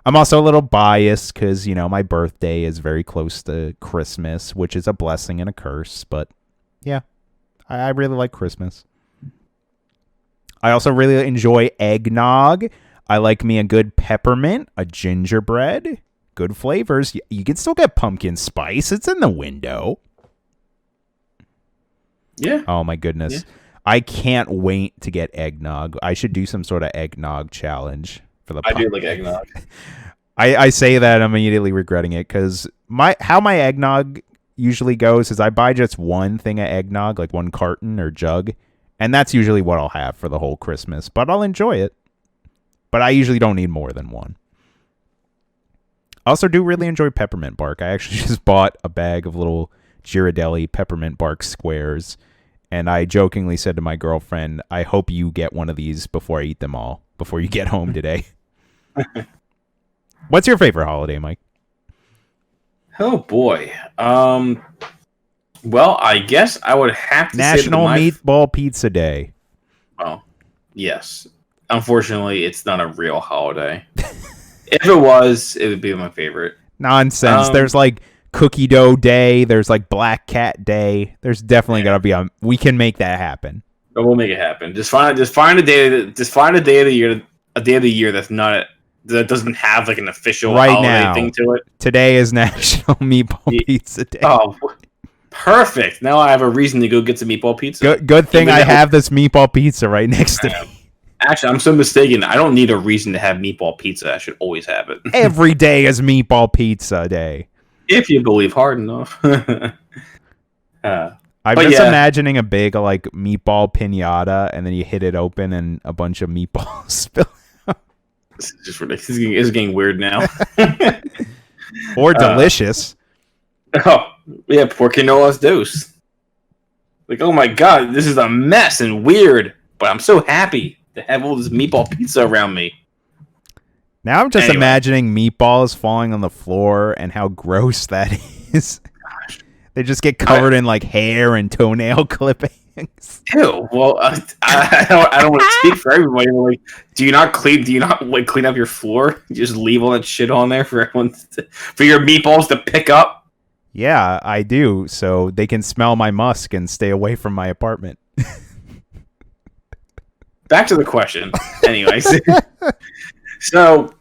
I'm also a little biased because my birthday is very close to Christmas, which is a blessing and a curse. But yeah, I really like Christmas. I also really enjoy eggnog. I like me a good peppermint, a gingerbread, good flavors. You can still get pumpkin spice. It's in the window. Yeah. Oh, my goodness. Yeah. I can't wait to get eggnog. I should do some sort of eggnog challenge for the podcast. I do like eggnog. I say that I'm immediately regretting it because how my eggnog usually goes is I buy just one thing of eggnog, one carton or jug, and that's usually what I'll have for the whole Christmas. But I'll enjoy it. But I usually don't need more than one. I also do really enjoy peppermint bark. I actually just bought a bag of little Ghirardelli peppermint bark squares, and I jokingly said to my girlfriend, I hope you get one of these before I eat them all, before you get home today. What's your favorite holiday, Mike? Oh, boy. Well, I guess I would have to National Meatball Pizza Day. Oh, yes. Unfortunately, it's not a real holiday. If it was, it would be my favorite. Nonsense. There's Cookie Dough Day. There's Black Cat Day. There's definitely gotta be we can make that happen. But we'll make it happen. Just find a day of the year that's not that doesn't have like an official Right holiday now. thing to it. Today is National Meatball Pizza Day. Oh, perfect! Now I have a reason to go get some meatball pizza. Good thing I have this meatball pizza right next to me. Actually, I'm so mistaken. I don't need a reason to have meatball pizza. I should always have it. Every day is Meatball Pizza Day. If you believe hard enough. I'm just imagining a big like meatball pinata, and then you hit it open, and a bunch of meatballs spill out. This is just ridiculous. This is getting weird now. Or delicious. Oh, yeah, porque no las dos. Like, oh my god, this is a mess and weird, but I'm so happy to have all this meatball pizza around me. Now I'm just imagining meatballs falling on the floor and how gross that is. Gosh. They just get covered in like hair and toenail clippings. Ew. Well, I don't want to speak for everybody. Like, do you not like clean up your floor? You just leave all that shit on there for everyone for your meatballs to pick up? Yeah, I do. So they can smell my musk and stay away from my apartment. Back to the question. Anyways, so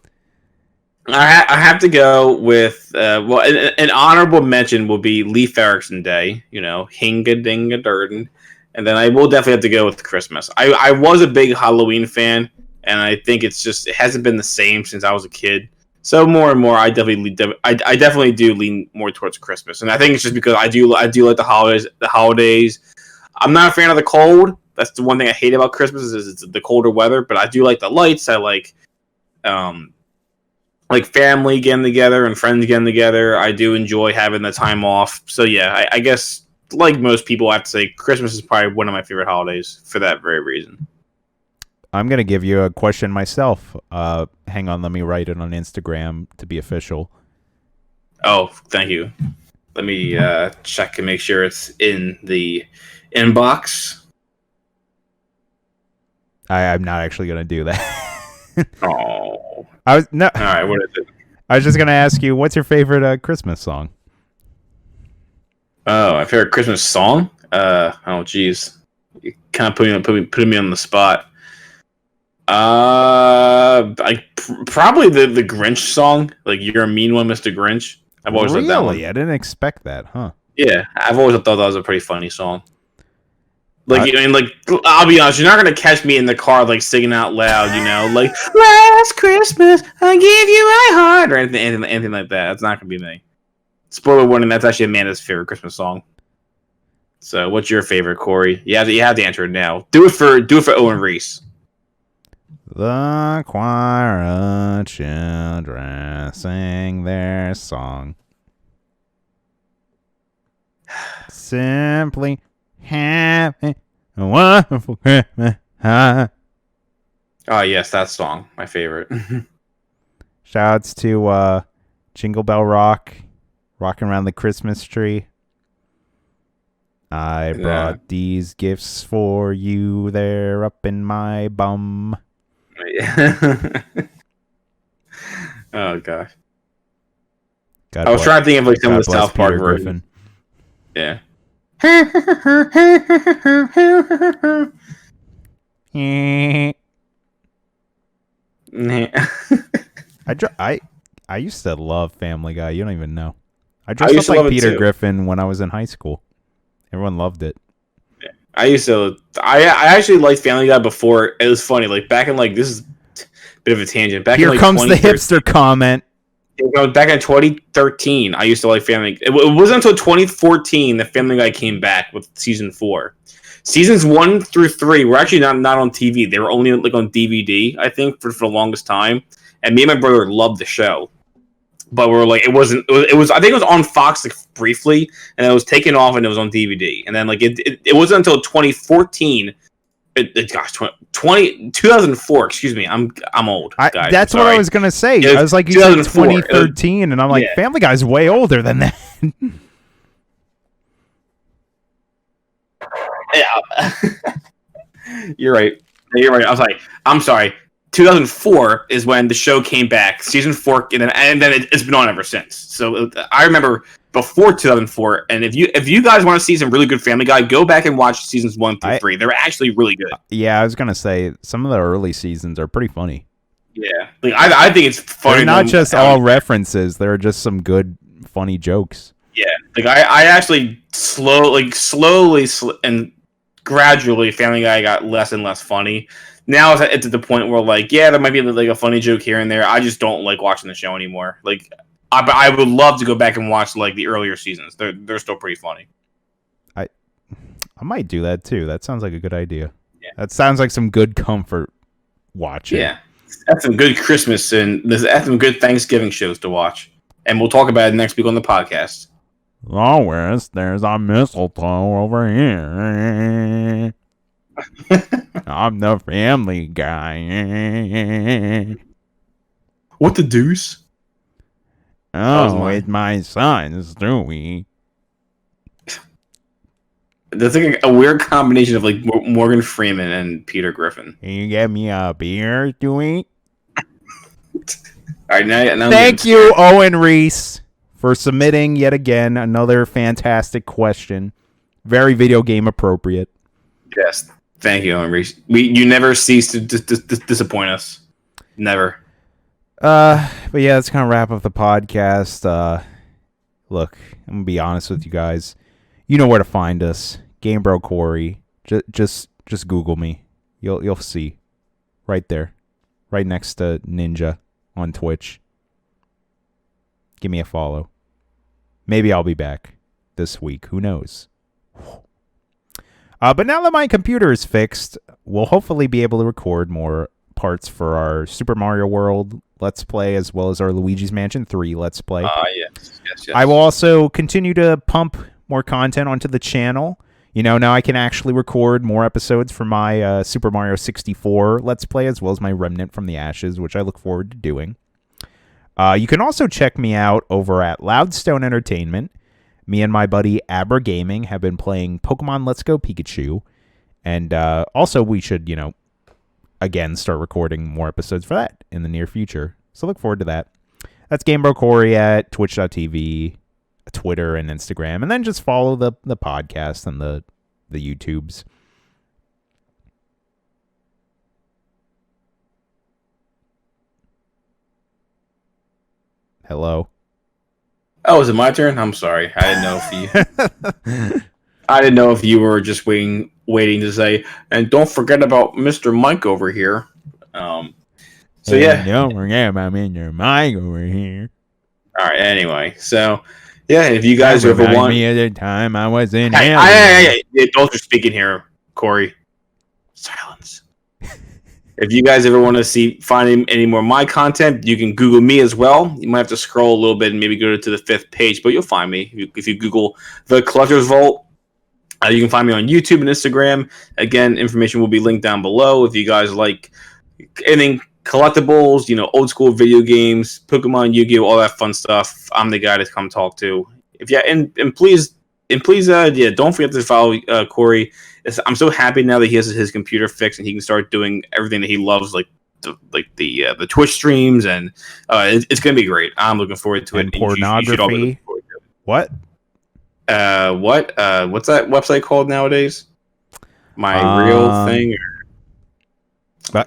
I have to go with an honorable mention will be Leif Erikson Day. You know, Hinga Dinga Durden. And then I will definitely have to go with Christmas. I was a big Halloween fan, and I think it hasn't been the same since I was a kid. So more and more, I definitely do lean more towards Christmas, and I think it's just because I do like the holidays. The holidays. I'm not a fan of the cold. That's the one thing I hate about Christmas is it's the colder weather. But I do like the lights. I like family getting together and friends getting together. I do enjoy having the time off. So yeah, I guess. Like most people, I have to say Christmas is probably one of my favorite holidays for that very reason. I'm going to give you a question myself. Hang on, let me write it on Instagram to be official. Oh, thank you. Let me check and make sure it's in the inbox. I'm not actually going to do that. Oh. All right, what is it? I was just going to ask you, what's your favorite Christmas song? Oh, my favorite Christmas song? Oh, geez. You kind of putting me on the spot. Probably the Grinch song. Like, You're a Mean One, Mr. Grinch. I've always loved that one. I didn't expect that, huh? Yeah, I've always thought that was a pretty funny song. Like, I'll be honest, you're not going to catch me in the car, like, singing out loud, you know? Like, last Christmas, I gave you my heart, or anything like that. That's not going to be me. Spoiler warning, that's actually Amanda's favorite Christmas song. So, what's your favorite, Corey? You have to answer it now. Do it for Owen Reese. The choir of children sing their song. Simply having a wonderful Christmas. Oh, yes, that song. My favorite. Shouts to Jingle Bell Rock. Rocking around the Christmas tree. I brought these gifts for you. They're up in my bum. Oh, gosh. I was trying to think of like some of the South Park version. Yeah. I used to love Family Guy. You don't even know. I dressed up like Peter Griffin when I was in high school. Everyone loved it. Yeah. I actually liked Family Guy before. It was funny. Like back in like this is a bit of a tangent. Here comes the hipster comment. Back in 2013, I used to like Family Guy. It wasn't until 2014 that Family Guy came back with season 4. Seasons 1 through 3 were actually not on TV. They were only like on DVD, I think, for the longest time. And me and my brother loved the show. But we're like, it was I think it was on Fox like, briefly, and it was taken off and it was on DVD. And then like it wasn't until 2014. 2004. Excuse me, I'm old. Guys, that's what I was gonna say. I was like, you said 2013, and I'm like, yeah. Family Guy's way older than that. Yeah, you're right. I was like, I'm sorry. 2004 is when the show came back, season 4, and then it's been on ever since. So I remember before 2004, and if you guys want to see some really good Family Guy, go back and watch seasons 1 through 3. They're actually really good. Yeah, I was gonna say some of the early seasons are pretty funny. Yeah, like I think it's funny. They're not just all references. There are just some good, funny jokes. Yeah, like I actually slowly and gradually, Family Guy got less and less funny. Now it's at the point where like, yeah, there might be like a funny joke here and there. I just don't like watching the show anymore. Like, I would love to go back and watch like the earlier seasons. They're still pretty funny. I might do that too. That sounds like a good idea. Yeah. That sounds like some good comfort watching. Yeah, that's some good Christmas and that's some good Thanksgiving shows to watch. And we'll talk about it next week on the podcast. Lois, there's a mistletoe over here. I'm the Family Guy. What the deuce? Oh, it's my son, Stewie. That's like a weird combination of like Morgan Freeman and Peter Griffin. Can you get me a beer, Stewie? All right, now thank you, Owen Reese, for submitting yet again another fantastic question. Very video game appropriate. Yes, thank you, Owen Reese. You never cease to disappoint us. Never. But yeah, that's kind of wrap up the podcast. Look, I'm gonna be honest with you guys. You know where to find us, Game Bro Corey. Just Google me. You'll see, right there, right next to Ninja on Twitch. Give me a follow. Maybe I'll be back this week. Who knows? But now that my computer is fixed, we'll hopefully be able to record more parts for our Super Mario World Let's Play as well as our Luigi's Mansion 3 Let's Play. Yes. I will also continue to pump more content onto the channel. You know, now I can actually record more episodes for my Super Mario 64 Let's Play as well as my Remnant from the Ashes, which I look forward to doing. You can also check me out over at Loudstone Entertainment. Me and my buddy Abra Gaming have been playing Pokemon Let's Go Pikachu. And also we should, again, start recording more episodes for that in the near future. So look forward to that. That's GameBro Corey at twitch.tv, Twitter, and Instagram. And then just follow the podcast and the YouTubes. Hello. Oh, is it my turn? I'm sorry. I didn't know if I didn't know if you were just waiting to say, and don't forget about Mr. Mike over here. Don't forget about Mr. Mike over here. All right. Anyway, so yeah, if you guys ever want me at the time I was in adults are speaking here, Corey. Silence. If you guys ever want to find any more of my content, you can Google me as well. You might have to scroll a little bit and maybe go to the 5th page, but you'll find me. If you Google The Collector's Vault, you can find me on YouTube and Instagram. Again, information will be linked down below. If you guys like anything collectibles, old school video games, Pokemon, Yu-Gi-Oh, all that fun stuff, I'm the guy to come talk to. And please, don't forget to follow Corey. I'm so happy now that he has his computer fixed and he can start doing everything that he loves, like the Twitch streams, and it's gonna be great. I'm looking forward to and it. Pornography. What? What's that website called nowadays? My Real Thing.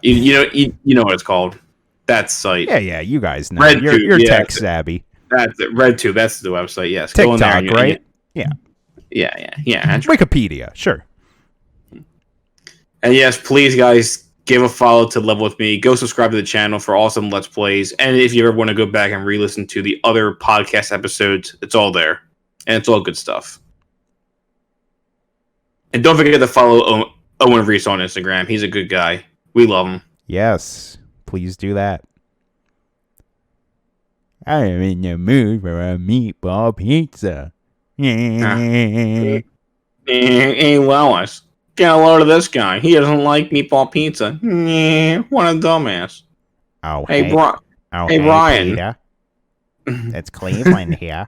You know what it's called. That site. Yeah. You guys know. You're tech savvy. That's it. RedTube. That's the website. Yes. TikTok, go in there right? Yeah. Wikipedia. Sure. And yes, please, guys, give a follow to Level With Me. Go subscribe to the channel for awesome Let's Plays. And if you ever want to go back and re-listen to the other podcast episodes, it's all there. And it's all good stuff. And don't forget to follow Owen Reese on Instagram. He's a good guy. We love him. Yes, please do that. I am in the mood for a meatball pizza. Hey, Lois. Get a load of this guy. He doesn't like meatball pizza. What a dumbass. Oh, hey, Brian. Peter. It's Cleveland here.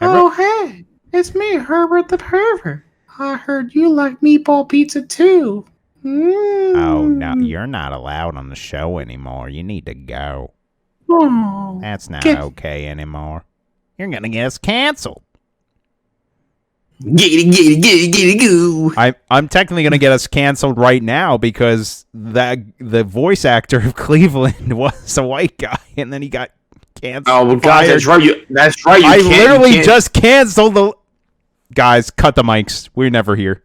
Oh, hey. It's me, Herbert the Pervert. I heard you like meatball pizza, too. Oh, no, you're not allowed on the show anymore. You need to go. Oh, that's not okay anymore. You're going to get us canceled. Get it, go. I'm technically gonna get us canceled right now because the voice actor of Cleveland was a white guy, and then he got canceled. Oh, well, guys, that's right. That's right. I literally just canceled the guys. Cut the mics. We're never here.